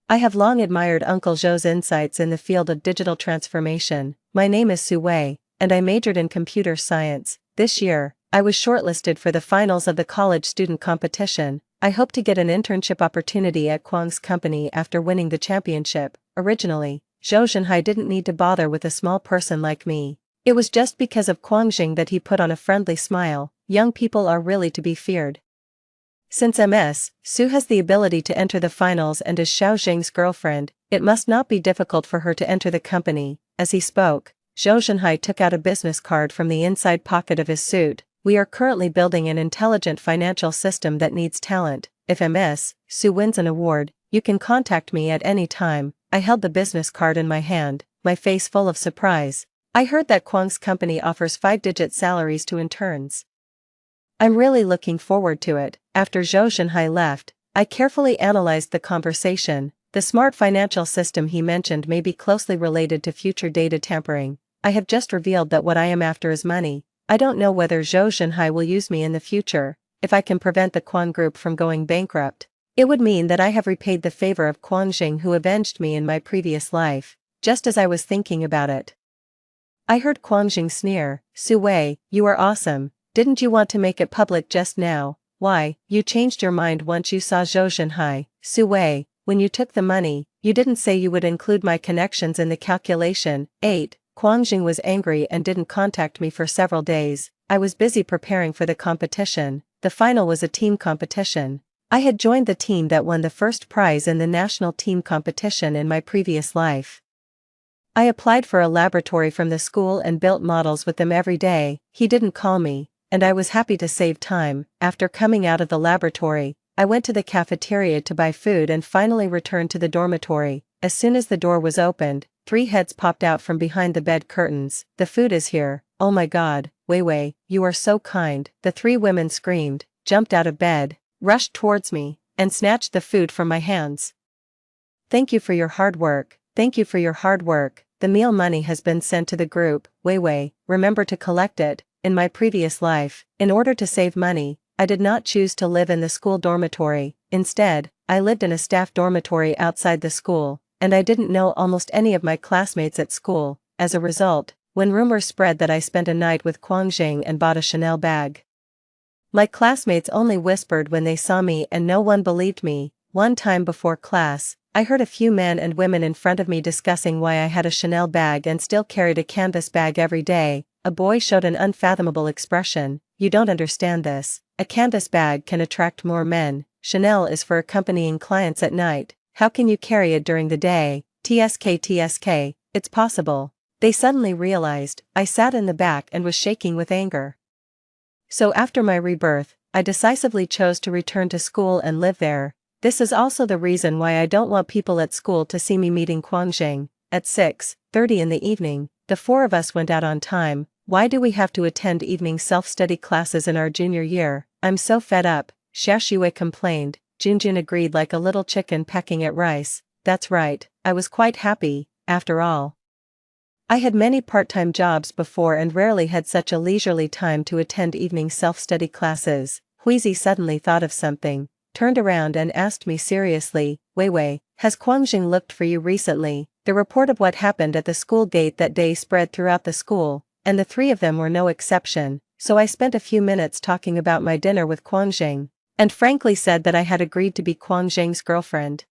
I have long admired Uncle Zhou's insights in the field of digital transformation. My name is Su Wei, and I majored in computer science. This year, I was shortlisted for the finals of the college student competition. I hope to get an internship opportunity at Quang's company after winning the championship. Originally, Zhou Zhenhai didn't need to bother with a small person like me. It was just because of Quang Jing that he put on a friendly smile. Young people are really to be feared. Since Ms. Su has the ability to enter the finals and is Xiao Jing's girlfriend, it must not be difficult for her to enter the company. As he spoke, Zhou Zhenhai took out a business card from the inside pocket of his suit. "We are currently building an intelligent financial system that needs talent. If Ms. Su wins an award, you can contact me at any time." I held the business card in my hand, my face full of surprise. "I heard that Quang's company offers 5-digit salaries to interns. I'm really looking forward to it." After Zhou Zhenhai left, I carefully analyzed the conversation. The smart financial system he mentioned may be closely related to future data tampering. I have just revealed that what I am after is money. I don't know whether Zhou Zhenhai will use me in the future. If I can prevent the Quang Group from going bankrupt, it would mean that I have repaid the favor of Quang Jing, who avenged me in my previous life. Just as I was thinking about it, I heard Quang Jing sneer. "Su Wei, you are awesome. Didn't you want to make it public just now? Why, you changed your mind once you saw Zhou Zhenhai." "Su Wei, when you took the money, you didn't say you would include my connections in the calculation." 8. Quang Jing was angry and didn't contact me for several days. I was busy preparing for the competition. The final was a team competition. I had joined the team that won the first prize in the national team competition in my previous life. I applied for a laboratory from the school and built models with them every day. He didn't call me, and I was happy to save time. After coming out of the laboratory, I went to the cafeteria to buy food and finally returned to the dormitory. As soon as the door was opened, 3 heads popped out from behind the bed curtains. "The food is here." "Oh my God, Wei Wei, you are so kind." The 3 women screamed, jumped out of bed, rushed towards me, and snatched the food from my hands. "Thank you for your hard work. Thank you for your hard work. The meal money has been sent to the group. Wei Wei, remember to collect it." In my previous life, in order to save money, I did not choose to live in the school dormitory. Instead, I lived in a staff dormitory outside the school, and I didn't know almost any of my classmates at school. As a result, when rumors spread that I spent a night with Quang Jing and bought a Chanel bag, my classmates only whispered when they saw me and no one believed me. One time before class, I heard a few men and women in front of me discussing why I had a Chanel bag and still carried a canvas bag every day. A boy showed an unfathomable expression. You don't understand this. A canvas bag can attract more men. Chanel is for accompanying clients at night. How can you carry it during the day? TSK, it's possible. They suddenly realized. I sat in the back and was shaking with anger. So after my rebirth, I decisively chose to return to school and live there. This is also the reason why I don't want people at school to see me meeting Guangjing. At 6:30 in the evening, the four of us went out on time. Why do we have to attend evening self-study classes in our junior year? I'm so fed up, Xiaoxue complained. Junjun agreed like a little chicken pecking at rice. That's right, I was quite happy, after all. I had many part-time jobs before and rarely had such a leisurely time to attend evening self-study classes. Huizi suddenly thought of something, turned around and asked me seriously, Weiwei, has Guangjing looked for you recently? The report of what happened at the school gate that day spread throughout the school, and the three of them were no exception, so I spent a few minutes talking about my dinner with Guangjing, and frankly said that I had agreed to be Guangjing's girlfriend.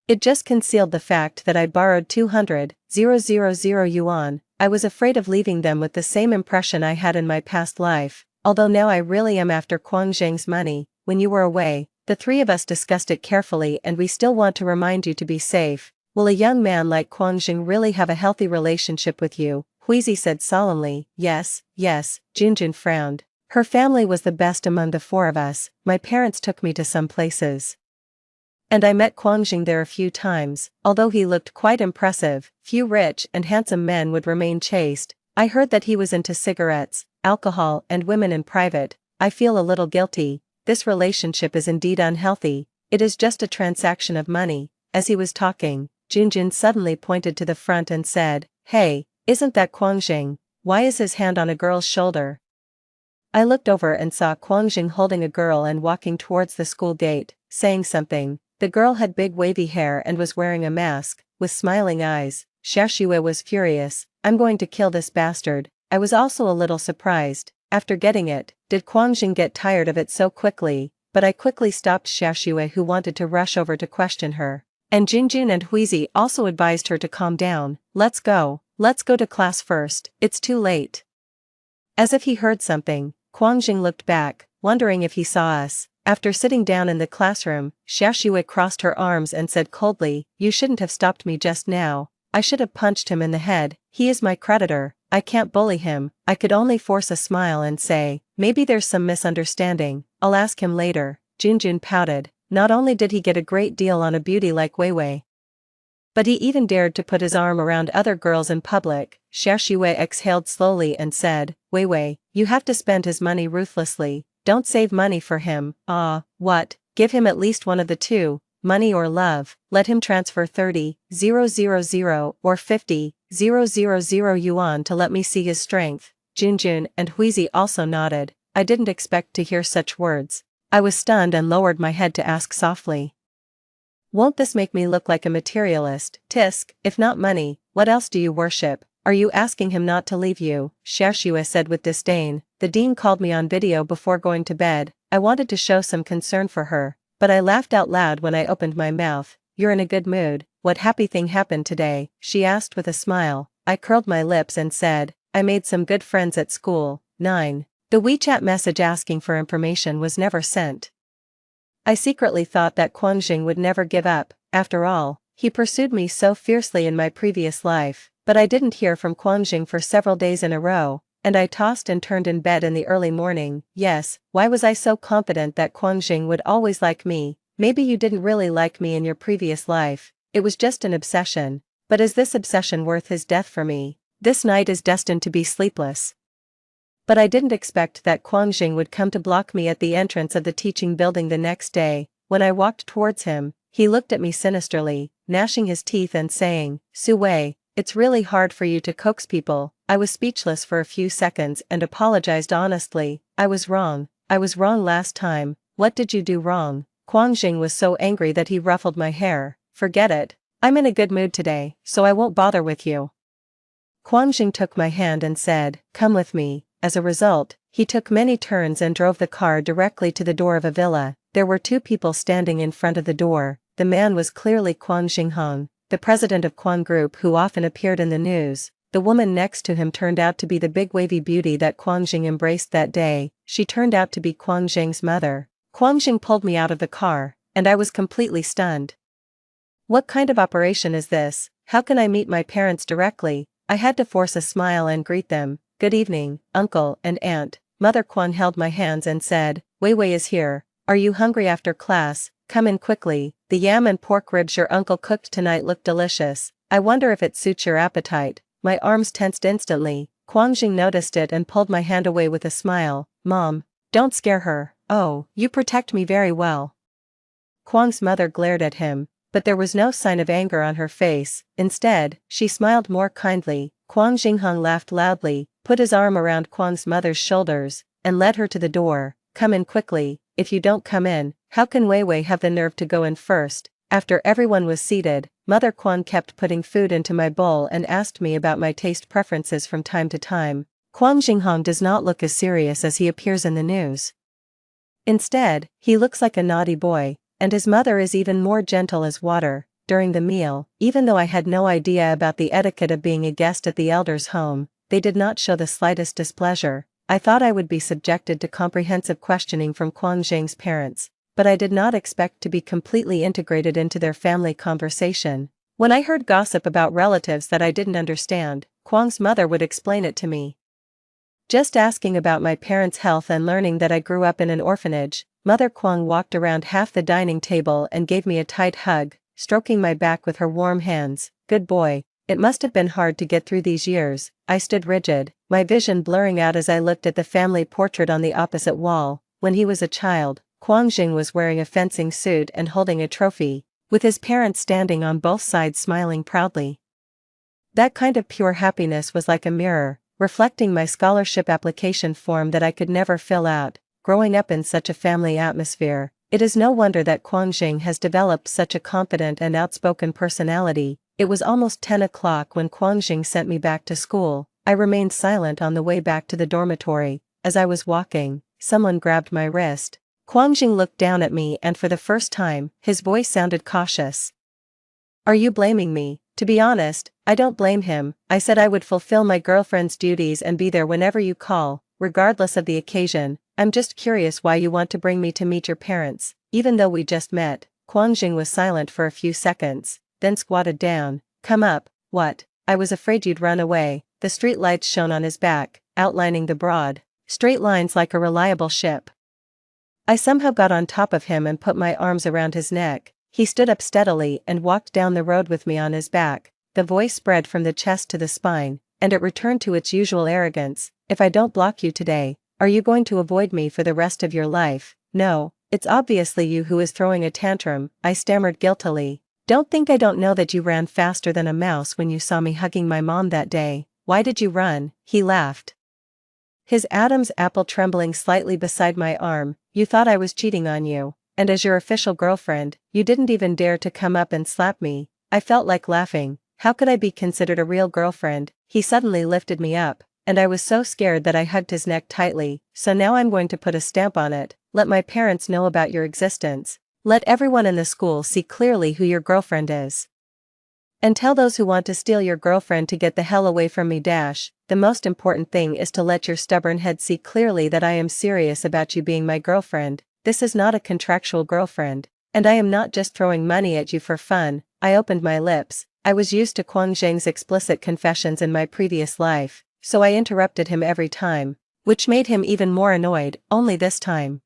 It just concealed the fact that I'd borrowed 200,000 yuan. I was afraid of leaving them with the same impression I had in my past life, although now I really am after Guangjing's money. When you were away, the three of us discussed it carefully and we still want to remind you to be safe. Will a young man like Guangjing really have a healthy relationship with you? Huizi said solemnly. Yes, Junjun frowned. Her family was the best among the four of us. My parents took me to some places. And I met Guangjing there a few times. Although he looked quite impressive, few rich and handsome men would remain chaste. I heard that he was into cigarettes, alcohol and women in private. I feel a little guilty. This relationship is indeed unhealthy. It is just a transaction of money. As he was talking, Junjun suddenly pointed to the front and said, Hey, isn't that Guangjing? Why is his hand on a girl's shoulder? I looked over and saw Guangjing holding a girl and walking towards the school gate, saying something. The girl had big wavy hair and was wearing a mask, with smiling eyes. Xiaoxue was furious. I'm going to kill this bastard. I was also a little surprised. After getting it, did Guangjing get tired of it so quickly? But I quickly stopped Xiaoxue, who wanted to rush over to question her. And Junjun and Huizi also advised her to calm down. Let's go to class first, it's too late. As if he heard something, Guangjing looked back, wondering if he saw us. After sitting down in the classroom, Xiaoxue crossed her arms and said coldly, You shouldn't have stopped me just now. I should have punched him in the head. He is my creditor. I can't bully him. I could only force a smile and say, maybe there's some misunderstanding. I'll ask him later. Junjun pouted. Not only did he get a great deal on a beauty like Weiwei, but he even dared to put his arm around other girls in public. Xiaoxue exhaled slowly and said, Weiwei, you have to spend his money ruthlessly. Don't save money for him. What? Give him at least one of the two, money or love. Let him transfer 30,000 or 50,000 yuan to let me see his strength. Junjun and Huizi also nodded. I didn't expect to hear such words. I was stunned and lowered my head to ask softly. Won't this make me look like a materialist? Tisk, if not money, what else do you worship? Are you asking him not to leave you? Xiaoxue said with disdain. The dean called me on video before going to bed. I wanted to show some concern for her, but I laughed out loud when I opened my mouth. You're in a good mood. What happy thing happened today? She asked with a smile. I curled my lips and said, I made some good friends at school. 9. The WeChat message asking for information was never sent. I secretly thought that Guangjing would never give up. After all, he pursued me so fiercely in my previous life. But I didn't hear from Guangjing for several days in a row, and I tossed and turned in bed in the early morning. Yes, why was I so confident that Guangjing would always like me? Maybe you didn't really like me in your previous life. It was just an obsession. But is this obsession worth his death for me? This night is destined to be sleepless. But I didn't expect that Guangjing would come to block me at the entrance of the teaching building the next day. When I walked towards him, he looked at me sinisterly, gnashing his teeth and saying, Su Wei, it's really hard for you to coax people. I was speechless for a few seconds and apologized honestly. I was wrong last time. What did you do wrong? Guangjing was so angry that he ruffled my hair. Forget it. I'm in a good mood today, so I won't bother with you. Guangjing took my hand and said, Come with me. As a result, he took many turns and drove the car directly to the door of a villa. There were two people standing in front of the door. the man was clearly Kwang Xinghong, the president of Kwang Group who often appeared in the news. The woman next to him turned out to be the big wavy beauty that Kwang Xing embraced that day. She turned out to be Kwang Xing's mother. Kwang Xing pulled me out of the car, and I was completely stunned. What kind of operation is this? How can I meet my parents directly? I had to force a smile and greet them. Good evening, uncle and aunt. Mother Kwang held my hands and said, Wei Wei is here. Are you hungry after class? Come in quickly. The yam and pork ribs your uncle cooked tonight look delicious. I wonder if it suits your appetite. My arms tensed instantly. Kwang Xing noticed it and pulled my hand away with a smile. Mom, don't scare her. Oh, you protect me very well. Kwang's mother glared at him, but there was no sign of anger on her face. Instead, she smiled more kindly. Kwang Xinghong laughed loudly, put his arm around Kwang's mother's shoulders, and led her to the door. Come in quickly. If you don't come in, how can Wei Wei have the nerve to go in first? After everyone was seated, Mother Kwang kept putting food into my bowl and asked me about my taste preferences from time to time. Kwang Xinghong does not look as serious as he appears in the news. Instead, he looks like a naughty boy, and his mother is even more gentle as water. During the meal, even though I had no idea about the etiquette of being a guest at the elder's home, they did not show the slightest displeasure. I thought I would be subjected to comprehensive questioning from Kwang Xing's parents, but I did not expect to be completely integrated into their family conversation. When I heard gossip about relatives that I didn't understand, Kwang's mother would explain it to me. Just asking about my parents' health and learning that I grew up in an orphanage, Mother Kwang walked around half the dining table and gave me a tight hug, stroking my back with her warm hands. Good boy. It must have been hard to get through these years. I stood rigid, my vision blurring out as I looked at the family portrait on the opposite wall. When he was a child, Kwang Xing was wearing a fencing suit and holding a trophy, with his parents standing on both sides smiling proudly. That kind of pure happiness was like a mirror, reflecting my scholarship application form that I could never fill out. Growing up in such a family atmosphere, it is no wonder that Kwang Xing has developed such a confident and outspoken personality. It was almost 10 o'clock when Kwang Xing sent me back to school. I remained silent on the way back to the dormitory. As I was walking, someone grabbed my wrist. Kwang Xing looked down at me and for the first time, his voice sounded cautious. Are you blaming me? To be honest, I don't blame him. I said I would fulfill my girlfriend's duties and be there whenever you call, regardless of the occasion. I'm just curious why you want to bring me to meet your parents, even though we just met. Kwang Xing was silent for a few seconds, then squatted down. Come up. What? I was afraid you'd run away. The street lights shone on his back, outlining the broad, straight lines like a reliable ship. I somehow got on top of him and put my arms around his neck. He stood up steadily and walked down the road with me on his back. The voice spread from the chest to the spine, and it returned to its usual arrogance. If I don't block you today, are you going to avoid me for the rest of your life? No, it's obviously you who is throwing a tantrum, I stammered guiltily. Don't think I don't know that you ran faster than a mouse when you saw me hugging my mom that day. Why did you run? He laughed, his Adam's apple trembling slightly beside my arm. You thought I was cheating on you, and as your official girlfriend, you didn't even dare to come up and slap me. I felt like laughing. How could I be considered a real girlfriend? He suddenly lifted me up, and I was so scared that I hugged his neck tightly. So now I'm going to put a stamp on it. Let my parents know about your existence. Let everyone in the school see clearly who your girlfriend is. And tell those who want to steal your girlfriend to get the hell away from me. The most important thing is to let your stubborn head see clearly that I am serious about you being my girlfriend. This is not a contractual girlfriend, and I am not just throwing money at you for fun. I opened my lips. I was used to Kwang Xing's explicit confessions in my previous life, so I interrupted him every time, which made him even more annoyed. Only this time,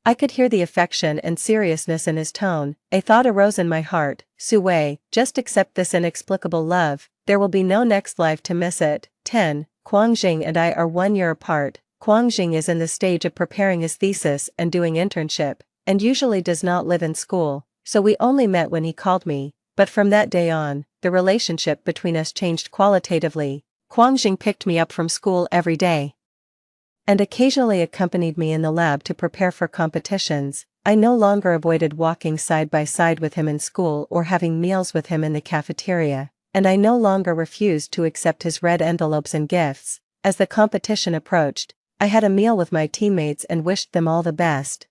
I could hear the affection and seriousness in his tone. A thought arose in my heart. Su Wei, just accept this inexplicable love. There will be no next life to miss it. 10. Kwang Xing and I are 1 year apart. Kwang Xing is in the stage of preparing his thesis and doing internship, and usually does not live in school, so we only met when he called me. But from that day on, the relationship between us changed qualitatively. Kwang Xing picked me up from school every day, and occasionally accompanied me in the lab to prepare for competitions. I no longer avoided walking side by side with him in school or having meals with him in the cafeteria, and I no longer refused to accept his red envelopes and gifts. As the competition approached, I had a meal with my teammates and wished them all the best.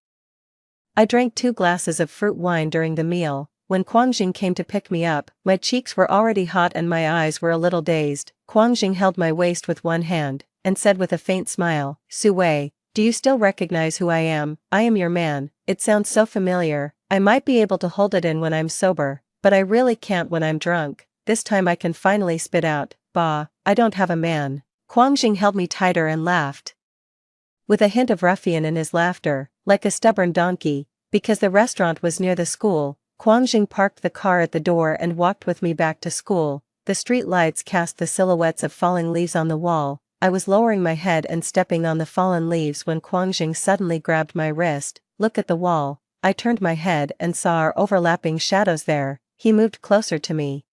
I drank 2 glasses of fruit wine during the meal. When Quangjing came to pick me up, my cheeks were already hot and my eyes were a little dazed. Quangjing held my waist with one hand, and said with a faint smile, "Su Wei, do you still recognize who I am? I am your man." It sounds so familiar. I might be able to hold it in when I'm sober, but I really can't when I'm drunk. This time I can finally spit out, "Bah, I don't have a man." Quangjing held me tighter and laughed, with a hint of ruffian in his laughter, like a stubborn donkey. Because the restaurant was near the school, Quangjing parked the car at the door and walked with me back to school. The street lights cast the silhouettes of falling leaves on the wall. I was lowering my head and stepping on the fallen leaves when Quangjing suddenly grabbed my wrist. "Look at the wall." I turned my head and saw our overlapping shadows there. He moved closer to me,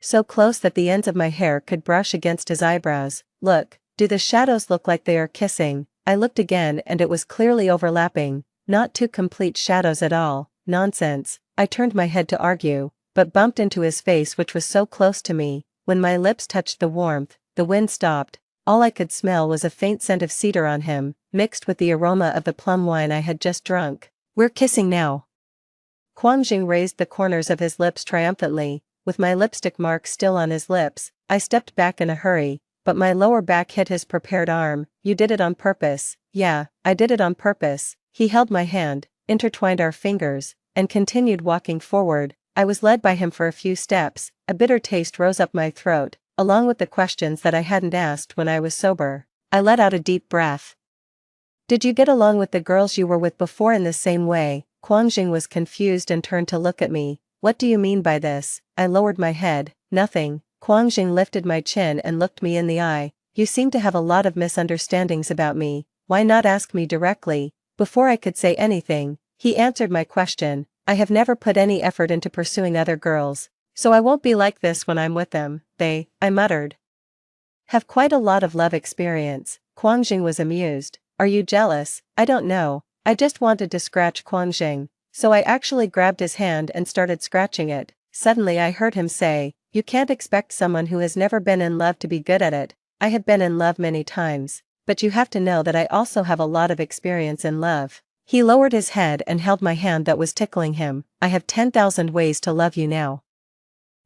so close that the ends of my hair could brush against his eyebrows. "Look, do the shadows look like they are kissing?" I looked again and it was clearly overlapping, not two complete shadows at all. Nonsense. I turned my head to argue, but bumped into his face, which was so close to me. When my lips touched the warmth, the wind stopped. All I could smell was a faint scent of cedar on him, mixed with the aroma of the plum wine I had just drunk. "We're kissing now." Quangjing raised the corners of his lips triumphantly, with my lipstick mark still on his lips. I stepped back in a hurry, but my lower back hit his prepared arm. "You did it on purpose." "Yeah, I did it on purpose." He held my hand, intertwined our fingers, and continued walking forward. I was led by him for a few steps. A bitter taste rose up my throat, along with the questions that I hadn't asked when I was sober. I let out a deep breath. "Did you get along with the girls you were with before in the same way?" Quangjing was confused and turned to look at me. "What do you mean by this?" I lowered my head. "Nothing." Quangjing lifted my chin and looked me in the eye. "You seem to have a lot of misunderstandings about me. Why not ask me directly?" Before I could say anything, he answered my question. "I have never put any effort into pursuing other girls, so I won't be like this when I'm with them. I muttered, "have quite a lot of love experience." Quangjing was amused. "Are you jealous?" "I don't know. I just wanted to scratch Quangjing, so I actually grabbed his hand and started scratching it." Suddenly I heard him say, "You can't expect someone who has never been in love to be good at it." I have been in love many times, but you have to know that I also have a lot of experience in love. He lowered his head and held my hand that was tickling him. "I have 10,000 ways to love you now."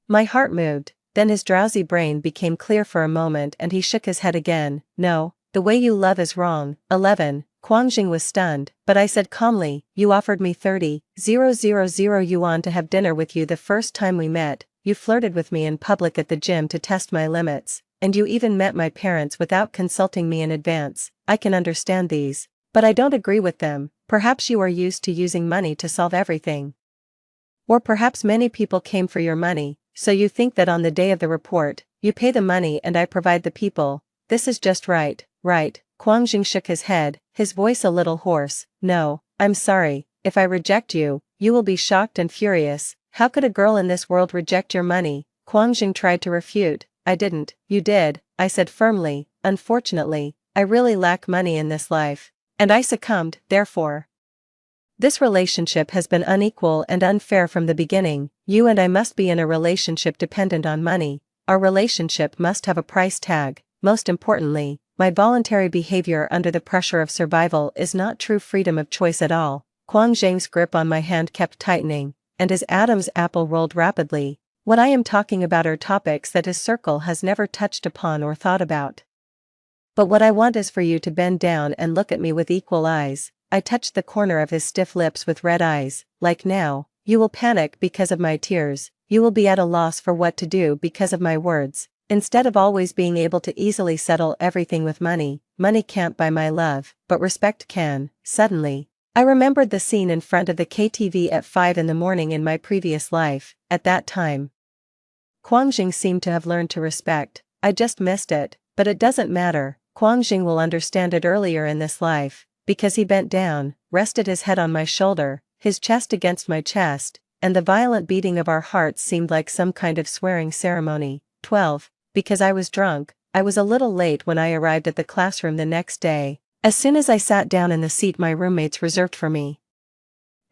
My heart moved, then his drowsy brain became clear for a moment and he shook his head again. "No, the way you love is wrong." 11. Quangjing was stunned, but I said calmly, "You offered me 30,000 yuan to have dinner with you the first time we met, you flirted with me in public at the gym to test my limits, and you even met my parents without consulting me in advance. I can understand these, but I don't agree with them. Perhaps you are used to using money to solve everything. Or perhaps many people came for your money, so you think that on the day of the report, you pay the money and I provide the people. This is just right, right?" Quangjing shook his head, his voice a little hoarse. "No, I'm sorry. If I reject you, you will be shocked and furious. How could a girl in this world reject your money?" Quangjing tried to refute. "I didn't." "You did," I said firmly. "Unfortunately, I really lack money in this life. And I succumbed, therefore. This relationship has been unequal and unfair from the beginning. You and I must be in a relationship dependent on money. Our relationship must have a price tag. Most importantly, my voluntary behavior under the pressure of survival is not true freedom of choice at all." Quangjing's grip on my hand kept tightening, and his Adam's apple rolled rapidly. What I am talking about are topics that his circle has never touched upon or thought about. But what I want is for you to bend down and look at me with equal eyes. I touched the corner of his stiff lips with red eyes. "Like now, you will panic because of my tears, you will be at a loss for what to do because of my words. Instead of always being able to easily settle everything with money, money can't buy my love, but respect can." Suddenly, I remembered the scene in front of the KTV at 5 in the morning in my previous life. At that time, Quangjing seemed to have learned to respect. I just missed it, but it doesn't matter. Quangjing will understand it earlier in this life, because he bent down, rested his head on my shoulder, his chest against my chest, and the violent beating of our hearts seemed like some kind of swearing ceremony. 12. Because I was drunk, I was a little late when I arrived at the classroom the next day. As soon as I sat down in the seat my roommates reserved for me,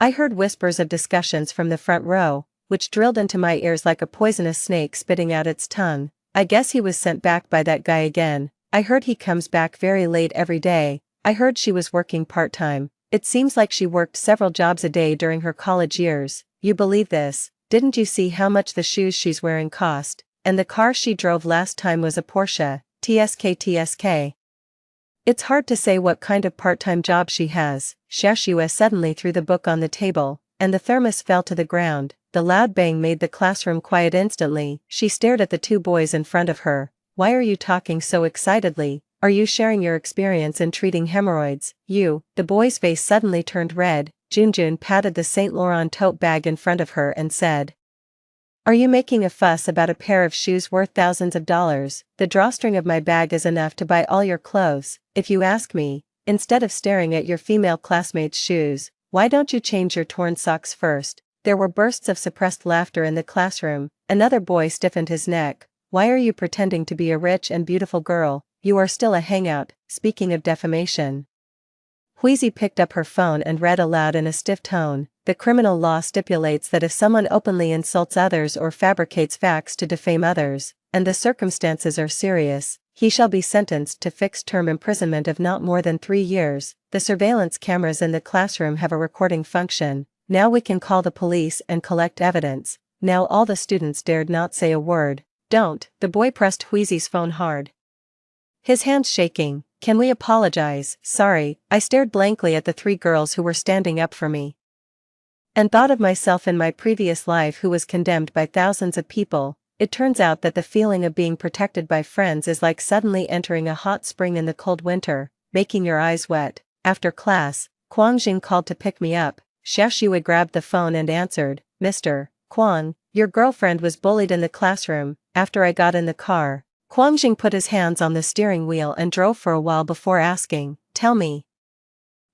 I heard whispers of discussions from the front row, which drilled into my ears like a poisonous snake spitting out its tongue. "I guess he was sent back by that guy again. I heard he comes back very late every day. I heard she was working part-time. It seems like she worked several jobs a day during her college years. You believe this? Didn't you see how much the shoes she's wearing cost? And the car she drove last time was a Porsche, TSK. It's hard to say what kind of part-time job she has. Shashua suddenly threw the book on the table, and the thermos fell to the ground. The loud bang made the classroom quiet instantly. She stared at the two boys in front of her. Why are you talking so excitedly? Are you sharing your experience in treating hemorrhoids? The boy's face suddenly turned red. Junjun patted the Saint Laurent tote bag in front of her and said, "Are you making a fuss about a pair of shoes worth thousands of dollars? The drawstring of my bag is enough to buy all your clothes, if you ask me. Instead of staring at your female classmates' shoes, why don't you change your torn socks first?" There were bursts of suppressed laughter in the classroom. Another boy stiffened his neck. "Why are you pretending to be a rich and beautiful girl? You are still a hangout." Speaking of defamation. Huizi picked up her phone and read aloud in a stiff tone. The criminal law stipulates that if someone openly insults others or fabricates facts to defame others, and the circumstances are serious, he shall be sentenced to fixed-term imprisonment of not more than 3 years. The surveillance cameras in the classroom have a recording function. Now we can call the police and collect evidence. Now all the students dared not say a word. "Don't." The boy pressed Huizi's phone hard, his hands shaking. "Can we apologize?" "Sorry." I stared blankly at the 3 girls who were standing up for me, and thought of myself in my previous life who was condemned by thousands of people. It turns out that the feeling of being protected by friends is like suddenly entering a hot spring in the cold winter, making your eyes wet. After class, Kwang Jing called to pick me up. Shashua grabbed the phone and answered, "Mr. Kwang, your girlfriend was bullied in the classroom." After I got in the car, Kwang Jing put his hands on the steering wheel and drove for a while before asking, "Tell me,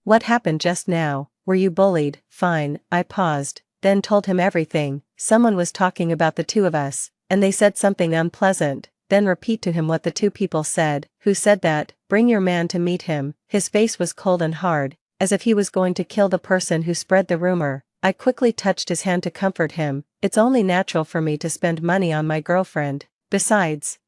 what happened just now? Were you bullied?" "Fine." I paused, then told him everything. "Someone was talking about the two of us, and they said something unpleasant." "Then repeat to him what the 2 people said." "Who said that?" "Bring your man to meet him." His face was cold and hard, as if he was going to kill the person who spread the rumor. I quickly touched his hand to comfort him. "It's only natural for me to spend money on my girlfriend. Besides,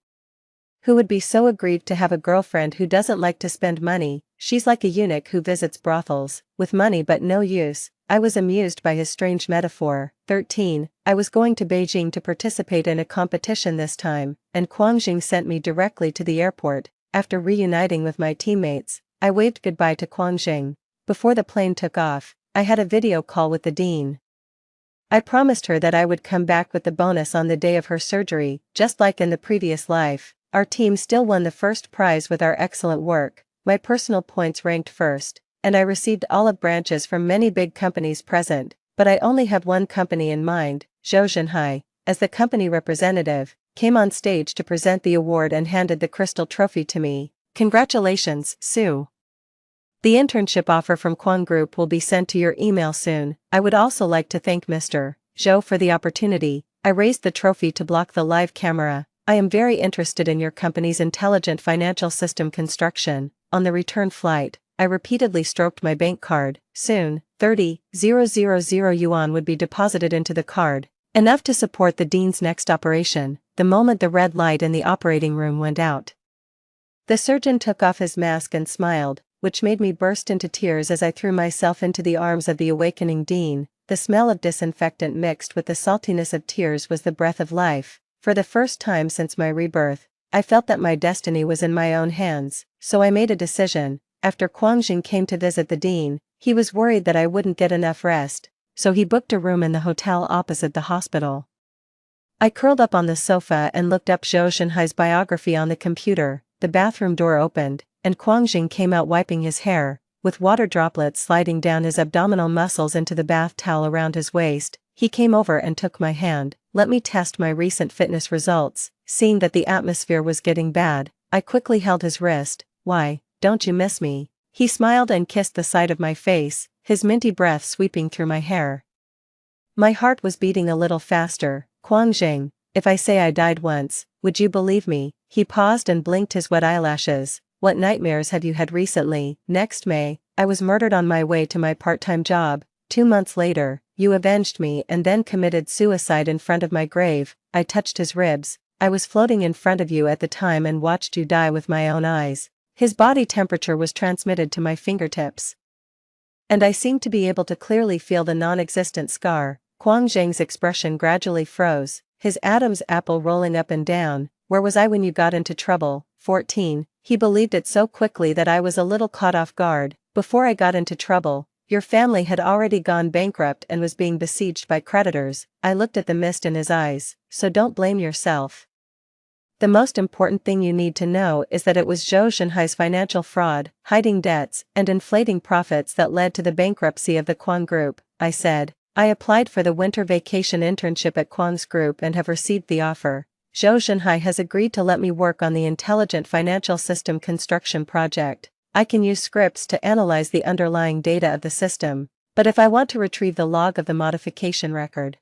who would be so aggrieved to have a girlfriend who doesn't like to spend money? She's like a eunuch who visits brothels, with money but no use." I was amused by his strange metaphor. 13. I was going to Beijing to participate in a competition this time, and Kwang Jing sent me directly to the airport. After reuniting with my teammates, I waved goodbye to Kwang Jing. Before the plane took off, I had a video call with the dean. I promised her that I would come back with the bonus on the day of her surgery, just like in the previous life. Our team still won the first prize with our excellent work. My personal points ranked first, and I received olive branches from many big companies present, but I only have one company in mind. Zhou Zhenhai, as the company representative, came on stage to present the award and handed the crystal trophy to me. "Congratulations, Sue. The internship offer from Kwang Group will be sent to your email soon. I would also like to thank Mr. Zhou for the opportunity." I raised the trophy to block the live camera. "I am very interested in your company's intelligent financial system construction." On the return flight, I repeatedly stroked my bank card. Soon, 30,000 yuan would be deposited into the card, enough to support the dean's next operation. The moment the red light in the operating room went out, the surgeon took off his mask and smiled, which made me burst into tears as I threw myself into the arms of the awakening dean. The smell of disinfectant mixed with the saltiness of tears was the breath of life. For the first time since my rebirth, I felt that my destiny was in my own hands, so I made a decision. After Kwang Jing came to visit the dean, he was worried that I wouldn't get enough rest, so he booked a room in the hotel opposite the hospital. I curled up on the sofa and looked up Zhou Zhenhai's biography on the computer. The bathroom door opened, and Kwang Jing came out wiping his hair, with water droplets sliding down his abdominal muscles into the bath towel around his waist. He came over and took my hand. "Let me test my recent fitness results." Seeing that the atmosphere was getting bad, I quickly held his wrist. "Why, don't you miss me?" He smiled and kissed the side of my face, his minty breath sweeping through my hair. My heart was beating a little faster. "Kwang Jing, if I say I died once, would you believe me?" He paused and blinked his wet eyelashes. "What nightmares have you had recently?" "Next May, I was murdered on my way to my part-time job. 2 months later, you avenged me and then committed suicide in front of my grave." I touched his ribs. "I was floating in front of you at the time and watched you die with my own eyes." His body temperature was transmitted to my fingertips. And I seemed to be able to clearly feel the non-existent scar. Quang Zheng's expression gradually froze, his Adam's apple rolling up and down. Where was I when you got into trouble? 14. He believed it so quickly that I was a little caught off guard. Before I got into trouble, your family had already gone bankrupt and was being besieged by creditors. I looked at the mist in his eyes. So don't blame yourself. The most important thing you need to know is that it was Zhou Zhenhai's financial fraud, hiding debts, and inflating profits that led to the bankruptcy of the Quang Group, I said. I applied for the winter vacation internship at Quang's group and have received the offer. Zhou Zhenhai has agreed to let me work on the intelligent financial system construction project. I can use scripts to analyze the underlying data of the system, but if I want to retrieve the log of the modification record,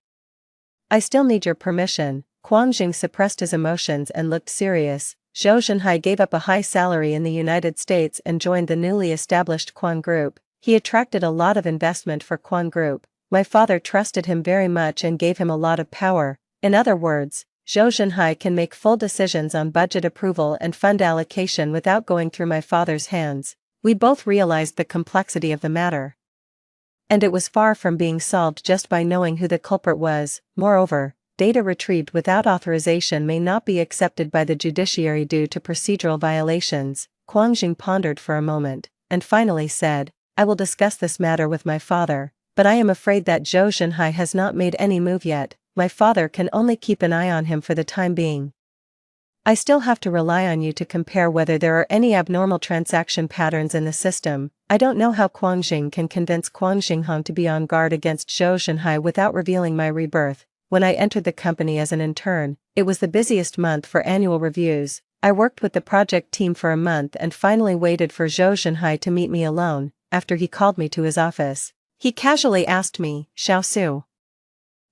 I still need your permission. Quang Jing suppressed his emotions and looked serious. Zhou Zhenhai gave up a high salary in the United States and joined the newly established Quang Group. He attracted a lot of investment for Quang Group. My father trusted him very much and gave him a lot of power. In other words, Zhou Zhenhai can make full decisions on budget approval and fund allocation without going through my father's hands. We both realized the complexity of the matter. And it was far from being solved just by knowing who the culprit was. Moreover, data retrieved without authorization may not be accepted by the judiciary due to procedural violations. Quang Jing pondered for a moment, and finally said, I will discuss this matter with my father, but I am afraid that Zhou Zhenhai has not made any move yet. My father can only keep an eye on him for the time being. I still have to rely on you to compare whether there are any abnormal transaction patterns in the system. I don't know how Quang Jing can convince Quang Jinghong to be on guard against Zhou Zhenhai without revealing my rebirth. When I entered the company as an intern, it was the busiest month for annual reviews. I worked with the project team for a month and finally waited for Zhou Zhenhai to meet me alone. After he called me to his office, he casually asked me, Xiao Su,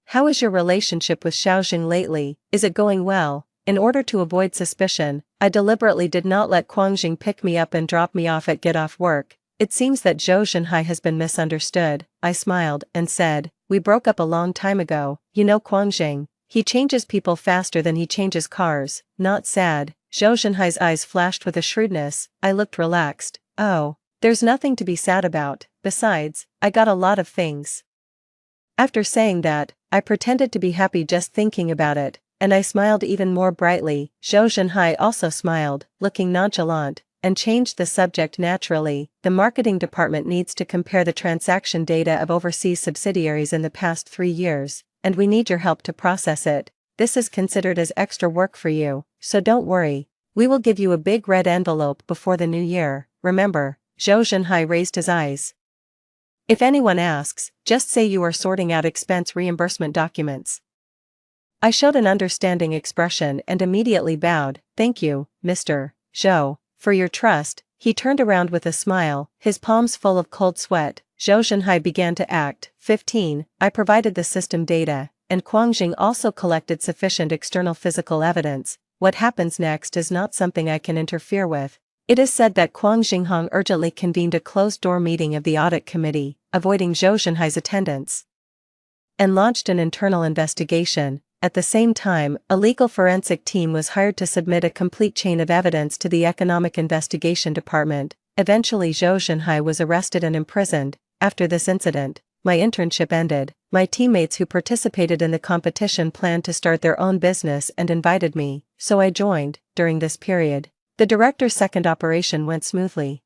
how is your relationship with Xiaojing lately? Is it going well? In order to avoid suspicion, I deliberately did not let Quang Jing pick me up and drop me off at Get Off Work. It seems that Zhou Zhenhai has been misunderstood. I smiled and said, we broke up a long time ago. You know Quang Jing, he changes people faster than he changes cars. Not sad. Zhou Zhenhai's eyes flashed with a shrewdness. I looked relaxed. Oh, there's nothing to be sad about. Besides, I got a lot of things. After saying that, I pretended to be happy just thinking about it, and I smiled even more brightly. Zhou Zhenhai also smiled, looking nonchalant, and changed the subject naturally. The marketing department needs to compare the transaction data of overseas subsidiaries in the past 3 years, and we need your help to process it. This is considered as extra work for you, so don't worry. We will give you a big red envelope before the new year. Remember, Zhou Zhenhai raised his eyes. If anyone asks, just say you are sorting out expense reimbursement documents. I showed an understanding expression and immediately bowed. Thank you, Mr. Zhou, for your trust. He turned around with a smile, his palms full of cold sweat. Zhou Zhenhai began to act. 15. I provided the system data, and Quang Jing also collected sufficient external physical evidence. What happens next is not something I can interfere with. It is said that Quang Jinghong urgently convened a closed-door meeting of the audit committee, avoiding Zhou Zhenhai's attendance, and launched an internal investigation. At the same time, a legal forensic team was hired to submit a complete chain of evidence to the Economic Investigation Department. Eventually Zhou Zhenhai was arrested and imprisoned. After this incident, my internship ended. My teammates who participated in the competition planned to start their own business and invited me, so I joined. During this period, the director's second operation went smoothly.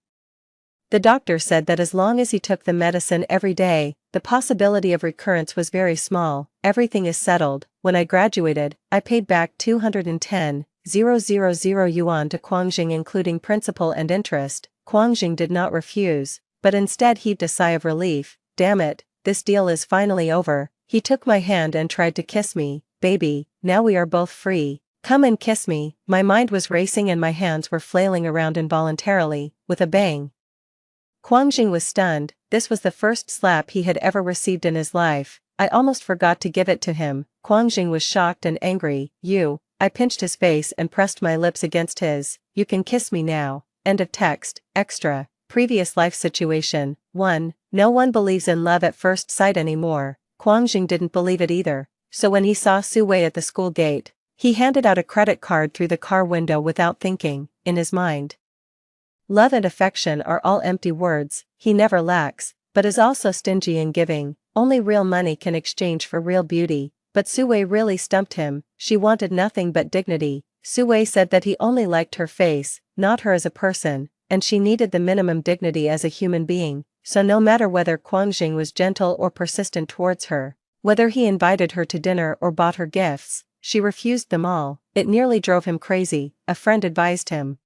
The doctor said that as long as he took the medicine every day, the possibility of recurrence was very small. Everything is settled. When I graduated, I paid back 210,000 yuan to Quang Jing including principal and interest. Quang Jing did not refuse, but instead heaved a sigh of relief. Damn it, this deal is finally over. He took my hand and tried to kiss me. Baby, now we are both free. Come and kiss me. My mind was racing and my hands were flailing around involuntarily. With a bang, Quang Jing was stunned. This was the first slap he had ever received in his life. I almost forgot to give it to him. Quang Jing was shocked and angry. You. I pinched his face and pressed my lips against his. You can kiss me now. End of text. Extra. Previous life situation. 1. No one believes in love at first sight anymore. Quang Jing didn't believe it either. So when he saw Su Wei at the school gate, he handed out a credit card through the car window without thinking. In his mind, love and affection are all empty words. He never lacks, but is also stingy in giving. Only real money can exchange for real beauty. But Sue really stumped him. She wanted nothing but dignity. Sue said that he only liked her face, not her as a person, and she needed the minimum dignity as a human being. So no matter whether Kwang Jing was gentle or persistent towards her, whether he invited her to dinner or bought her gifts, she refused them all. It nearly drove him crazy. A friend advised him,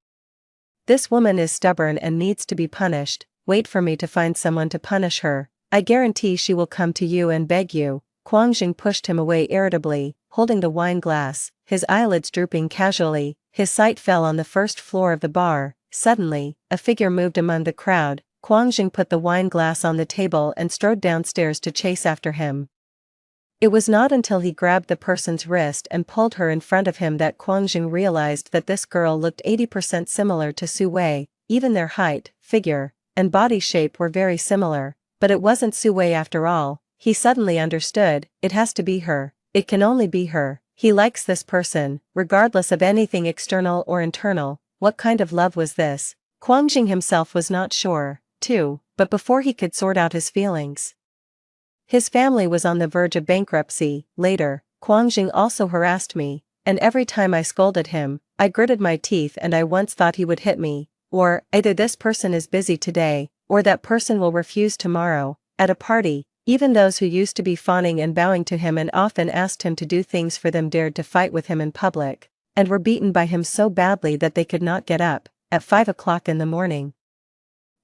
"This woman is stubborn and needs to be punished. Wait for me to find someone to punish her. I guarantee she will come to you and beg you." Kwang Jing pushed him away irritably, holding the wine glass, his eyelids drooping casually. His sight fell on the first floor of the bar. Suddenly, a figure moved among the crowd. Kwang Jing put the wine glass on the table and strode downstairs to chase after him. It was not until he grabbed the person's wrist and pulled her in front of him that Kwang Jing realized that this girl looked 80% similar to Su Wei. Even their height, figure, and body shape were very similar. But it wasn't Su Wei after all. He suddenly understood. It has to be her. It can only be her. He likes this person, regardless of anything external or internal. What kind of love was this? Kwang Jing himself was not sure, too, but before he could sort out his feelings. His family was on the verge of bankruptcy. Later, Kwang Jing also harassed me, and every time I scolded him, I gritted my teeth and I once thought he would hit me. Or, either this person is busy today, or that person will refuse tomorrow. At a party, even those who used to be fawning and bowing to him and often asked him to do things for them dared to fight with him in public, and were beaten by him so badly that they could not get up. At 5 o'clock in the morning,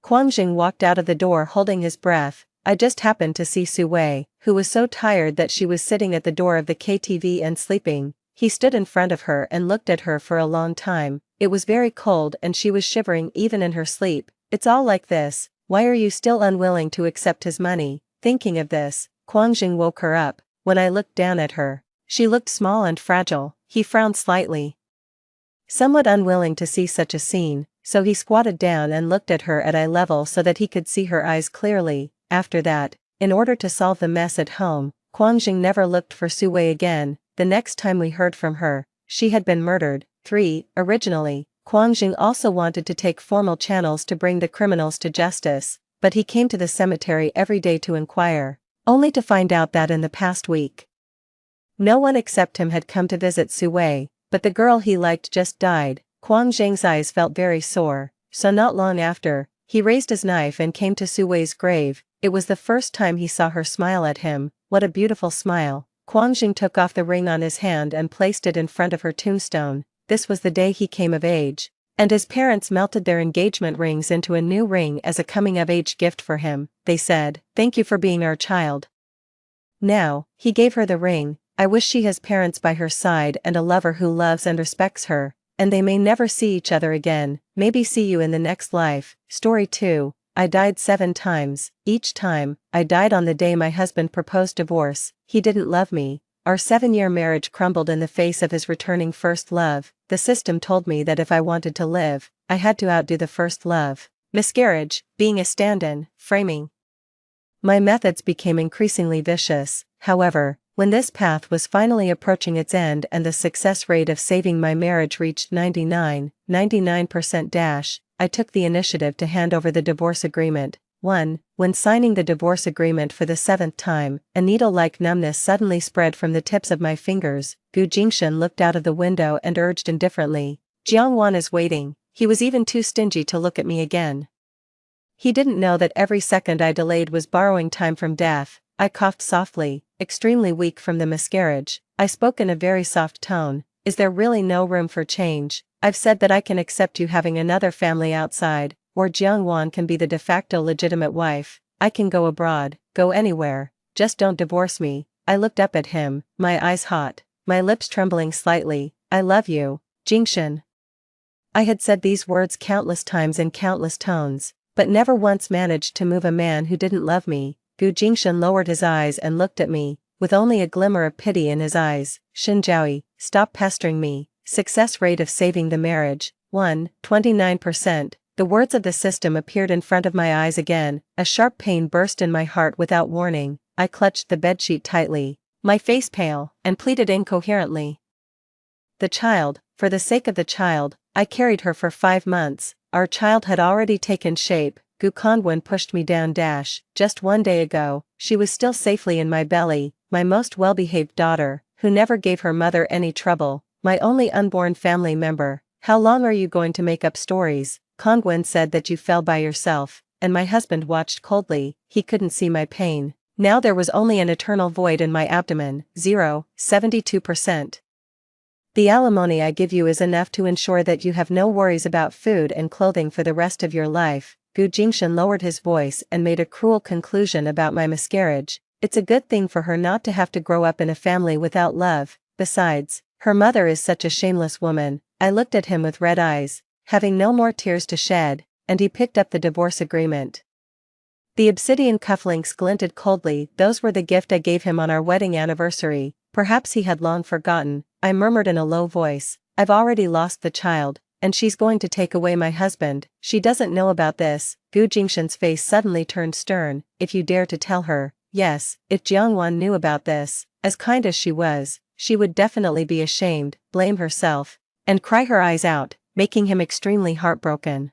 Kwang Jing walked out of the door holding his breath. I just happened to see Su Wei, who was so tired that she was sitting at the door of the KTV and sleeping. He stood in front of her and looked at her for a long time. It was very cold and she was shivering even in her sleep. "It's all like this. Why are you still unwilling to accept his money?" Thinking of this, Kwang Jing woke her up. When I looked down at her, she looked small and fragile. He frowned slightly, somewhat unwilling to see such a scene, so he squatted down and looked at her at eye level so that he could see her eyes clearly. After that, in order to solve the mess at home, Kwang Jing never looked for Su Wei again. The next time we heard from her, she had been murdered. 3. Originally, Kwang Jing also wanted to take formal channels to bring the criminals to justice, but he came to the cemetery every day to inquire, only to find out that in the past week, no one except him had come to visit Su Wei, but the girl he liked just died. Kwang Jing's eyes felt very sore, so not long after, he raised his knife and came to Su Wei's grave. It was the first time he saw her smile at him. What a beautiful smile. Kwang Jing took off the ring on his hand and placed it in front of her tombstone. This was the day he came of age, and his parents melted their engagement rings into a new ring as a coming-of-age gift for him. They said, "Thank you for being our child." Now, he gave her the ring. I wish she has parents by her side and a lover who loves and respects her, and they may never see each other again. Maybe see you in the next life. Story 2. I died 7 times. Each time, I died on the day my husband proposed divorce. He didn't love me. Our 7-year marriage crumbled in the face of his returning first love. The system told me that if I wanted to live, I had to outdo the first love. Miscarriage, being a stand-in, framing. My methods became increasingly vicious. However, when this path was finally approaching its end and the success rate of saving my marriage reached 99%, I took the initiative to hand over the divorce agreement. 1. When signing the divorce agreement for the 7th time, a needle-like numbness suddenly spread from the tips of my fingers. Gu Jingshan looked out of the window and urged indifferently, "Jiang Wan is waiting." He was even too stingy to look at me again. He didn't know that every second I delayed was borrowing time from death. I coughed softly, extremely weak from the miscarriage. I spoke in a very soft tone. "Is there really no room for change? I've said that I can accept you having another family outside, or Jiang Wan can be the de facto legitimate wife. I can go abroad, go anywhere, just don't divorce me." I looked up at him, my eyes hot, my lips trembling slightly. "I love you, Jingshan." I had said these words countless times in countless tones, but never once managed to move a man who didn't love me. Gu Jingshan lowered his eyes and looked at me, with only a glimmer of pity in his eyes. "Shin Jiaoyi, stop pestering me." Success rate of saving the marriage, 29%. The words of the system appeared in front of my eyes again. A sharp pain burst in my heart without warning. I clutched the bedsheet tightly, my face pale, and pleaded incoherently. The child, for the sake of the child, I carried her for 5 months. Our child had already taken shape. Gu Kanwen pushed me down. Just 1 day ago, she was still safely in my belly, my most well-behaved daughter, who never gave her mother any trouble, my only unborn family member. How long are you going to make up stories? Kanwen said that you fell by yourself, and my husband watched coldly. He couldn't see my pain. Now there was only an eternal void in my abdomen. 72%. The alimony I give you is enough to ensure that you have no worries about food and clothing for the rest of your life. Gu Jingshan lowered his voice and made a cruel conclusion about my miscarriage. It's a good thing for her not to have to grow up in a family without love. Besides, her mother is such a shameless woman. I looked at him with red eyes, having no more tears to shed, and he picked up the divorce agreement. The obsidian cufflinks glinted coldly. Those were the gift I gave him on our wedding anniversary. Perhaps he had long forgotten. I murmured in a low voice, I've already lost the child, and she's going to take away my husband. She doesn't know about this. Gu Jingshan's face suddenly turned stern. If you dare to tell her. Yes, if Jiangwan knew about this, as kind as she was, she would definitely be ashamed, blame herself, and cry her eyes out, making him extremely heartbroken.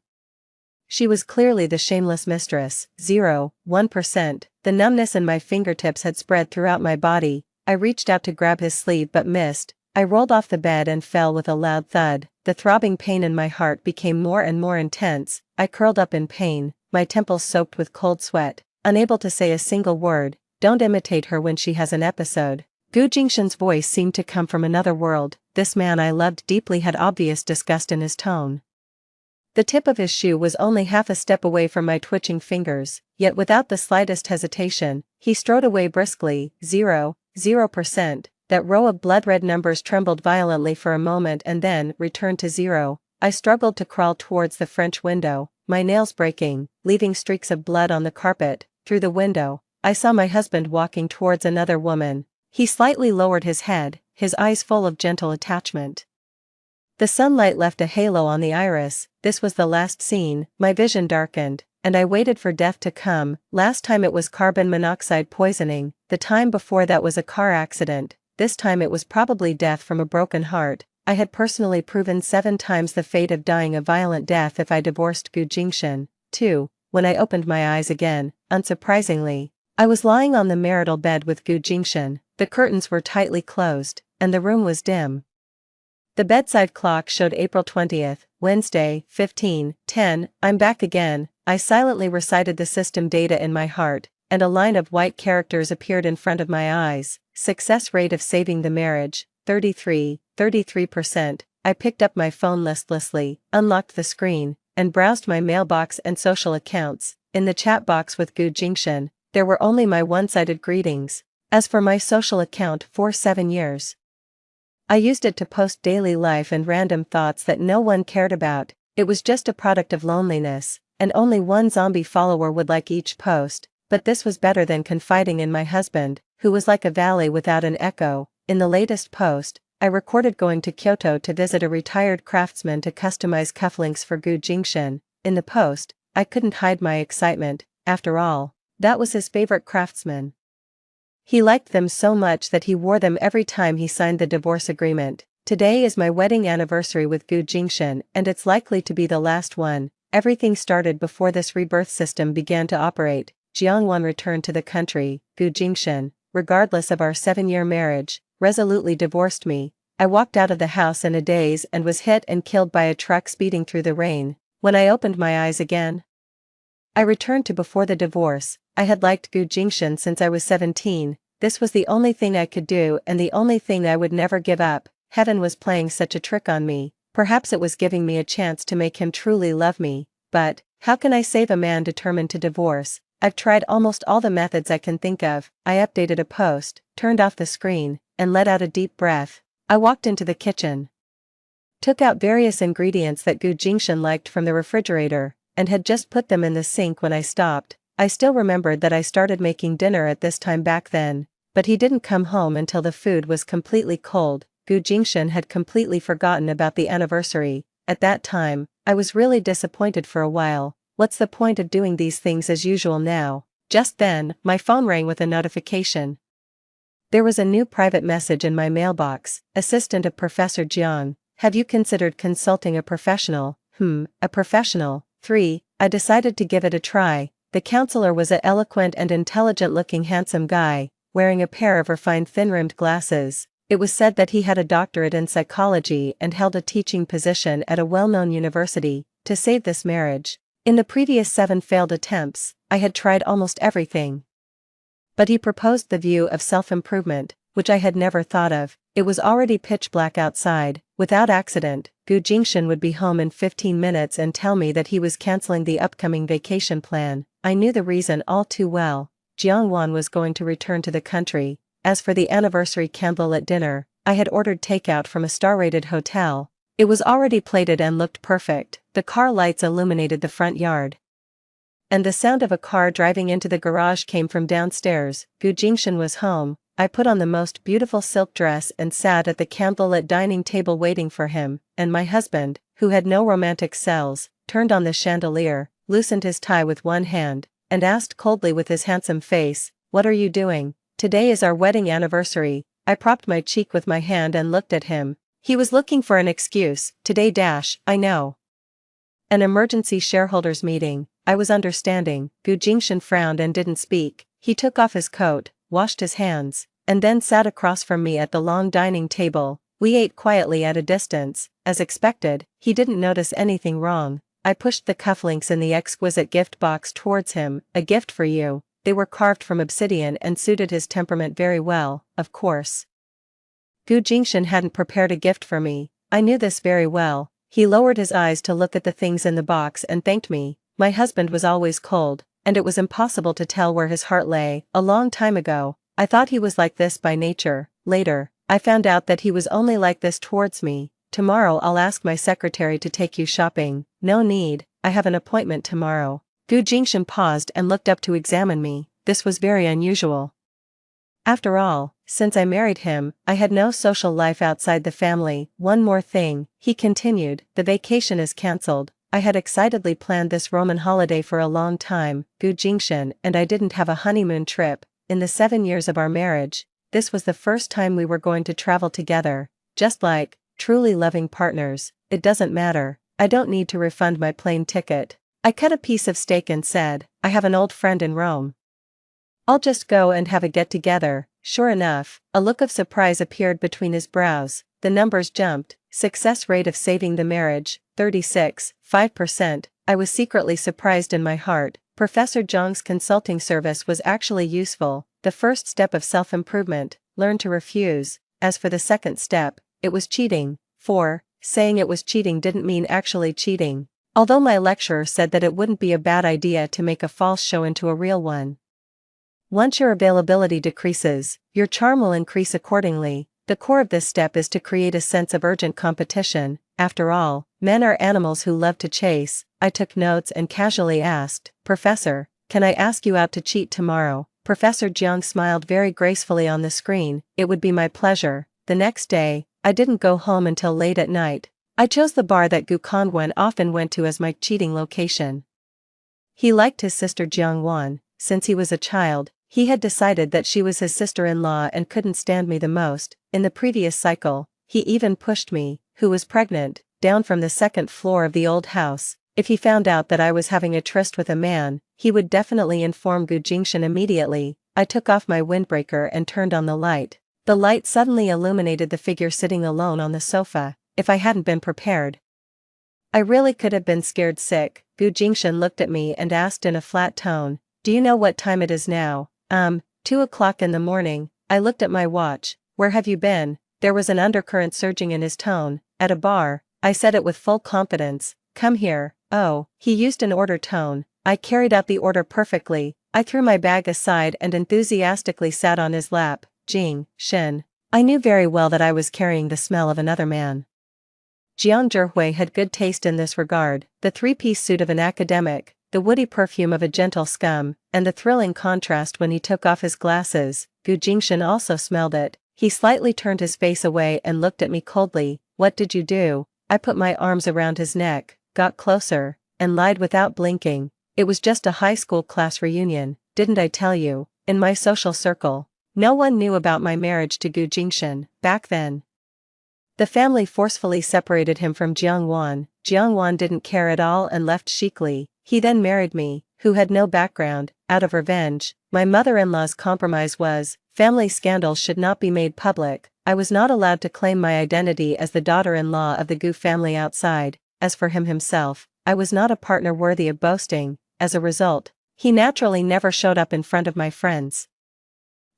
She was clearly the shameless mistress. 1%. The numbness in my fingertips had spread throughout my body. I reached out to grab his sleeve but missed. I rolled off the bed and fell with a loud thud. The throbbing pain in my heart became more and more intense. I curled up in pain, my temples soaked with cold sweat, unable to say a single word. Don't imitate her when she has an episode. Gu Jingshan's voice seemed to come from another world. This man I loved deeply had obvious disgust in his tone. The tip of his shoe was only half a step away from my twitching fingers, yet without the slightest hesitation, he strode away briskly. 0%. That row of blood-red numbers trembled violently for a moment and then returned to 0. I struggled to crawl towards the French window, my nails breaking, leaving streaks of blood on the carpet. Through the window, I saw my husband walking towards another woman. He slightly lowered his head, his eyes full of gentle attachment. The sunlight left a halo on the iris. This was the last scene. My vision darkened, and I waited for death to come. Last time it was carbon monoxide poisoning, the time before that was a car accident, this time it was probably death from a broken heart. I had personally proven 7 times the fate of dying a violent death if I divorced Gu Jingshan. 2. When I opened my eyes again, unsurprisingly, I was lying on the marital bed with Gu Jingshan. The curtains were tightly closed, and the room was dim. The bedside clock showed April 20th, Wednesday, 15:10. I'm back again. I silently recited the system data in my heart, and a line of white characters appeared in front of my eyes. Success rate of saving the marriage, 33%. I picked up my phone listlessly, unlocked the screen, and browsed my mailbox and social accounts. In the chat box with Gu Jingshan, there were only my one-sided greetings. As for my social account for 7 years, I used it to post daily life and random thoughts that no one cared about. It was just a product of loneliness, and only one zombie follower would like each post, but this was better than confiding in my husband, who was like a valley without an echo. In the latest post, I recorded going to Kyoto to visit a retired craftsman to customize cufflinks for Gu Jingshan. In the post, I couldn't hide my excitement. After all, that was his favorite craftsman. He liked them so much that he wore them every time he signed the divorce agreement. Today is my wedding anniversary with Gu Jingshan, and it's likely to be the last one. Everything started before this rebirth system began to operate. Jiangwan returned to the country. Gu Jingshan, regardless of our 7-year marriage, resolutely divorced me. I walked out of the house in a daze and was hit and killed by a truck speeding through the rain. When I opened my eyes again, I returned to before the divorce. I had liked Gu Jingshan since I was 17. This was the only thing I could do and the only thing I would never give up. Heaven was playing such a trick on me. Perhaps it was giving me a chance to make him truly love me. But, how can I save a man determined to divorce? I've tried almost all the methods I can think of. I updated a post, turned off the screen, and let out a deep breath. I walked into the kitchen, took out various ingredients that Gu Jingshan liked from the refrigerator, and had just put them in the sink when I stopped. I still remembered that I started making dinner at this time back then, but he didn't come home until the food was completely cold. Gu Jingshan had completely forgotten about the anniversary. At that time, I was really disappointed for a while. What's the point of doing these things as usual now? Just then, my phone rang with a notification. There was a new private message in my mailbox. Assistant of Professor Jiang, have you considered consulting a professional? A professional? 3. I decided to give it a try. The counselor was an eloquent and intelligent-looking handsome guy, wearing a pair of refined thin-rimmed glasses. It was said that he had a doctorate in psychology and held a teaching position at a well-known university. To save this marriage, in the previous 7 failed attempts, I had tried almost everything. But he proposed the view of self-improvement, which I had never thought of. It was already pitch black outside. Without accident, Gu Jingshan would be home in 15 minutes and tell me that he was canceling the upcoming vacation plan. I knew the reason all too well. Jiang Wan was going to return to the country. As for the anniversary candlelit dinner, I had ordered takeout from a star-rated hotel. It was already plated and looked perfect. The car lights illuminated the front yard, and the sound of a car driving into the garage came from downstairs. Gu Jingshan was home. I put on the most beautiful silk dress and sat at the candlelit dining table waiting for him, and my husband, who had no romantic cells, turned on the chandelier, loosened his tie with one hand, and asked coldly with his handsome face, "What are you doing? Today is our wedding anniversary." I propped my cheek with my hand and looked at him. He was looking for an excuse. Today I know. An emergency shareholders meeting. I was understanding. Gu Jingshan frowned and didn't speak. He took off his coat, washed his hands, and then sat across from me at the long dining table. We ate quietly at a distance. As expected, he didn't notice anything wrong. I pushed the cufflinks in the exquisite gift box towards him. "A gift for you." They were carved from obsidian and suited his temperament very well, of course. Gu Jingshan hadn't prepared a gift for me. I knew this very well. He lowered his eyes to look at the things in the box and thanked me. My husband was always cold, and it was impossible to tell where his heart lay. A long time ago, I thought he was like this by nature. Later, I found out that he was only like this towards me. "Tomorrow I'll ask my secretary to take you shopping." "No need, I have an appointment tomorrow." Gu Jingshan paused and looked up to examine me. This was very unusual. After all, since I married him, I had no social life outside the family. "One more thing," he continued, "the vacation is cancelled. I had excitedly planned this Roman holiday for a long time. Gu Jingshan and I didn't have a honeymoon trip. In the 7 years of our marriage, this was the first time we were going to travel together. Just like truly loving partners. It doesn't matter. I don't need to refund my plane ticket." I cut a piece of steak and said, "I have an old friend in Rome. I'll just go and have a get-together." Sure enough, a look of surprise appeared between his brows. The numbers jumped. Success rate of saving the marriage, 36.5%. I was secretly surprised in my heart. Professor Zhang's consulting service was actually useful. The first step of self-improvement, learn to refuse. As for the second step, it was cheating. Saying it was cheating didn't mean actually cheating. Although my lecturer said that it wouldn't be a bad idea to make a false show into a real one. Once your availability decreases, your charm will increase accordingly. The core of this step is to create a sense of urgent competition. After all, men are animals who love to chase. I took notes and casually asked, "Professor, can I ask you out to cheat tomorrow?" Professor Jiang smiled very gracefully on the screen. "It would be my pleasure." The next day, I didn't go home until late at night. I chose the bar that Gu Kongwen often went to as my cheating location. He liked his sister Jiang Wan. Since he was a child, he had decided that she was his sister-in-law and couldn't stand me the most. In the previous cycle, he even pushed me, who was pregnant, down from the second floor of the old house. If he found out that I was having a tryst with a man, he would definitely inform Gu Jingshan immediately. I took off my windbreaker and turned on the light. The light suddenly illuminated the figure sitting alone on the sofa. If I hadn't been prepared, I really could have been scared sick. Gu Jingshan looked at me and asked in a flat tone, "Do you know what time it is now?" 2 o'clock in the morning. I looked at my watch. "Where have you been?" There was an undercurrent surging in his tone. "At a bar." I said it with full confidence. "Come here." "Oh." He used an order tone. I carried out the order perfectly. I threw my bag aside and enthusiastically sat on his lap. Jing, Shen. I knew very well that I was carrying the smell of another man. Jiang Zhihui had good taste in this regard. The three-piece suit of an academic, the woody perfume of a gentle scum, and the thrilling contrast when he took off his glasses. Gu Jingshan also smelled it. He slightly turned his face away and looked at me coldly. "What did you do?" I put my arms around his neck, got closer, and lied without blinking. "It was just a high school class reunion. Didn't I tell you? In my social circle, no one knew about my marriage to Gu Jingshan back then." The family forcefully separated him from Jiangwan. Jiangwan didn't care at all and left chicly. He then married me, who had no background, out of revenge. My mother-in-law's compromise was, family scandals should not be made public. I was not allowed to claim my identity as the daughter-in-law of the Gu family outside. As for him himself, I was not a partner worthy of boasting. As a result, he naturally never showed up in front of my friends.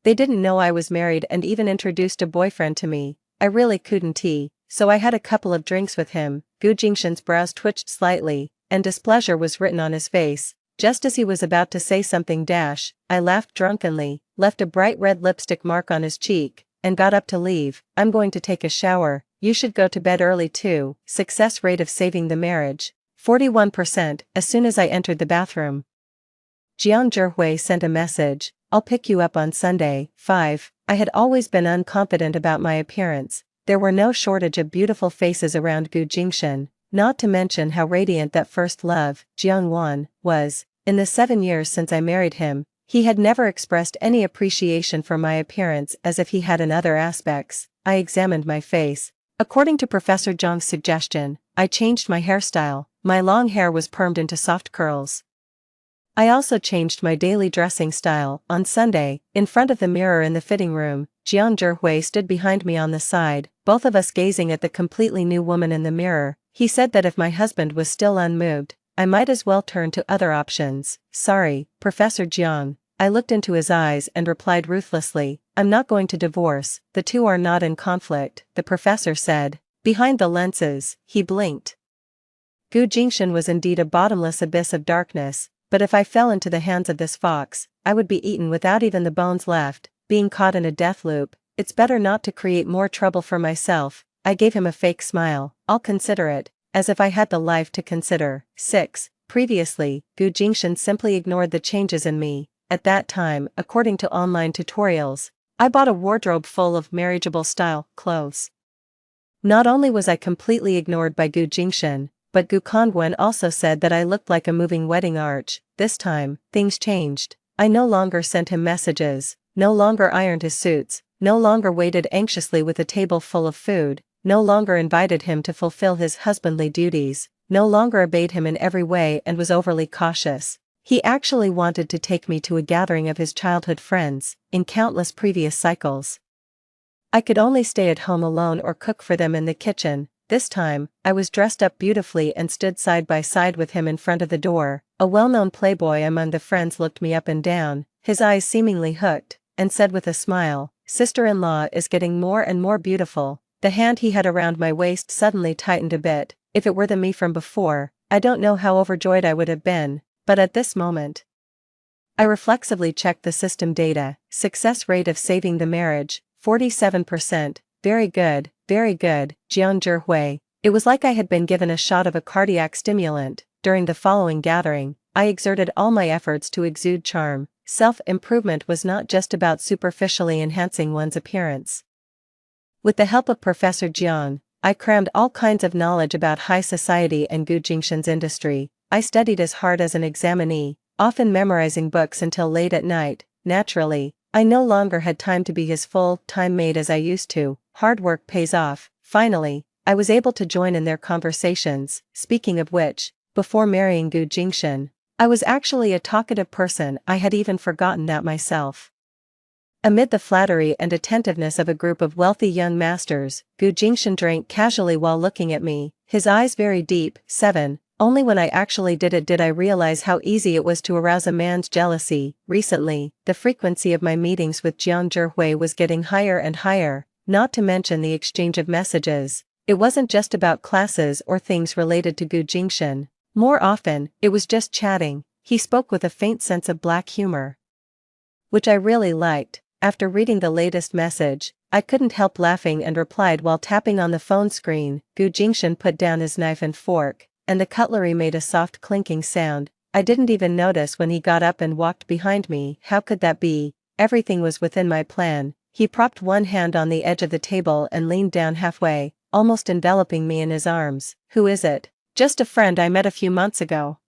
They didn't know I was married and even introduced a boyfriend to me. I really couldn't, so I had a couple of drinks with him. Gu Jingshan's brows twitched slightly, and displeasure was written on his face. Just as he was about to say something, I laughed drunkenly, left a bright red lipstick mark on his cheek, and got up to leave. I'm going to take a shower, you should go to bed early too. Success rate of saving the marriage, 41%. As soon as I entered the bathroom, Jiang Zhihui sent a message, I'll pick you up on Sunday. 5. I had always been unconfident about my appearance. There were no shortage of beautiful faces around Gu Jingshan, not to mention how radiant that first love, Jiang Wan, was. In the 7 years since I married him, he had never expressed any appreciation for my appearance as if he had in other aspects. I examined my face. According to Professor Zhang's suggestion, I changed my hairstyle. My long hair was permed into soft curls. I also changed my daily dressing style. On Sunday, in front of the mirror in the fitting room, Jiang Zhihui stood behind me on the side, both of us gazing at the completely new woman in the mirror. He said that if my husband was still unmoved, I might as well turn to other options. Sorry, Professor Jiang. I looked into his eyes and replied ruthlessly, I'm not going to divorce, the two are not in conflict, the professor said. Behind the lenses, he blinked. Gu Jingshan was indeed a bottomless abyss of darkness, but if I fell into the hands of this fox, I would be eaten without even the bones left. Being caught in a death loop, it's better not to create more trouble for myself. I gave him a fake smile. I'll consider it, as if I had the life to consider. 6. Previously, Gu Jingshan simply ignored the changes in me. At that time, according to online tutorials, I bought a wardrobe full of marriageable style clothes. Not only was I completely ignored by Gu Jingshan, but Gu Kongwen also said that I looked like a moving wedding arch. This time, things changed. I no longer sent him messages, no longer ironed his suits, no longer waited anxiously with a table full of food, no longer invited him to fulfill his husbandly duties, no longer obeyed him in every way and was overly cautious. He actually wanted to take me to a gathering of his childhood friends, in countless previous cycles. I could only stay at home alone or cook for them in the kitchen. This time, I was dressed up beautifully and stood side by side with him in front of the door. A well-known playboy among the friends looked me up and down, his eyes seemingly hooked, and said with a smile, Sister-in-law is getting more and more beautiful. The hand he had around my waist suddenly tightened a bit. If it were the me from before, I don't know how overjoyed I would have been, but at this moment, I reflexively checked the system data. Success rate of saving the marriage, 47%. Very good, Jiang Zhihui. It was like I had been given a shot of a cardiac stimulant. During the following gathering, I exerted all my efforts to exude charm. Self-improvement was not just about superficially enhancing one's appearance. With the help of Professor Jiang, I crammed all kinds of knowledge about high society and Gu Jingshan's industry. I studied as hard as an examinee, often memorizing books until late at night. Naturally, I no longer had time to be his full-time maid as I used to. Hard work pays off. Finally, I was able to join in their conversations. Speaking of which, before marrying Gu Jingshan, I was actually a talkative person. I had even forgotten that myself. Amid the flattery and attentiveness of a group of wealthy young masters, Gu Jingshan drank casually while looking at me, his eyes very deep. 7. Only when I actually did it did I realize how easy it was to arouse a man's jealousy. Recently, the frequency of my meetings with Jiang Zhihui was getting higher and higher, not to mention the exchange of messages. It wasn't just about classes or things related to Gu Jingshan. More often, it was just chatting. He spoke with a faint sense of black humor, which I really liked. After reading the latest message, I couldn't help laughing and replied while tapping on the phone screen. Gu Jingshan put down his knife and fork, and the cutlery made a soft clinking sound. I didn't even notice when he got up and walked behind me. How could that be? Everything was within my plan. He propped one hand on the edge of the table and leaned down halfway, almost enveloping me in his arms. Who is it? Just a friend I met a few months ago,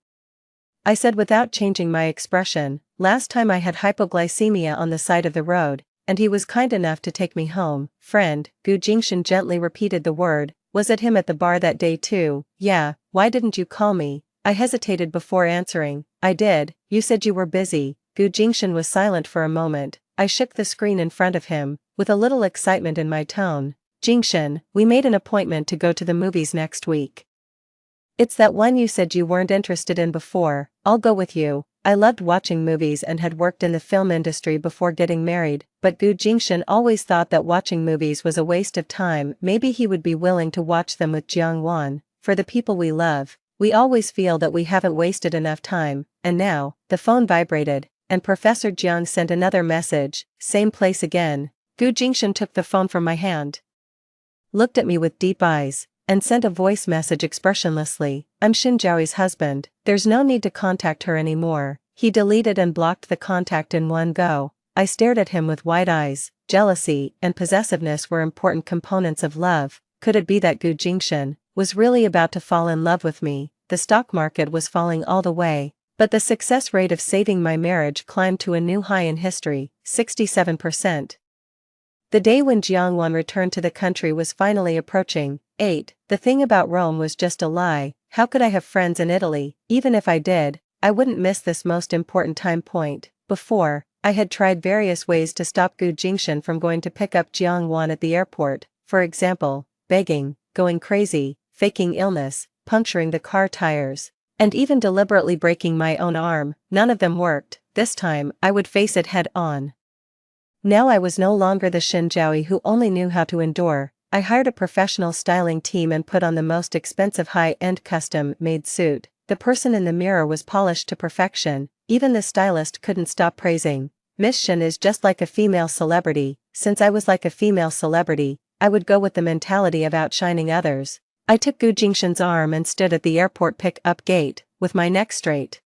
I said without changing my expression. Last time I had hypoglycemia on the side of the road, and he was kind enough to take me home. Friend, Gu Jingshan gently repeated the word. Was it him at the bar that day too? Yeah, why didn't you call me? I hesitated before answering. I did, you said you were busy. Gu Jingshan was silent for a moment. I shook the screen in front of him, with a little excitement in my tone. Jingshan, we made an appointment to go to the movies next week. It's that one you said you weren't interested in before. I'll go with you. I loved watching movies and had worked in the film industry before getting married, but Gu Jingshan always thought that watching movies was a waste of time. Maybe he would be willing to watch them with Jiang Wan. For the people we love, we always feel that we haven't wasted enough time. And now, the phone vibrated, and Professor Jiang sent another message. Same place again. Gu Jingshan took the phone from my hand, looked at me with deep eyes, and sent a voice message expressionlessly. I'm Xin Zhaoyi's husband. There's no need to contact her anymore. He deleted and blocked the contact in one go. I stared at him with wide eyes. Jealousy and possessiveness were important components of love. Could it be that Gu Jingshan was really about to fall in love with me? The stock market was falling all the way, but the success rate of saving my marriage climbed to a new high in history, 67%. The day when Jiang Wan returned to the country was finally approaching. 8. The thing about Rome was just a lie. How could I have friends in Italy? Even if I did, I wouldn't miss this most important time point. Before, I had tried various ways to stop Gu Jingshan from going to pick up Jiang Wan at the airport. For example, begging, going crazy, faking illness, puncturing the car tires, and even deliberately breaking my own arm. None of them worked. This time, I would face it head on. Now I was no longer the Xin Zhaoyi who only knew how to endure. I hired a professional styling team and put on the most expensive high-end custom-made suit. The person in the mirror was polished to perfection. Even the stylist couldn't stop praising. Miss Xin is just like a female celebrity. Since I was like a female celebrity, I would go with the mentality of outshining others. I took Gu Jingshan's arm and stood at the airport pick-up gate, with my neck straight,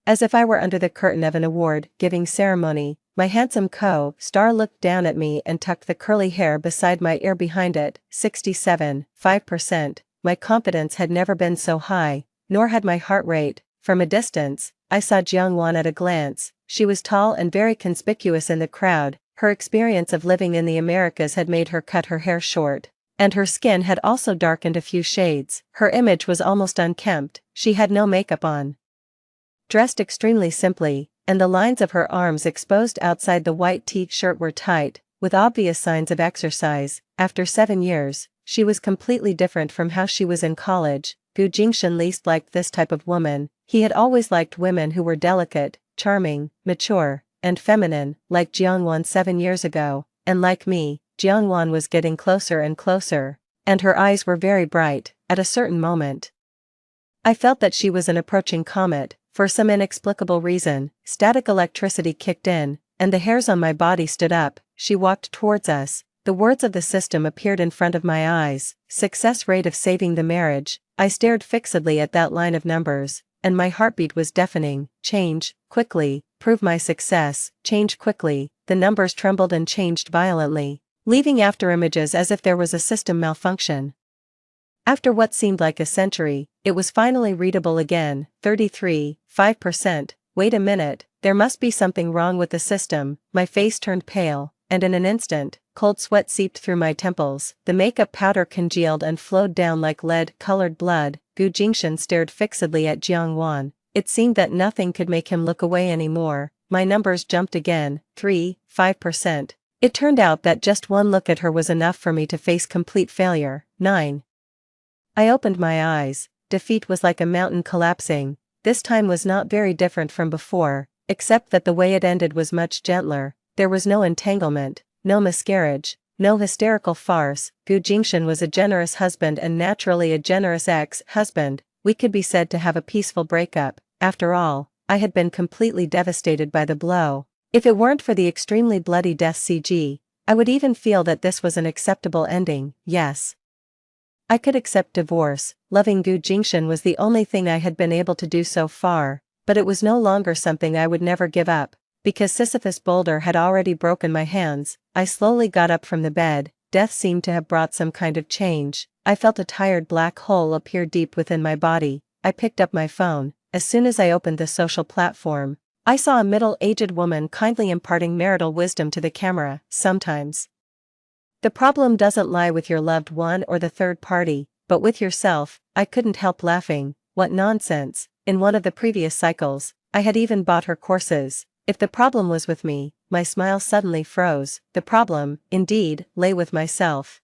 as if I were under the curtain of an award-giving ceremony. My handsome co-star looked down at me and tucked the curly hair beside my ear behind it. 67.5%. My confidence had never been so high, nor had my heart rate. From a distance, I saw Jiang Wan at a glance. She was tall and very conspicuous in the crowd. Her experience of living in the Americas had made her cut her hair short, and her skin had also darkened a few shades. Her image was almost unkempt. She had no makeup on, dressed extremely simply, and the lines of her arms exposed outside the white t-shirt were tight, with obvious signs of exercise. After 7 years, she was completely different from how she was in college. Gu Jingshan least liked this type of woman. He had always liked women who were delicate, charming, mature, and feminine, like Jiang Wan 7 years ago. And like me, Jiang Wan was getting closer and closer, and her eyes were very bright. At a certain moment, I felt that she was an approaching comet. For some inexplicable reason, static electricity kicked in, and the hairs on my body stood up. She walked towards us. The words of the system appeared in front of my eyes. Success rate of saving the marriage. I stared fixedly at that line of numbers, and my heartbeat was deafening. Change, quickly, prove my success. Change quickly. The numbers trembled and changed violently, leaving afterimages as if there was a system malfunction. After what seemed like a century, it was finally readable again. 33.5%. Wait a minute, there must be something wrong with the system. My face turned pale, and in an instant, cold sweat seeped through my temples. The makeup powder congealed and flowed down like lead-colored blood. Gu Jingshan stared fixedly at Jiang Wan. It seemed that nothing could make him look away anymore. My numbers jumped again. 3.5%. It turned out that just one look at her was enough for me to face complete failure. 9. I opened my eyes. Defeat was like a mountain collapsing. This time was not very different from before, except that the way it ended was much gentler. There was no entanglement, no miscarriage, no hysterical farce. Gu Jingshan was a generous husband and naturally a generous ex-husband. We could be said to have a peaceful breakup. After all, I had been completely devastated by the blow. If it weren't for the extremely bloody death CG, I would even feel that this was an acceptable ending. Yes, I could accept divorce. Loving Gu Jingshan was the only thing I had been able to do so far, but it was no longer something I would never give up. Because Sisyphus' boulder had already broken my hands, I slowly got up from the bed. Death seemed to have brought some kind of change. I felt a tired black hole appear deep within my body. I picked up my phone. As soon as I opened the social platform, I saw a middle-aged woman kindly imparting marital wisdom to the camera. Sometimes the problem doesn't lie with your loved one or the third party, but with yourself. I couldn't help laughing. What nonsense. In one of the previous cycles, I had even bought her courses. If the problem was with me, my smile suddenly froze. The problem, indeed, lay with myself.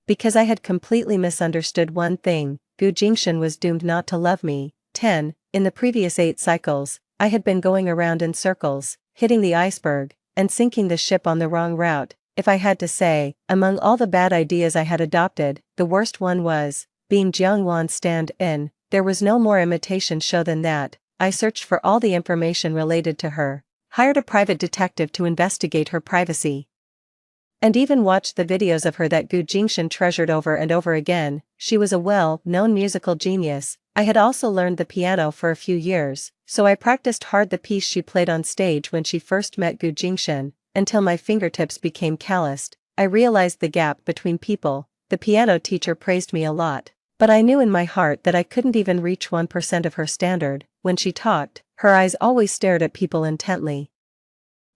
Because I had completely misunderstood one thing, Gu Jingshan was doomed not to love me. 10. In the previous 8 cycles, I had been going around in circles, hitting the iceberg, and sinking the ship on the wrong route. If I had to say, among all the bad ideas I had adopted, the worst one was being Jiang Wan's stand-in. There was no more imitation show than that. I searched for all the information related to her, hired a private detective to investigate her privacy, and even watched the videos of her that Gu Jingshan treasured over and over again. She was a well-known musical genius. I had also learned the piano for a few years, so I practiced hard the piece she played on stage when she first met Gu Jingshan, until my fingertips became calloused. I realized the gap between people. The piano teacher praised me a lot, but I knew in my heart that I couldn't even reach 1% of her standard. When she talked, her eyes always stared at people intently,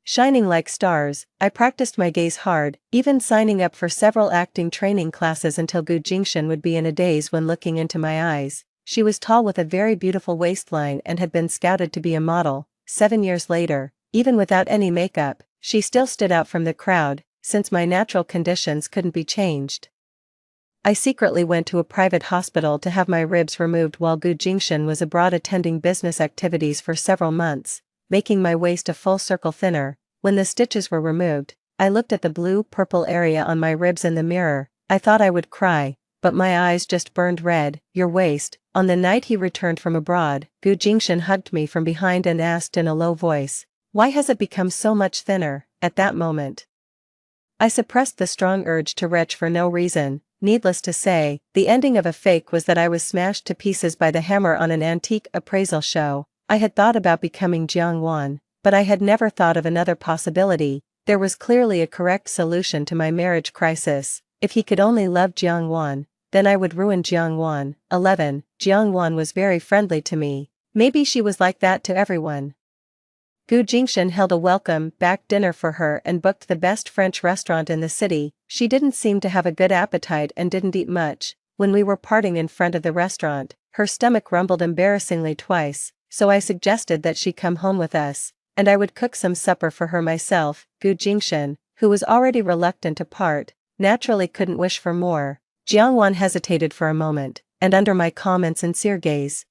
shining like stars. I practiced my gaze hard, even signing up for several acting training classes until Gu Jingshan would be in a daze when looking into my eyes. She was tall with a very beautiful waistline and had been scouted to be a model. 7 years later, even without any makeup, she still stood out from the crowd, since my natural conditions couldn't be changed. I secretly went to a private hospital to have my ribs removed while Gu Jingshan was abroad attending business activities for several months, making my waist a full circle thinner. When the stitches were removed, I looked at the blue-purple area on my ribs in the mirror. I thought I would cry, but my eyes just burned red. Your waist. On the night he returned from abroad, Gu Jingshan hugged me from behind and asked in a low voice, "Why has it become so much thinner?" At that moment, I suppressed the strong urge to retch for no reason. Needless to say, the ending of a fake was that I was smashed to pieces by the hammer on an antique appraisal show. I had thought about becoming Jiang Wan, but I had never thought of another possibility. There was clearly a correct solution to my marriage crisis. If he could only love Jiang Wan, then I would ruin Jiang Wan. 11. Jiang Wan was very friendly to me. Maybe she was like that to everyone. Gu Jingshan held a welcome-back dinner for her and booked the best French restaurant in the city. She didn't seem to have a good appetite and didn't eat much. When we were parting in front of the restaurant, her stomach rumbled embarrassingly twice, so I suggested that she come home with us, and I would cook some supper for her myself. Gu Jingshan, who was already reluctant to part, naturally couldn't wish for more. Jiang Wan hesitated for a moment, and under my calm and sincere gaze,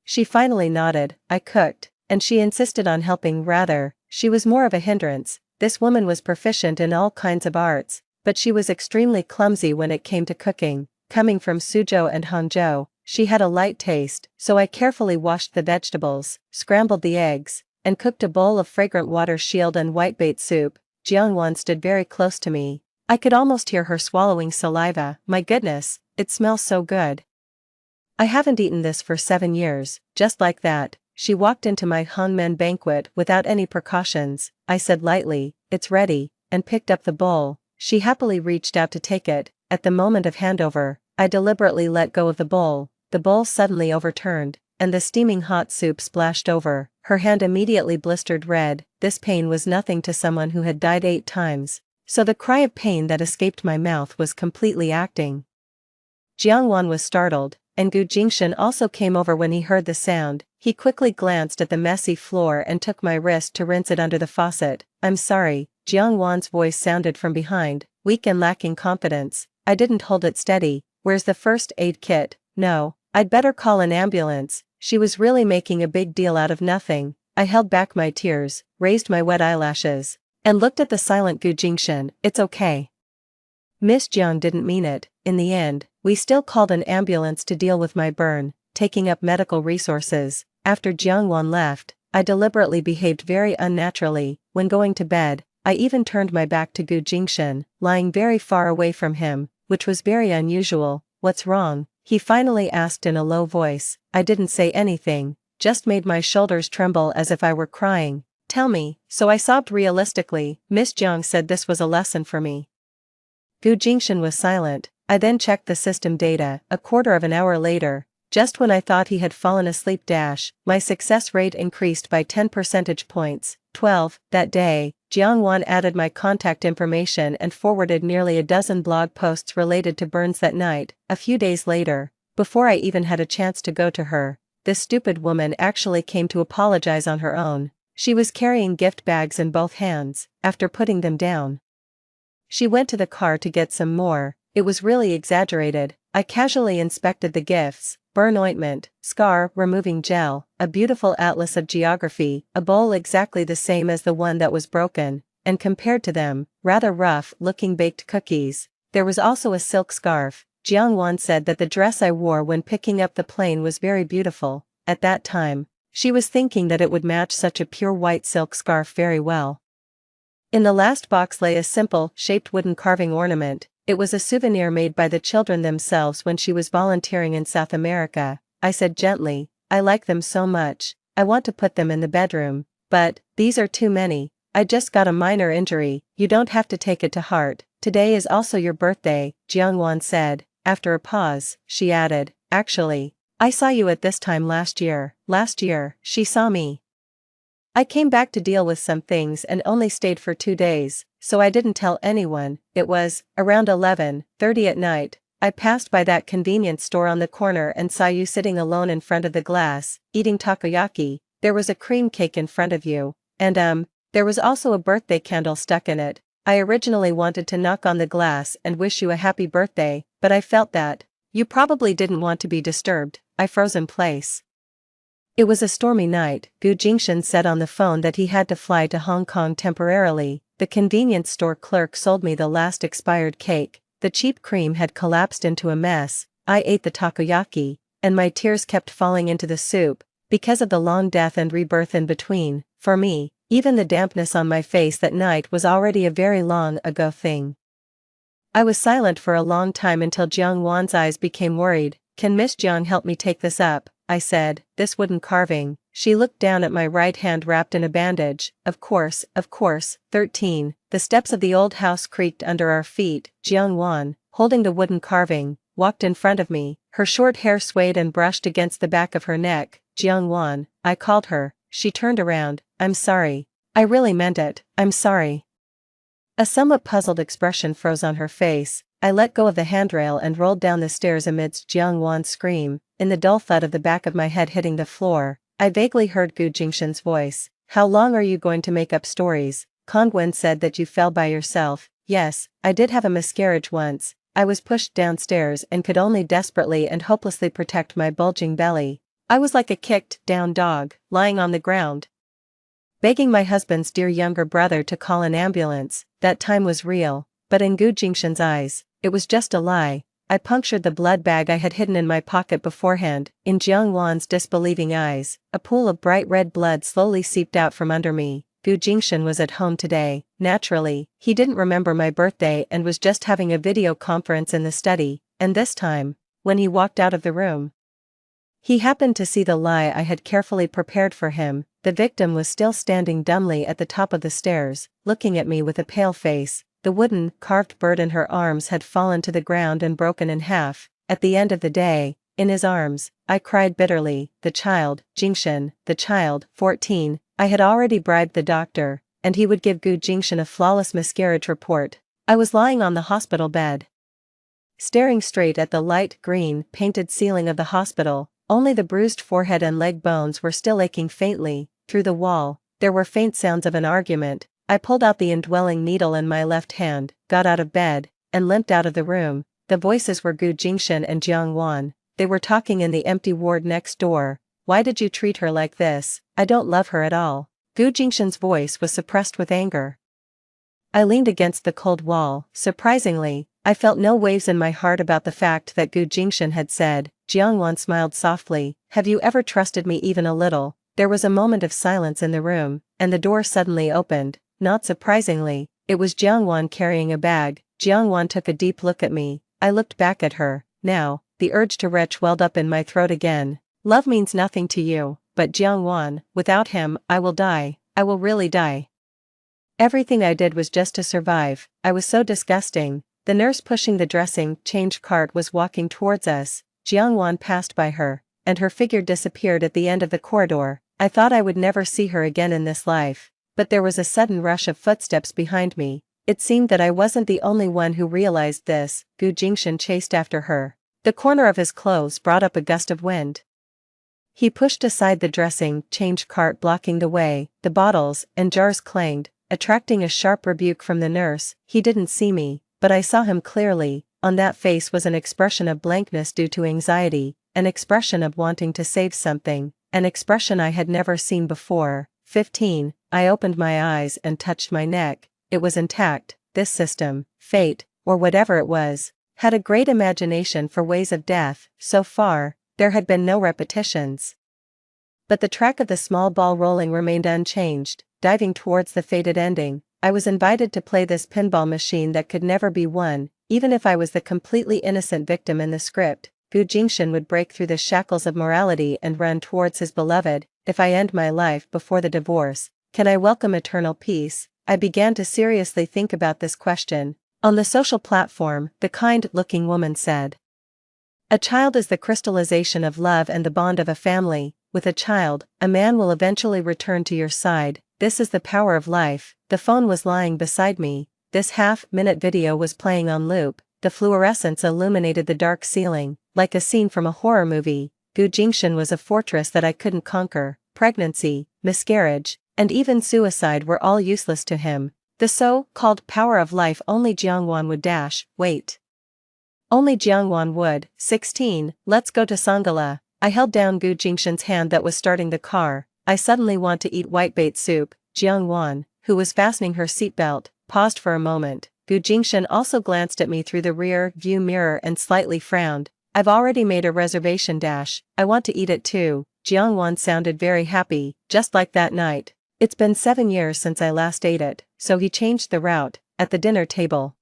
she finally nodded. I cooked, and she insisted on helping. Rather, she was more of a hindrance. This woman was proficient in all kinds of arts, but she was extremely clumsy when it came to cooking. Coming from Suzhou and Hangzhou, she had a light taste, so I carefully washed the vegetables, scrambled the eggs, and cooked a bowl of fragrant water shield and whitebait soup. Jiang Wan stood very close to me. I could almost hear her swallowing saliva. My goodness, it smells so good. I haven't eaten this for 7 years. Just like that, she walked into my Hongmen banquet without any precautions. I said lightly, "It's ready," and picked up the bowl. She happily reached out to take it. At the moment of handover, I deliberately let go of the bowl. The bowl suddenly overturned, and the steaming hot soup splashed over. Her hand immediately blistered red. This pain was nothing to someone who had died 8 times. So the cry of pain that escaped my mouth was completely acting. Jiang Wan was startled, and Gu Jingshan also came over when he heard the sound. He quickly glanced at the messy floor and took my wrist to rinse it under the faucet. "I'm sorry," Jiang Wan's voice sounded from behind, weak and lacking confidence. "I didn't hold it steady. Where's the first aid kit?" "No, I'd better call an ambulance." She was really making a big deal out of nothing. I held back my tears, raised my wet eyelashes, and looked at the silent Gu Jingshan. "It's okay. Miss Jiang didn't mean it." In the end, we still called an ambulance to deal with my burn, taking up medical resources. After Jiang Wan left, I deliberately behaved very unnaturally. When going to bed, I even turned my back to Gu Jingshan, lying very far away from him, which was very unusual. "What's wrong?" he finally asked in a low voice. I didn't say anything, just made my shoulders tremble as if I were crying. "Tell me." So I sobbed realistically. Miss Jiang said this was a lesson for me. Gu Jingshan was silent. I then checked the system data. A quarter of an hour later, Just when I thought he had fallen asleep. My success rate increased by 10 percentage points. 12. That day, Jiangwan added my contact information and forwarded nearly a dozen blog posts related to burns that night. A few days later, before I even had a chance to go to her, this stupid woman actually came to apologize on her own. She was carrying gift bags in both hands. After putting them down, she went to the car to get some more. It was really exaggerated. I casually inspected the gifts: burn ointment, scar removing gel, a beautiful atlas of geography, a bowl exactly the same as the one that was broken, and compared to them, rather rough-looking baked cookies. There was also a silk scarf. Jiangwan said that the dress I wore when picking up the plane was very beautiful. At that time, she was thinking that it would match such a pure white silk scarf very well. In the last box lay a simple, shaped wooden carving ornament. It was a souvenir made by the children themselves when she was volunteering in South America. I said gently, I like them so much, I want to put them in the bedroom, but these are too many. I just got a minor injury. You don't have to take it to heart. Today is also your birthday, Jiangwan said. After a pause, she added, actually, I saw you at this time last year. Last year, she saw me. I came back to deal with some things and only stayed for 2 days, so I didn't tell anyone. It was around 11:30 at night. I passed by that convenience store on the corner and saw you sitting alone in front of the glass, eating takoyaki. There was a cream cake in front of you, and there was also a birthday candle stuck in it. I originally wanted to knock on the glass and wish you a happy birthday, but I felt that you probably didn't want to be disturbed. I froze in place. It was a stormy night. Gu Jingshan said on the phone that he had to fly to Hong Kong temporarily. The convenience store clerk sold me the last expired cake. The cheap cream had collapsed into a mess. I ate the takoyaki, and my tears kept falling into the soup, because of the long death and rebirth in between. For me, even the dampness on my face that night was already a very long ago thing. I was silent for a long time until Jiang Wan's eyes became worried. Can Miss Jiang help me take this up? I said. This wooden carving. She looked down at my right hand wrapped in a bandage. Of course. 13. The steps of the old house creaked under our feet. Jiang Wan, holding the wooden carving, walked in front of me. Her short hair swayed and brushed against the back of her neck. Jiang Wan, I called her. She turned around. I'm sorry. I really meant it. I'm sorry. A somewhat puzzled expression froze on her face. I let go of the handrail and rolled down the stairs amidst Jiang Wan's scream. In the dull thud of the back of my head hitting the floor, I vaguely heard Gu Jingshan's voice. How long are you going to make up stories? Kongwen said that you fell by yourself. Yes, I did have a miscarriage once. I was pushed downstairs and could only desperately and hopelessly protect my bulging belly. I was like a kicked-down dog, lying on the ground, begging my husband's dear younger brother to call an ambulance. That time was real, but in Gu Jingshan's eyes, it was just a lie. I punctured the blood bag I had hidden in my pocket beforehand. In Jiang Wan's disbelieving eyes, a pool of bright red blood slowly seeped out from under me. Gu Jingshan was at home today. Naturally, he didn't remember my birthday and was just having a video conference in the study, and this time, when he walked out of the room, he happened to see the lie I had carefully prepared for him. The victim was still standing dumbly at the top of the stairs, looking at me with a pale face. The wooden, carved bird in her arms had fallen to the ground and broken in half. At the end of the day, in his arms, I cried bitterly. The child, Jingshan, the child, 14, I had already bribed the doctor, and he would give Gu Jingshan a flawless miscarriage report. I was lying on the hospital bed, staring straight at the light green, painted ceiling of the hospital. Only the bruised forehead and leg bones were still aching faintly. Through the wall, there were faint sounds of an argument. I pulled out the indwelling needle in my left hand, got out of bed, and limped out of the room. The voices were Gu Jingshan and Jiang Wan. They were talking in the empty ward next door. Why did you treat her like this? I don't love her at all. Gu Jingshan's voice was suppressed with anger. I leaned against the cold wall. Surprisingly, I felt no waves in my heart about the fact that Gu Jingshan had said. Jiang Wan smiled softly. Have you ever trusted me even a little? There was a moment of silence in the room, and the door suddenly opened. Not surprisingly, it was Jiang Wan carrying a bag. Jiang Wan took a deep look at me. I looked back at her. Now, the urge to retch welled up in my throat again. Love means nothing to you, but Jiang Wan, without him, I will die. I will really die. Everything I did was just to survive. I was so disgusting. The nurse pushing the dressing change cart was walking towards us. Jiangwan passed by her, and her figure disappeared at the end of the corridor. I thought I would never see her again in this life, but there was a sudden rush of footsteps behind me. It seemed that I wasn't the only one who realized this. Gu Jingshan chased after her. The corner of his clothes brought up a gust of wind. He pushed aside the dressing change cart blocking the way, the bottles and jars clanged, attracting a sharp rebuke from the nurse. He didn't see me, but I saw him clearly. On that face was an expression of blankness due to anxiety, an expression of wanting to save something, an expression I had never seen before. 15. I opened my eyes and touched my neck. It was intact. This system, fate, or whatever it was, had a great imagination for ways of death. So far, there had been no repetitions. But the track of the small ball rolling remained unchanged, diving towards the fated ending. I was invited to play this pinball machine that could never be won, even if I was the completely innocent victim in the script. Gu Jingshan would break through the shackles of morality and run towards his beloved. If I end my life before the divorce, can I welcome eternal peace? I began to seriously think about this question. On the social platform, the kind-looking woman said, "A child is the crystallization of love and the bond of a family. With a child, a man will eventually return to your side. This is the power of life." The phone was lying beside me. This half-minute video was playing on loop. The fluorescence illuminated the dark ceiling, like a scene from a horror movie. Gu Jingshan was a fortress that I couldn't conquer. Pregnancy, miscarriage, and even suicide were all useless to him. The so-called power of life only Jiangwan would dash. Wait. Only Jiangwan would. 16. Let's go to Sangala. I held down Gu Jingshan's hand that was starting the car. I suddenly want to eat whitebait soup. Jiangwan, who was fastening her seatbelt, paused for a moment. Gu Jingshan also glanced at me through the rear view mirror and slightly frowned. I've already made a reservation dash. I want to eat it too. Jiangwan sounded very happy, just like that night. It's been 7 years since I last ate it, so he changed the route. At the dinner table,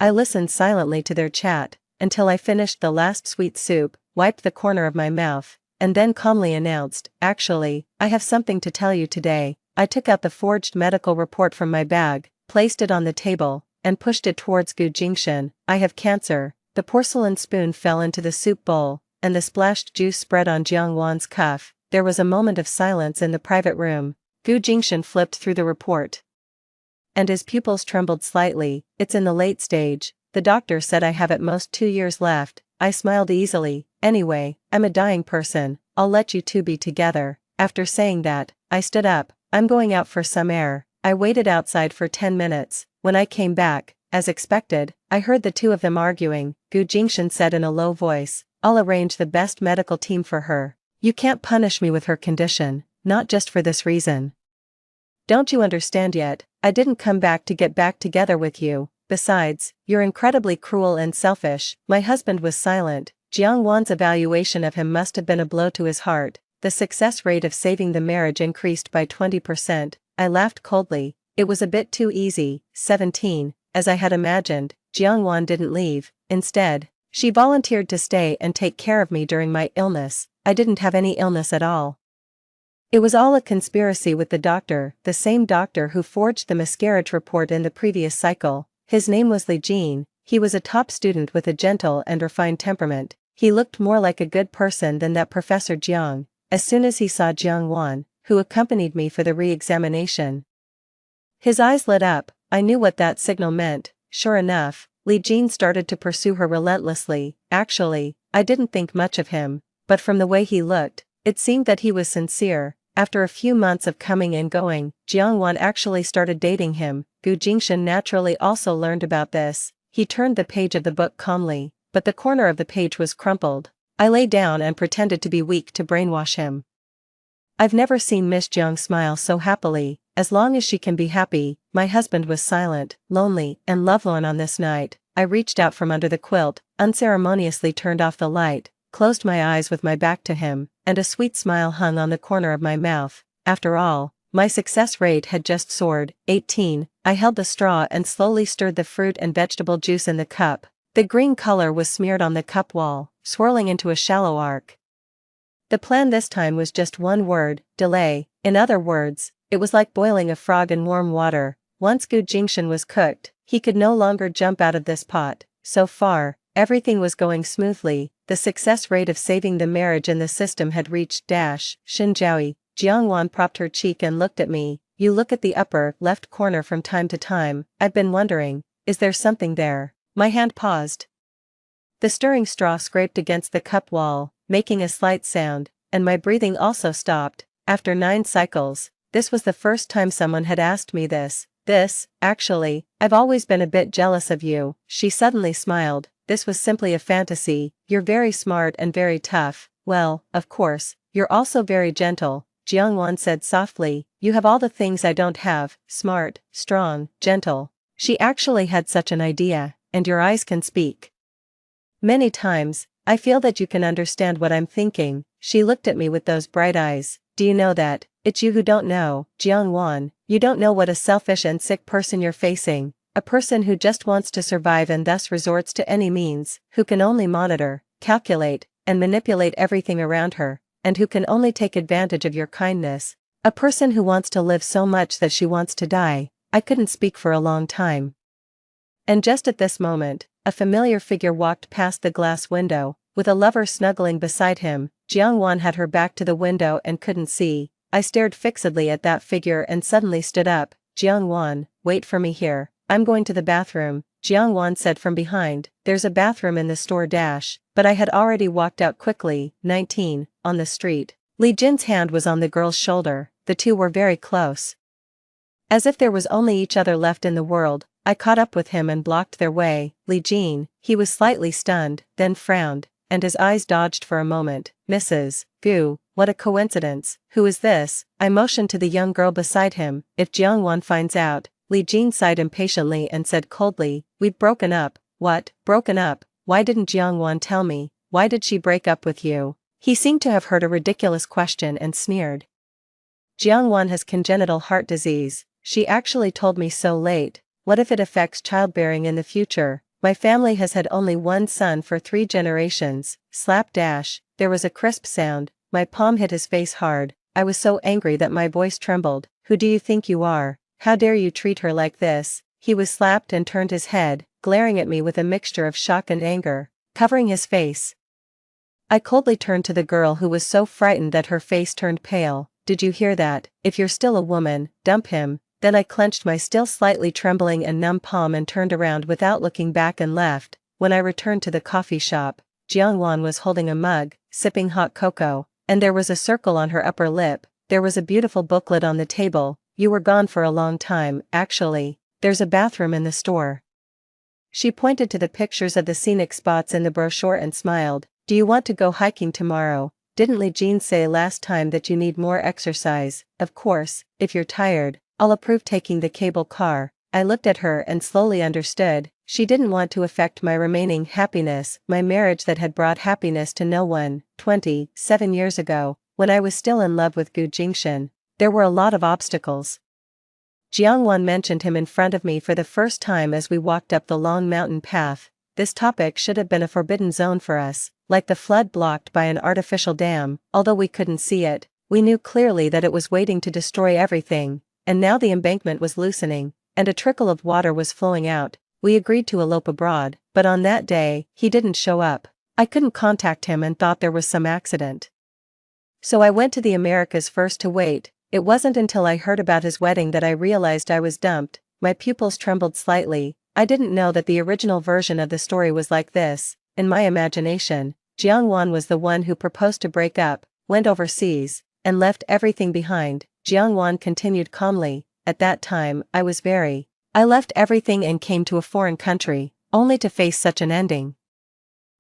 I listened silently to their chat, until I finished the last sweet soup, wiped the corner of my mouth, and then calmly announced, "Actually, I have something to tell you today." I took out the forged medical report from my bag, placed it on the table, and pushed it towards Gu Jingshan. "I have cancer." The porcelain spoon fell into the soup bowl, and the splashed juice spread on Jiangwan's cuff. There was a moment of silence in the private room. Gu Jingshan flipped through the report, and his pupils trembled slightly. "It's in the late stage. The doctor said I have at most 2 years left." I smiled easily. "Anyway, I'm a dying person. I'll let you two be together." After saying that, I stood up. "I'm going out for some air." I waited outside for 10 minutes. When I came back, as expected, I heard the two of them arguing. Gu Jingshan said in a low voice, "I'll arrange the best medical team for her. You can't punish me with her condition, not just for this reason. Don't you understand yet? I didn't come back to get back together with you. Besides, you're incredibly cruel and selfish." My husband was silent. Jiangwan's evaluation of him must have been a blow to his heart. The success rate of saving the marriage increased by 20%. I laughed coldly. It was a bit too easy. 17. As I had imagined, Jiangwan didn't leave. Instead, she volunteered to stay and take care of me during my illness. I didn't have any illness at all. It was all a conspiracy with the doctor, the same doctor who forged the miscarriage report in the previous cycle. His name was Li Jin. He was a top student with a gentle and refined temperament. He looked more like a good person than that Professor Jiang. As soon as he saw Jiangwan, who accompanied me for the re-examination, his eyes lit up. I knew what that signal meant. Sure enough, Li Jin started to pursue her relentlessly. Actually, I didn't think much of him, but from the way he looked, it seemed that he was sincere. After a few months of coming and going, Jiangwan actually started dating him. Gu Jingshan naturally also learned about this. He turned the page of the book calmly, but the corner of the page was crumpled. I lay down and pretended to be weak to brainwash him. I've never seen Miss Jiang smile so happily. As long as she can be happy. My husband was silent, lonely, and lovelorn on this night. I reached out from under the quilt, unceremoniously turned off the light, closed my eyes with my back to him, and a sweet smile hung on the corner of my mouth. After all, my success rate had just soared. 18. I held the straw and slowly stirred the fruit and vegetable juice in the cup. The green color was smeared on the cup wall, swirling into a shallow arc. The plan this time was just one word: delay. In other words, it was like boiling a frog in warm water. Once Gu Jingshan was cooked, he could no longer jump out of this pot. So far, Everything was going smoothly, the success rate of saving the marriage in the system had reached Shinjiaoi. Jiangwan propped her cheek and looked at me. You look at the upper left corner from time to time. I've been wondering, is there something there? My hand paused. The stirring straw scraped against the cup wall, making a slight sound, and my breathing also stopped. After 9 cycles, this was the first time someone had asked me this. Actually, I've always been a bit jealous of you. She suddenly smiled. This was simply a fantasy. You're very smart and very tough. Well, of course, you're also very gentle, Jiangwan said softly. You have all the things I don't have: smart, strong, gentle. She actually had such an idea. And your eyes can speak. Many times, I feel that you can understand what I'm thinking. She looked at me with those bright eyes. Do you know that? It's you who don't know, Jiangwan. You don't know what a selfish and sick person you're facing. A person who just wants to survive and thus resorts to any means, who can only monitor, calculate, and manipulate everything around her, and who can only take advantage of your kindness. A person who wants to live so much that she wants to die. I couldn't speak for a long time. And just at this moment, a familiar figure walked past the glass window, with a lover snuggling beside him. Jiangwan had her back to the window and couldn't see. I stared fixedly at that figure and suddenly stood up. Jiangwan, wait for me here. I'm going to the bathroom, Jiangwan said from behind. There's a bathroom in the store but I had already walked out quickly. 19, on the street. Li Jin's hand was on the girl's shoulder. The two were very close. As if there was only each other left in the world, I caught up with him and blocked their way. Li Jin, he was slightly stunned, then frowned, and his eyes dodged for a moment. Mrs. Gu, what a coincidence. Who is this? I motioned to the young girl beside him. If Jiangwan finds out. Li Jin sighed impatiently and said coldly, we've broken up. What? Broken up? Why didn't Jiangwan tell me? Why did she break up with you? He seemed to have heard a ridiculous question and sneered. Jiangwan has congenital heart disease. She actually told me so late. What if it affects childbearing in the future? My family has had only one son for 3 generations. Slapdash. There was a crisp sound. My palm hit his face hard. I was so angry that my voice trembled. Who do you think you are? How dare you treat her like this? He was slapped and turned his head, glaring at me with a mixture of shock and anger, covering his face. I coldly turned to the girl who was so frightened that her face turned pale. Did you hear that? If you're still a woman, dump him. Then I clenched my still slightly trembling and numb palm and turned around without looking back and left. When I returned to the coffee shop, Jiangwan was holding a mug, sipping hot cocoa, and there was a circle on her upper lip. There was a beautiful booklet on the table. You were gone for a long time. Actually, there's a bathroom in the store. She pointed to the pictures of the scenic spots in the brochure and smiled. Do you want to go hiking tomorrow? Didn't Li Jin say last time that you need more exercise? Of course, if you're tired, I'll approve taking the cable car. I looked at her and slowly understood. She didn't want to affect my remaining happiness, my marriage that had brought happiness to no one. 27 years ago, when I was still in love with Gu Jingshan, there were a lot of obstacles. Jiangwan mentioned him in front of me for the first time as we walked up the long mountain path. This topic should have been a forbidden zone for us, like the flood blocked by an artificial dam. Although we couldn't see it, we knew clearly that it was waiting to destroy everything. And now the embankment was loosening, and a trickle of water was flowing out. We agreed to elope abroad, but on that day, he didn't show up. I couldn't contact him and thought there was some accident. So I went to the Americas first to wait. It wasn't until I heard about his wedding that I realized I was dumped. My pupils trembled slightly. I didn't know that the original version of the story was like this. In my imagination, Jiangwan was the one who proposed to break up, went overseas, and left everything behind. Jiangwan continued calmly. At that time, I left everything and came to a foreign country, only to face such an ending.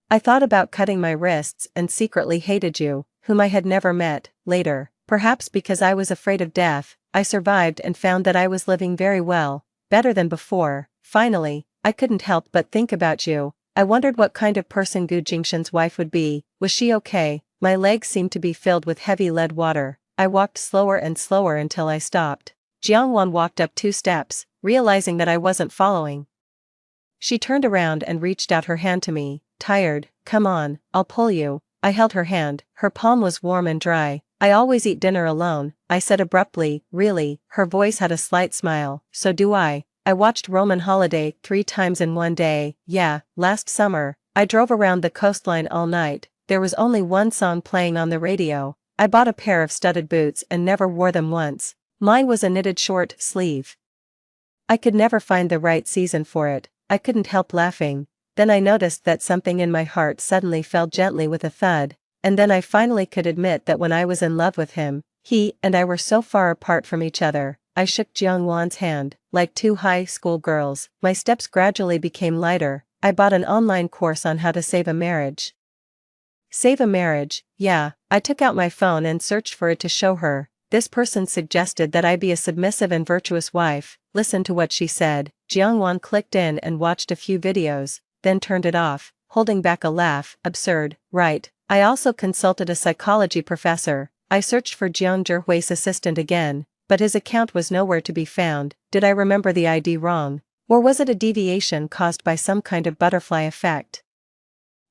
I thought about cutting my wrists and secretly hated you, whom I had never met. Later, perhaps because I was afraid of death, I survived and found that I was living very well, better than before. Finally, I couldn't help but think about you. I wondered what kind of person Gu Jingshan's wife would be. Was she okay? My legs seemed to be filled with heavy lead water. I walked slower and slower until I stopped. Jiangwan walked up 2 steps, realizing that I wasn't following. She turned around and reached out her hand to me. Tired? Come on, I'll pull you. I held her hand. Her palm was warm and dry. I always eat dinner alone, I said abruptly. Really? Her voice had a slight smile. So do I. I watched Roman Holiday 3 times in one day. Yeah, last summer, I drove around the coastline all night. There was only one song playing on the radio. I bought a pair of studded boots and never wore them once. Mine was a knitted short sleeve. I could never find the right season for it. I couldn't help laughing. Then I noticed that something in my heart suddenly fell gently with a thud, and then I finally could admit that when I was in love with him, he and I were so far apart from each other. I shook Jiang-Wan's hand. Like two high school girls, my steps gradually became lighter. I bought an online course on how to save a marriage. Save a marriage, yeah. I took out my phone and searched for it to show her. This person suggested that I be a submissive and virtuous wife. Listen to what she said. Jiang-Wan clicked in and watched a few videos, then turned it off, holding back a laugh. Absurd, right? I also consulted a psychology professor. I searched for Jiang Zhihui's assistant again, but his account was nowhere to be found. Did I remember the ID wrong? Or was it a deviation caused by some kind of butterfly effect?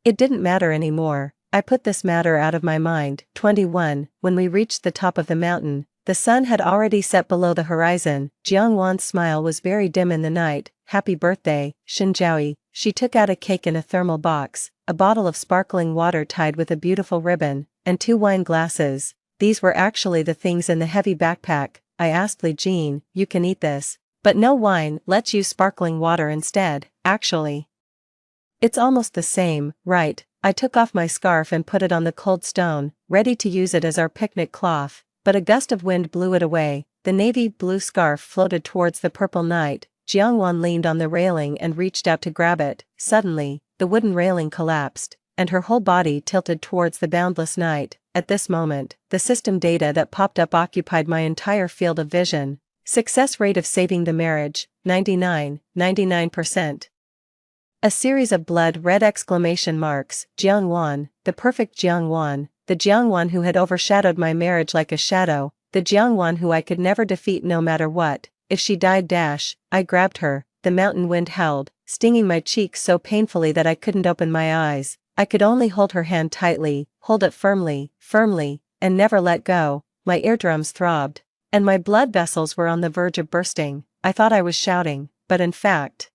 It didn't matter anymore. I put this matter out of my mind. 21. When we reached the top of the mountain, the sun had already set below the horizon. Jiang-Wan's smile was very dim in the night. Happy birthday, Shinjiaoi. She took out a cake in a thermal box, a bottle of sparkling water tied with a beautiful ribbon, and 2 wine glasses. These were actually the things in the heavy backpack. I asked Li Jin, you can eat this. But no wine, let's use sparkling water instead. Actually, it's almost the same, right? I took off my scarf and put it on the cold stone, ready to use it as our picnic cloth, but a gust of wind blew it away. The navy blue scarf floated towards the purple night. Jiang-Wan leaned on the railing and reached out to grab it. Suddenly, the wooden railing collapsed, and her whole body tilted towards the boundless night. At this moment, the system data that popped up occupied my entire field of vision. Success rate of saving the marriage, 99%. A series of blood red exclamation marks. Jiang-Wan, the perfect Jiang-Wan, the Jiang-Wan who had overshadowed my marriage like a shadow, the Jiang-Wan who I could never defeat no matter what. If she died dash, I grabbed her. The mountain wind howled, stinging my cheeks so painfully that I couldn't open my eyes. I could only hold her hand tightly, hold it firmly, and never let go. My eardrums throbbed, and my blood vessels were on the verge of bursting. I thought I was shouting, but in fact,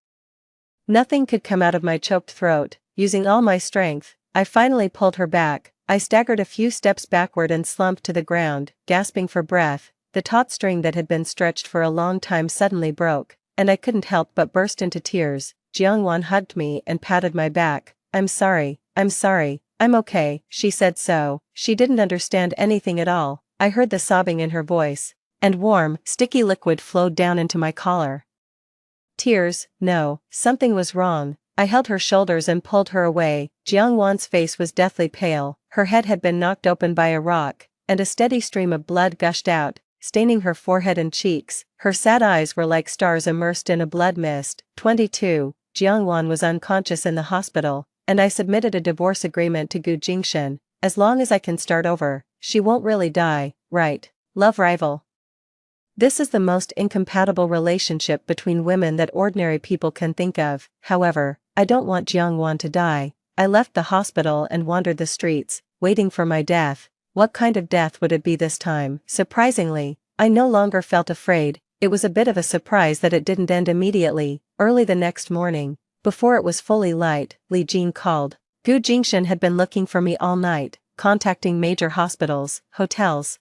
nothing could come out of my choked throat. Using all my strength, I finally pulled her back. I staggered a few steps backward and slumped to the ground, gasping for breath. The taut string that had been stretched for a long time suddenly broke, and I couldn't help but burst into tears. Jiang-Wan hugged me and patted my back. I'm sorry, I'm okay, she said. So, she didn't understand anything at all. I heard the sobbing in her voice, and warm, sticky liquid flowed down into my collar. Tears, no, something was wrong. I held her shoulders and pulled her away. Jiang-Wan's face was deathly pale, her head had been knocked open by a rock, and a steady stream of blood gushed out, staining her forehead and cheeks. Her sad eyes were like stars immersed in a blood mist. 22. Jiang-Wan was unconscious in the hospital, and I submitted a divorce agreement to Gu Jingshan. As long as I can start over, she won't really die, right? Love rival. This is the most incompatible relationship between women that ordinary people can think of. However, I don't want Jiang-Wan to die. I left the hospital and wandered the streets, waiting for my death. What kind of death would it be this time? Surprisingly, I no longer felt afraid. It was a bit of a surprise that it didn't end immediately. Early the next morning, before it was fully light, Li Jin called. Gu Jingshan had been looking for me all night, contacting major hospitals, hotels,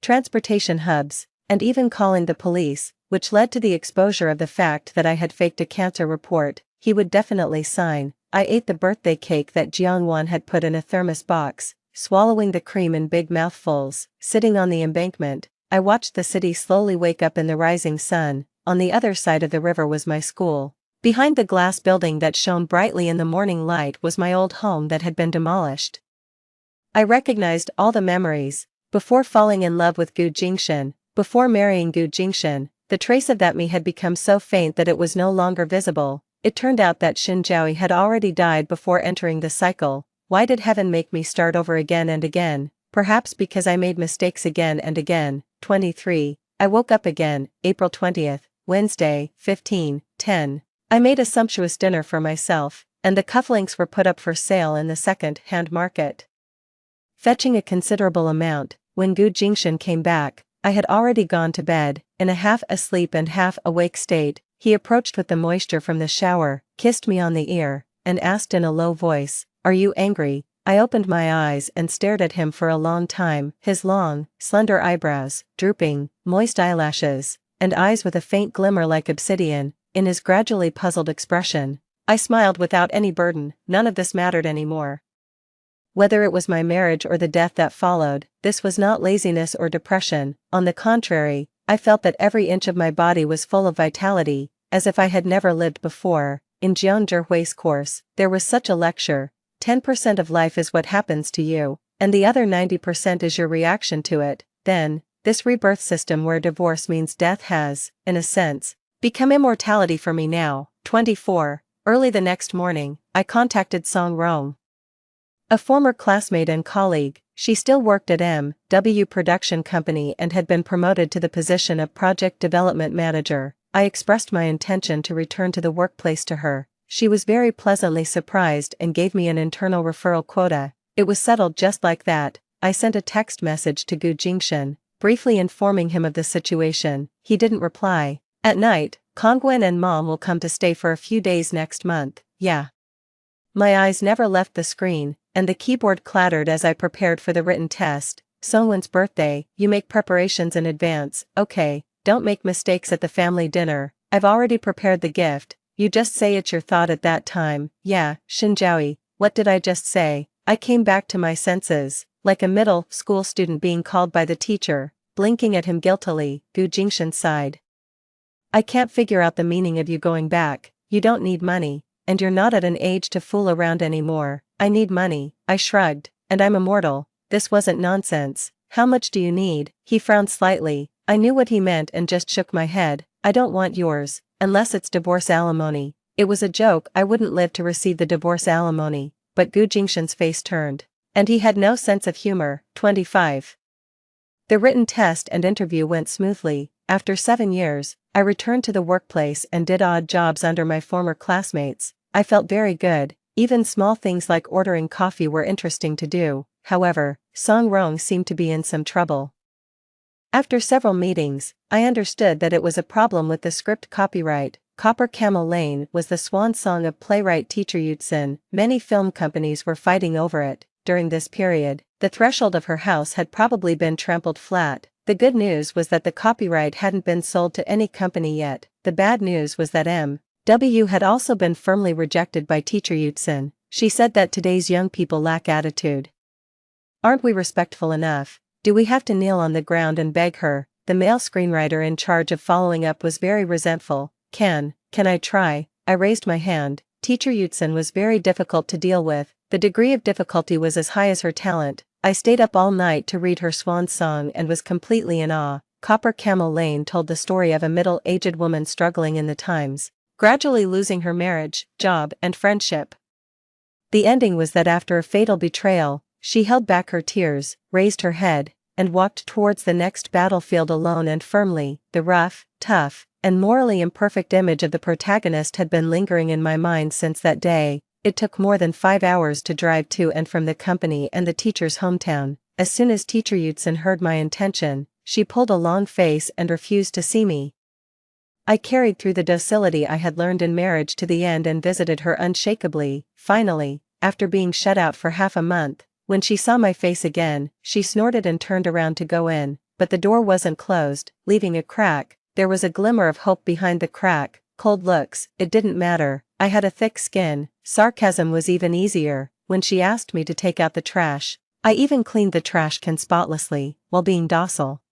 transportation hubs, and even calling the police, which led to the exposure of the fact that I had faked a cancer report. He would definitely sign. I ate the birthday cake that Jiang-Wan had put in a thermos box, swallowing the cream in big mouthfuls. Sitting on the embankment, I watched the city slowly wake up in the rising sun. On the other side of the river was my school. Behind the glass building that shone brightly in the morning light was my old home that had been demolished. I recognized all the memories. Before falling in love with Gu Jingshan, before marrying Gu Jingshan, the trace of that me had become so faint that it was no longer visible. It turned out that Shinjiaoi had already died before entering the cycle. Why did heaven make me start over again and again? Perhaps because I made mistakes again and again. 23. I woke up again, April 20th, Wednesday, 15:10. I made a sumptuous dinner for myself, and the cufflinks were put up for sale in the second-hand market, fetching a considerable amount. When Gu Jingshan came back, I had already gone to bed. In a half-asleep and half-awake state, he approached with the moisture from the shower, kissed me on the ear, and asked in a low voice, "Are you angry?" I opened my eyes and stared at him for a long time, his long, slender eyebrows, drooping, moist eyelashes, and eyes with a faint glimmer like obsidian, in his gradually puzzled expression. I smiled without any burden, none of this mattered anymore. Whether it was my marriage or the death that followed, this was not laziness or depression. On the contrary, I felt that every inch of my body was full of vitality, as if I had never lived before. In Jian Zhihui's course, there was such a lecture: 10% of life is what happens to you, and the other 90% is your reaction to it. Then, this rebirth system where divorce means death has, in a sense, become immortality for me now. 24. Early the next morning, I contacted Song Rong, a former classmate and colleague. She still worked at M.W. Production Company and had been promoted to the position of Project Development Manager. I expressed my intention to return to the workplace to her. She was very pleasantly surprised and gave me an internal referral quota. It was settled just like that. I sent a text message to Gu Jingshan, briefly informing him of the situation. He didn't reply. At night, Kongwen and Mom will come to stay for a few days next month. Yeah. My eyes never left the screen, and the keyboard clattered as I prepared for the written test. Songwen's birthday, you make preparations in advance. Okay, don't make mistakes at the family dinner. I've already prepared the gift. You just say it's your thought at that time. Yeah, Shinjiaoi, what did I just say? I came back to my senses, like a middle school student being called by the teacher, blinking at him guiltily. Gu Jingshan sighed. I can't figure out the meaning of you going back. You don't need money, and you're not at an age to fool around anymore. I need money, I shrugged, and I'm immortal. This wasn't nonsense. How much do you need? He frowned slightly. I knew what he meant and just shook my head. I don't want yours, unless it's divorce alimony. It was a joke. I wouldn't live to receive the divorce alimony. But Gu Jingshan's face turned, and he had no sense of humor. 25. The written test and interview went smoothly. After 7 years, I returned to the workplace and did odd jobs under my former classmates. I felt very good. Even small things like ordering coffee were interesting to do. However, Song Rong seemed to be in some trouble. After several meetings, I understood that it was a problem with the script copyright. Copper Camel Lane was the swan song of playwright teacher Yutsen. Many film companies were fighting over it. During this period, the threshold of her house had probably been trampled flat. The good news was that the copyright hadn't been sold to any company yet. The bad news was that M.W. had also been firmly rejected by teacher Yutsen. She said that today's young people lack attitude. Aren't we respectful enough? Do we have to kneel on the ground and beg her? The male screenwriter in charge of following up was very resentful. Can I try? I raised my hand. Teacher Yutsen was very difficult to deal with. The degree of difficulty was as high as her talent. I stayed up all night to read her swan song and was completely in awe. Copper Camel Lane told the story of a middle-aged woman struggling in the times, gradually losing her marriage, job, and friendship. The ending was that after a fatal betrayal, she held back her tears, raised her head, and walked towards the next battlefield alone and firmly. The rough, tough, and morally imperfect image of the protagonist had been lingering in my mind since that day. It took more than 5 hours to drive to and from the company and the teacher's hometown. As soon as teacher Yutsen heard my intention, she pulled a long face and refused to see me. I carried through the docility I had learned in marriage to the end and visited her unshakably. Finally, after being shut out for half a month, when she saw my face again, she snorted and turned around to go in, but the door wasn't closed, leaving a crack. There was a glimmer of hope behind the crack. Cold looks, it didn't matter. I had a thick skin. Sarcasm was even easier. When she asked me to take out the trash, I even cleaned the trash can spotlessly, while being docile.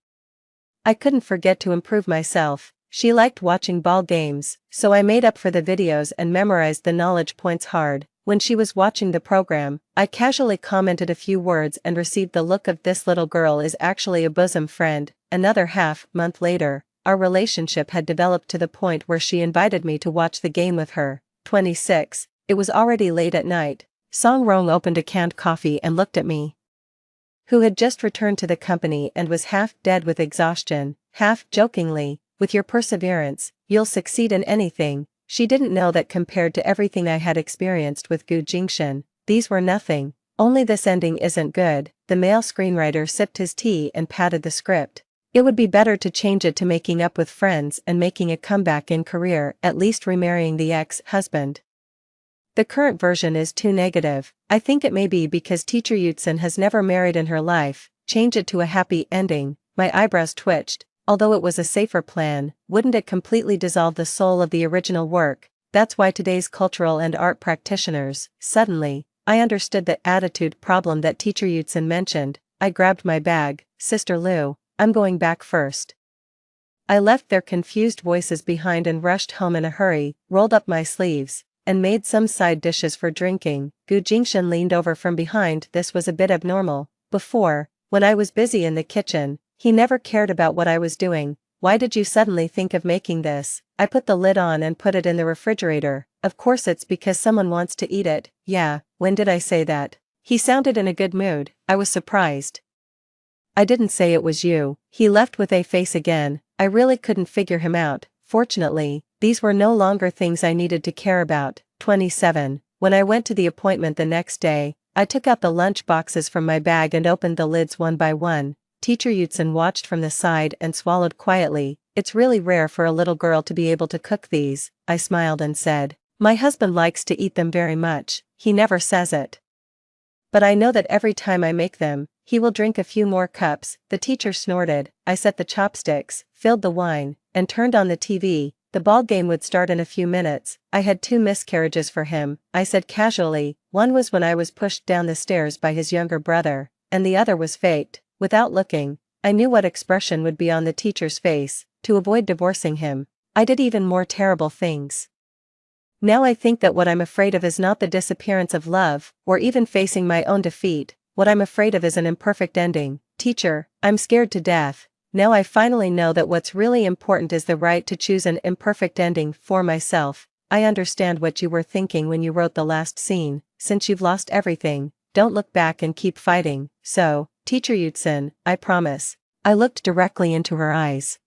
I couldn't forget to improve myself. She liked watching ball games, so I made up for the videos and memorized the knowledge points hard. When she was watching the program, I casually commented a few words and received the look of "this little girl is actually a bosom friend." Another half-month later, our relationship had developed to the point where she invited me to watch the game with her. 26. It was already late at night. Song Rong opened a canned coffee and looked at me, who had just returned to the company and was half dead with exhaustion, half jokingly, "With your perseverance, you'll succeed in anything." She didn't know that compared to everything I had experienced with Gu Jingshan, these were nothing. Only this ending isn't good. The male screenwriter sipped his tea and patted the script. It would be better to change it to making up with friends and making a comeback in career, at least remarrying the ex-husband. The current version is too negative. I think it may be because teacher Yutsun has never married in her life. Change it to a happy ending. My eyebrows twitched. Although it was a safer plan, wouldn't it completely dissolve the soul of the original work? That's why today's cultural and art practitioners, suddenly, I understood the attitude problem that teacher Yutsun mentioned. I grabbed my bag. Sister Lu, I'm going back first. I left their confused voices behind and rushed home in a hurry, rolled up my sleeves, and made some side dishes for drinking. Gu Jingshan leaned over from behind. This was a bit abnormal. Before, when I was busy in the kitchen, he never cared about what I was doing. Why did you suddenly think of making this? I put the lid on and put it in the refrigerator. Of course it's because someone wants to eat it. Yeah, when did I say that? He sounded in a good mood. I was surprised. I didn't say it was you. He left with a face again. I really couldn't figure him out. Fortunately, these were no longer things I needed to care about. 27. When I went to the appointment the next day, I took out the lunch boxes from my bag and opened the lids one by one. Teacher Yutsun watched from the side and swallowed quietly. It's really rare for a little girl to be able to cook these, I smiled and said. My husband likes to eat them very much. He never says it. But I know that every time I make them, he will drink a few more cups. The teacher snorted. I set the chopsticks, filled the wine, and turned on the TV. The ball game would start in a few minutes. I had 2 miscarriages for him, I said casually. One was when I was pushed down the stairs by his younger brother, and the other was faked. Without looking, I knew what expression would be on the teacher's face. To avoid divorcing him, I did even more terrible things. Now I think that what I'm afraid of is not the disappearance of love, or even facing my own defeat. What I'm afraid of is an imperfect ending. Teacher, I'm scared to death. Now I finally know that what's really important is the right to choose an imperfect ending for myself. I understand what you were thinking when you wrote the last scene. Since you've lost everything, don't look back and keep fighting. So, Teacher Yutsun, I promise. I looked directly into her eyes.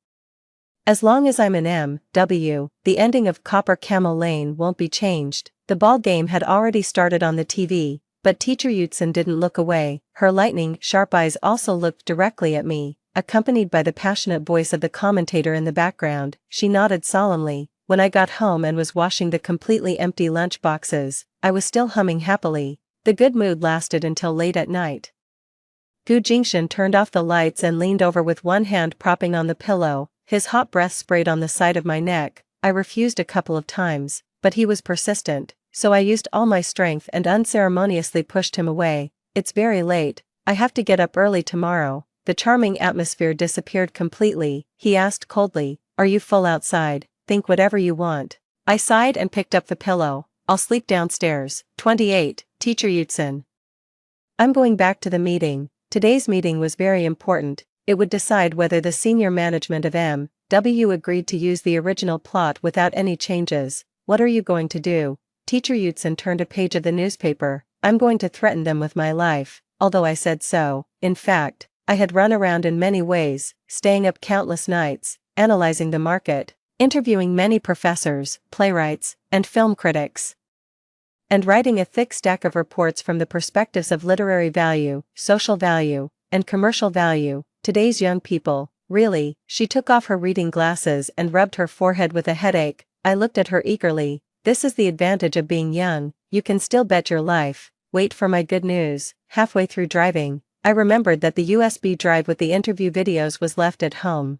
As long as I'm in M.W., the ending of Copper Camel Lane won't be changed. The ball game had already started on the TV, but Teacher Yutsun didn't look away. Her lightning-sharp eyes also looked directly at me, accompanied by the passionate voice of the commentator in the background. She nodded solemnly. When I got home and was washing the completely empty lunch boxes, I was still humming happily. The good mood lasted until late at night. Gu Jingshan turned off the lights and leaned over with one hand propping on the pillow. His hot breath sprayed on the side of my neck. I refused a couple of times, but he was persistent, so I used all my strength and unceremoniously pushed him away. It's very late. I have to get up early tomorrow. The charming atmosphere disappeared completely. He asked coldly, Are you full outside? Think whatever you want. I sighed and picked up the pillow. I'll sleep downstairs. 28. Teacher Yutsun. I'm going back to the meeting. Today's meeting was very important. It would decide whether the senior management of M.W. agreed to use the original plot without any changes. What are you going to do? Teacher Yutsun turned a page of the newspaper. I'm going to threaten them with my life. Although I said so, in fact, I had run around in many ways, staying up countless nights, analyzing the market, interviewing many professors, playwrights, and film critics, and writing a thick stack of reports from the perspectives of literary value, social value, and commercial value. Today's young people, really. She took off her reading glasses and rubbed her forehead with a headache. I looked at her eagerly. This is the advantage of being young. You can still bet your life. Wait for my good news. Halfway through driving, I remembered that the USB drive with the interview videos was left at home.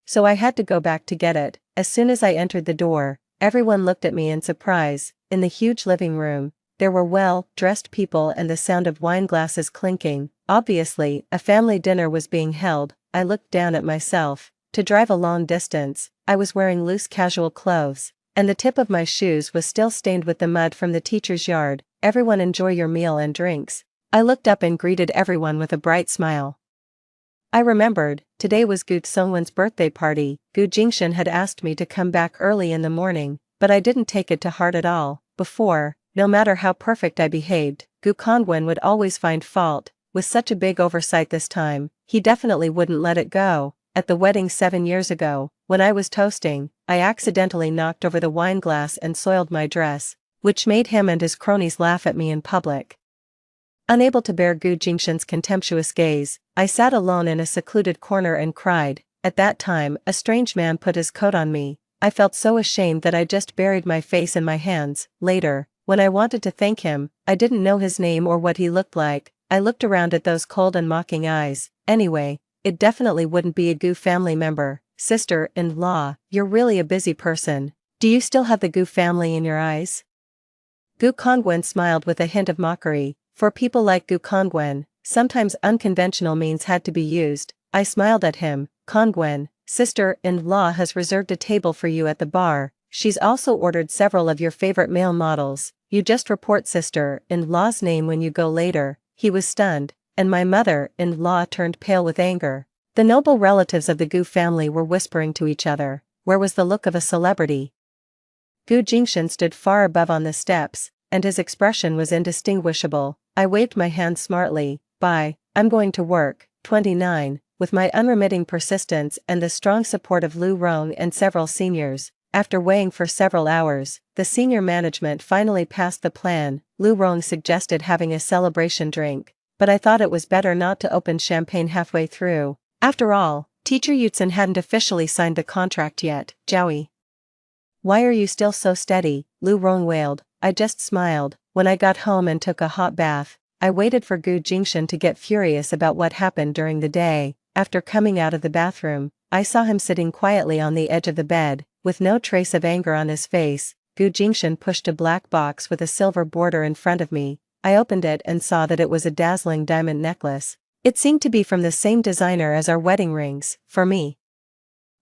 So I had to go back to get it. As soon as I entered the door, everyone looked at me in surprise. In the huge living room, there were well-dressed people and the sound of wine glasses clinking. Obviously, a family dinner was being held. I looked down at myself. To drive a long distance, I was wearing loose casual clothes, and the tip of my shoes was still stained with the mud from the teacher's yard. Everyone enjoy your meal and drinks. I looked up and greeted everyone with a bright smile. I remembered, today was Gu Songwen's birthday party. Gu Jingshan had asked me to come back early in the morning, but I didn't take it to heart at all. Before, no matter how perfect I behaved, Gu Kongwen would always find fault. With such a big oversight this time, he definitely wouldn't let it go. At the wedding 7 years ago, when I was toasting, I accidentally knocked over the wine glass and soiled my dress, which made him and his cronies laugh at me in public. Unable to bear Gu Jingshan's contemptuous gaze, I sat alone in a secluded corner and cried. At that time, a strange man put his coat on me. I felt so ashamed that I just buried my face in my hands. Later, When I wanted to thank him, I didn't know his name or what he looked like. I looked around at those cold and mocking eyes. Anyway, it definitely wouldn't be a Gu family member. Sister-in-law, you're really a busy person. Do you still have the Gu family in your eyes? Gu Kongwen smiled with a hint of mockery. For people like Gu Kongwen, sometimes unconventional means had to be used. I smiled at him. Kongwen, sister-in-law has reserved a table for you at the bar. She's also ordered several of your favorite male models. You just report sister-in-law's name when you go later. He was stunned, and my mother-in-law turned pale with anger. The noble relatives of the Gu family were whispering to each other. Where was the look of a celebrity? Gu Jingshan stood far above on the steps, and his expression was indistinguishable. I waved my hand smartly. Bye, I'm going to work. 29. With my unremitting persistence and the strong support of Lu Rong and several seniors, after weighing for several hours, the senior management finally passed the plan. Lu Rong suggested having a celebration drink, but I thought it was better not to open champagne halfway through. After all, Teacher Yutsen hadn't officially signed the contract yet. Joey. Why are you still so steady? Lu Rong wailed. I just smiled. When I got home and took a hot bath, I waited for Gu Jingshan to get furious about what happened during the day. After coming out of the bathroom, I saw him sitting quietly on the edge of the bed, with no trace of anger on his face. Gu Jingshan pushed a black box with a silver border in front of me. I opened it and saw that it was a dazzling diamond necklace. It seemed to be from the same designer as our wedding rings, for me.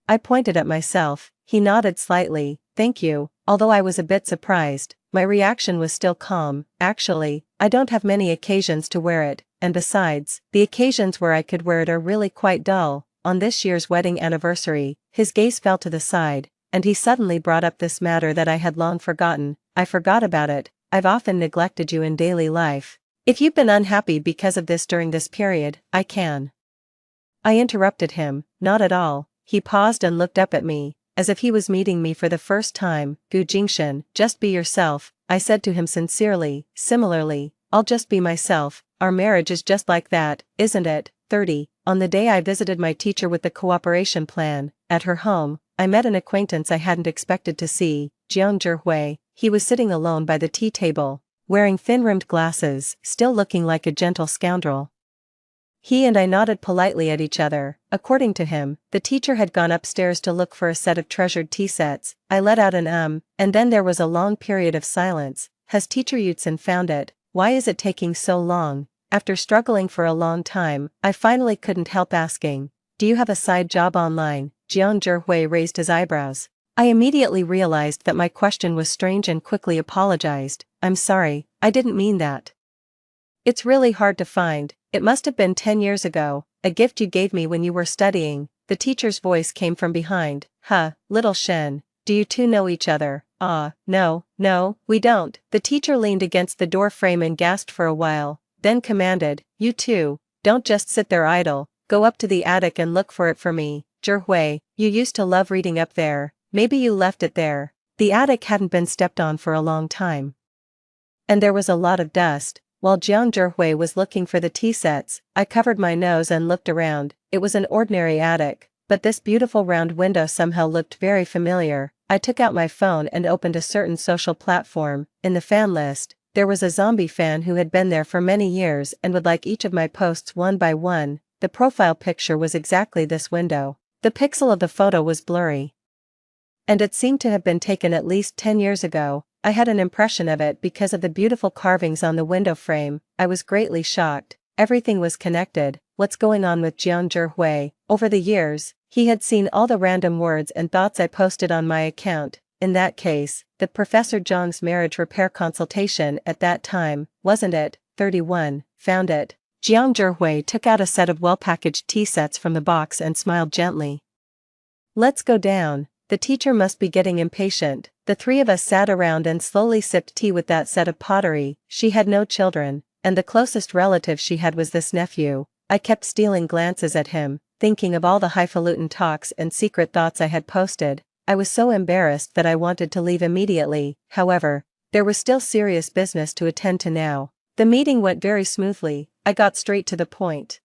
I pointed at myself. He nodded slightly. Thank you. Although I was a bit surprised, my reaction was still calm. Actually, I don't have many occasions to wear it, and besides, the occasions where I could wear it are really quite dull. On this year's wedding anniversary, his gaze fell to the side, and he suddenly brought up this matter that I had long forgotten. I forgot about it. I've often neglected you in daily life. If you've been unhappy because of this during this period, I can. I interrupted him. Not at all. He paused and looked up at me, as if he was meeting me for the first time. Gu Jingshan, just be yourself, I said to him sincerely. Similarly, I'll just be myself. Our marriage is just like that, isn't it? 30. On the day I visited my teacher with the cooperation plan, at her home, I met an acquaintance I hadn't expected to see, Jiang Zhihui. He was sitting alone by the tea table, wearing thin-rimmed glasses, still looking like a gentle scoundrel. He and I nodded politely at each other. According to him, the teacher had gone upstairs to look for a set of treasured tea sets. I let out an and then there was a long period of silence. Has Teacher Yutsen found it? Why is it taking so long? After struggling for a long time, I finally couldn't help asking, do you have a side job online? Jiang Zhihui raised his eyebrows. I immediately realized that my question was strange and quickly apologized. I'm sorry, I didn't mean that. It's really hard to find. It must have been 10 years ago, a gift you gave me when you were studying. The teacher's voice came from behind. Little Shen, do you two know each other? No, we don't. The teacher leaned against the door frame and gasped for a while, then commanded, you two, don't just sit there idle, go up to the attic and look for it for me. Zhihui, you used to love reading up there, maybe you left it there. The attic hadn't been stepped on for a long time, and there was a lot of dust. While Jiang Zhihui was looking for the tea sets, I covered my nose and looked around. It was an ordinary attic, but this beautiful round window somehow looked very familiar. I took out my phone and opened a certain social platform. In the fan list, there was a zombie fan who had been there for many years and would like each of my posts one by one. The profile picture was exactly this window. The pixel of the photo was blurry, and it seemed to have been taken at least 10 years ago. I had an impression of it because of the beautiful carvings on the window frame. I was greatly shocked. Everything was connected. What's going on with Jiang Zhihui? Over the years, he had seen all the random words and thoughts I posted on my account. In that case, the Professor Zhang's marriage repair consultation at that time, wasn't it? 31. Found it. Jiang Zhihui took out a set of well-packaged tea sets from the box and smiled gently. Let's go down. The teacher must be getting impatient. The three of us sat around and slowly sipped tea with that set of pottery. She had no children, and the closest relative she had was this nephew. I kept stealing glances at him, thinking of all the highfalutin talks and secret thoughts I had posted. I was so embarrassed that I wanted to leave immediately. However, there was still serious business to attend to now. The meeting went very smoothly. I got straight to the point.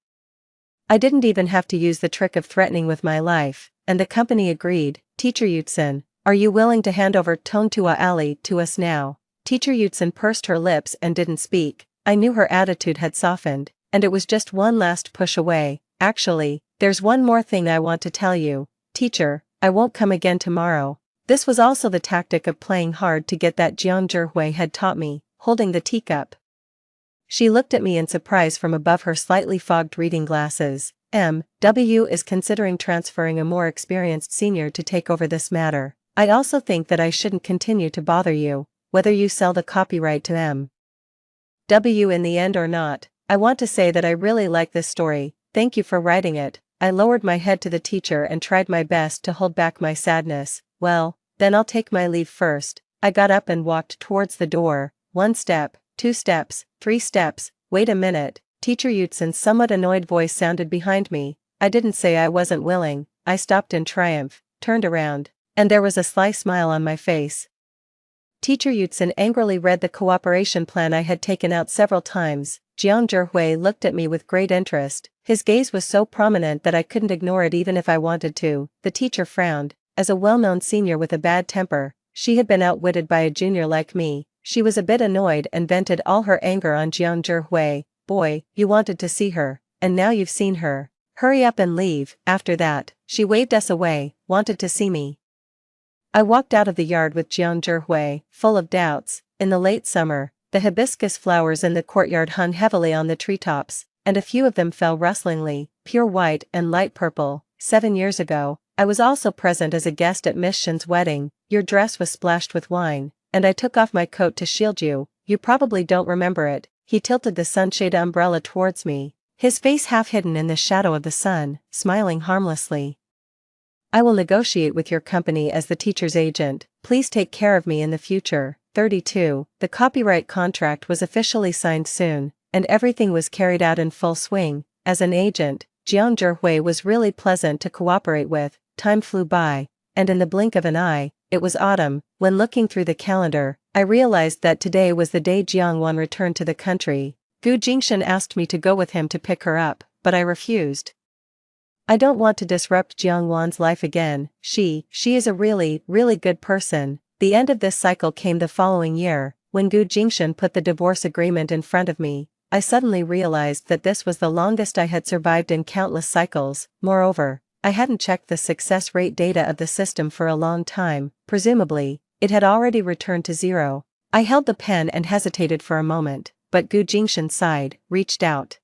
I didn't even have to use the trick of threatening with my life, and the company agreed. Teacher Yutsen, are you willing to hand over Tongtua Alley to us now? Teacher Yutsun pursed her lips and didn't speak. I knew her attitude had softened, and it was just one last push away. Actually, there's one more thing I want to tell you. Teacher, I won't come again tomorrow. This was also the tactic of playing hard to get that Jiang Zhihui had taught me, holding the teacup. She looked at me in surprise from above her slightly fogged reading glasses. M.W. is considering transferring a more experienced senior to take over this matter. I also think that I shouldn't continue to bother you, whether you sell the copyright to M.W. in the end or not. I want to say that I really like this story. Thank you for writing it. I lowered my head to the teacher and tried my best to hold back my sadness. Well, then I'll take my leave first. I got up and walked towards the door. 1 step, 2 steps, 3 steps. Wait a minute. Teacher Yutsun's somewhat annoyed voice sounded behind me. I didn't say I wasn't willing. I stopped in triumph, turned around, and there was a sly smile on my face. Teacher Yutsun angrily read the cooperation plan I had taken out several times. Jiang Zhihui looked at me with great interest. His gaze was so prominent that I couldn't ignore it even if I wanted to. The teacher frowned. As a well-known senior with a bad temper, she had been outwitted by a junior like me. She was a bit annoyed and vented all her anger on Jiang Zhihui. Boy, you wanted to see her, and now you've seen her. Hurry up and leave. After that, she waved us away. Wanted to see me. I walked out of the yard with Jiang Zhihui, full of doubts. In the late summer, the hibiscus flowers in the courtyard hung heavily on the treetops, and a few of them fell rustlingly, pure white and light purple. 7 years ago, I was also present as a guest at Miss Shin's wedding. Your dress was splashed with wine, and I took off my coat to shield you. You probably don't remember it. He tilted the sunshade umbrella towards me, his face half hidden in the shadow of the sun, smiling harmlessly. I will negotiate with your company as the teacher's agent. Please take care of me in the future. 32. The copyright contract was officially signed soon, and everything was carried out in full swing. As an agent, Jiang Zhihui was really pleasant to cooperate with. Time flew by, and in the blink of an eye, it was autumn. When looking through the calendar, I realized that today was the day Jiang Wan returned to the country. Gu Jingshan asked me to go with him to pick her up, but I refused. I don't want to disrupt Jiang Wan's life again. She is a really good person. The end of this cycle came the following year, when Gu Jingshan put the divorce agreement in front of me. I suddenly realized that this was the longest I had survived in countless cycles. Moreover, I hadn't checked the success rate data of the system for a long time. Presumably, it had already returned to 0. I held the pen and hesitated for a moment, but Gu Jingshan sighed, reached out,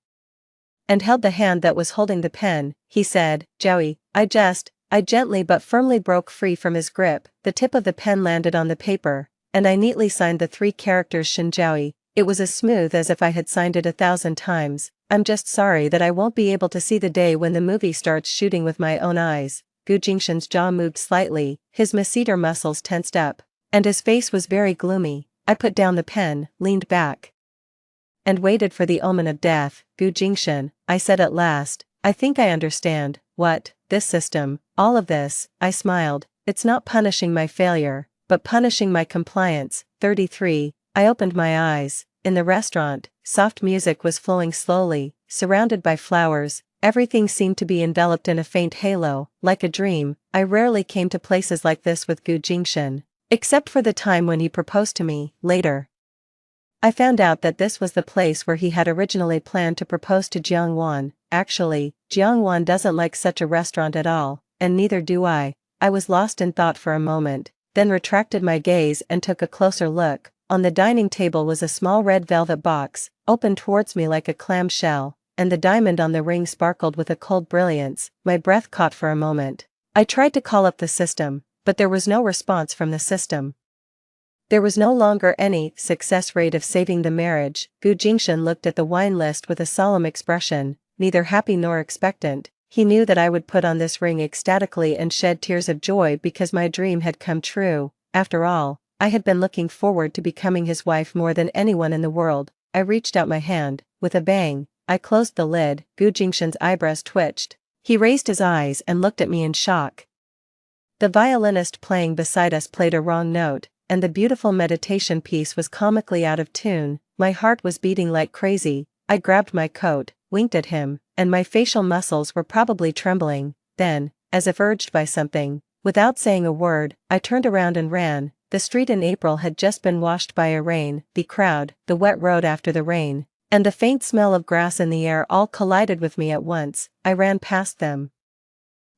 and held the hand that was holding the pen. He said, "Joey." I gently but firmly broke free from his grip. The tip of the pen landed on the paper, and I neatly signed the 3 characters Shinjiaoi. It was as smooth as if I had signed it 1,000 times. I'm just sorry that I won't be able to see the day when the movie starts shooting with my own eyes. Gu Jingshan's jaw moved slightly, his masseter muscles tensed up, and his face was very gloomy. I put down the pen, leaned back, and waited for the omen of death. Gu Jingshan, I said at last, I think I understand. What? This system, all of this. I smiled. It's not punishing my failure, but punishing my compliance. 33. I opened my eyes. In the restaurant, soft music was flowing slowly, surrounded by flowers. Everything seemed to be enveloped in a faint halo, like a dream. I rarely came to places like this with Gu Jingshan, except for the time when he proposed to me. Later, I found out that this was the place where he had originally planned to propose to Jiang Wan. Actually, Jiang Wan doesn't like such a restaurant at all, and neither do I. I was lost in thought for a moment, then retracted my gaze and took a closer look. On the dining table was a small red velvet box, opened towards me like a clam shell, and the diamond on the ring sparkled with a cold brilliance. My breath caught for a moment. I tried to call up the system, but there was no response from the system. There was no longer any success rate of saving the marriage. Gu Jingshan looked at the wine list with a solemn expression, neither happy nor expectant. He knew that I would put on this ring ecstatically and shed tears of joy because my dream had come true. After all, I had been looking forward to becoming his wife more than anyone in the world. I reached out my hand. With a bang, I closed the lid. Gu Jingshan's eyebrows twitched. He raised his eyes and looked at me in shock. The violinist playing beside us played a wrong note, and the beautiful meditation piece was comically out of tune. My heart was beating like crazy. I grabbed my coat, winked at him, and my facial muscles were probably trembling. Then, as if urged by something, without saying a word, I turned around and ran. The street in April had just been washed by a rain, the crowd, the wet road after the rain, and the faint smell of grass in the air all collided with me at once. I ran past them,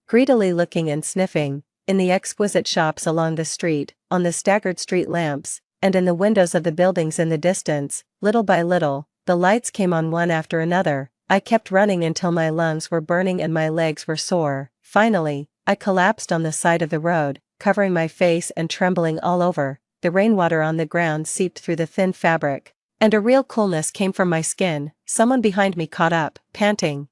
greedily looking and sniffing, in the exquisite shops along the street, on the staggered street lamps, and in the windows of the buildings in the distance. Little by little, the lights came on one after another. I kept running until my lungs were burning and my legs were sore. Finally, I collapsed on the side of the road, covering my face and trembling all over. The rainwater on the ground seeped through the thin fabric, and a real coolness came from my skin. Someone behind me caught up, panting.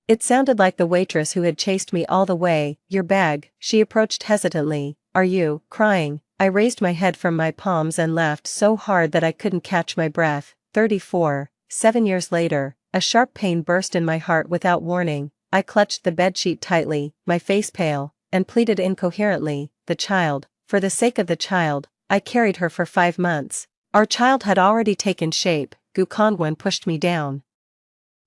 It sounded like the waitress who had chased me all the way. "Your bag," she approached hesitantly. "Are you crying?" I raised my head from my palms and laughed so hard that I couldn't catch my breath. 34. 7 years later, a sharp pain burst in my heart without warning. I clutched the bedsheet tightly, my face pale, and pleaded incoherently. The child. For the sake of the child, I carried her for 5 months. Our child had already taken shape. Gu Kongwen pushed me down.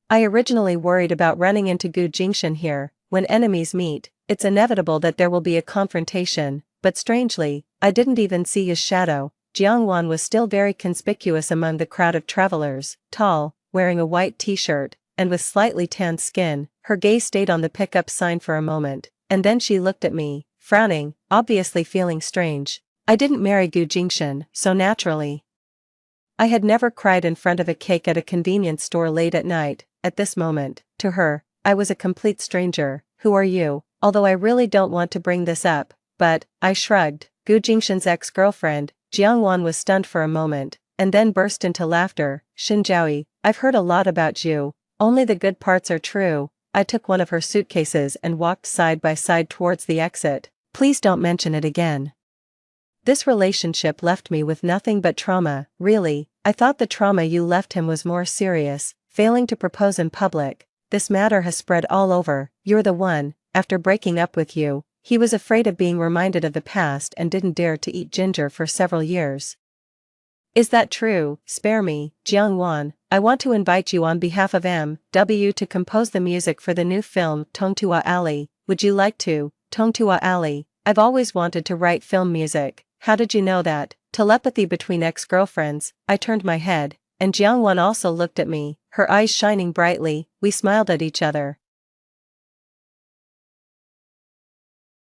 I originally worried about running into Gu Jingshan here. When enemies meet, it's inevitable that there will be a confrontation, but strangely, I didn't even see his shadow. Jiangwan was still very conspicuous among the crowd of travelers, tall, wearing a white t-shirt, and with slightly tanned skin. Her gaze stayed on the pickup sign for a moment, and then she looked at me, frowning, obviously feeling strange. I didn't marry Gu Jingshan, so naturally, I had never cried in front of a cake at a convenience store late at night. At this moment, to her, I was a complete stranger. "Who are you?" Although I really don't want to bring this up, but, I shrugged. Gu Jingshan's ex-girlfriend. Jiangwan was stunned for a moment, and then burst into laughter. "Xinjiaoyi, I've heard a lot about you. Only the good parts are true." I took one of her suitcases and walked side by side towards the exit. "Please don't mention it again." This relationship left me with nothing but trauma. Really, I thought the trauma you left him was more serious, failing to propose in public. This matter has spread all over. You're the one. After breaking up with you, he was afraid of being reminded of the past and didn't dare to eat ginger for several years. Is that true? Spare me, Jiangwan. I want to invite you on behalf of M.W. to compose the music for the new film Tongtua Alley. Would you like to? Tongtua Alley. I've always wanted to write film music. How did you know that? Telepathy between ex-girlfriends. I turned my head, and Jiangwan also looked at me, her eyes shining brightly. We smiled at each other.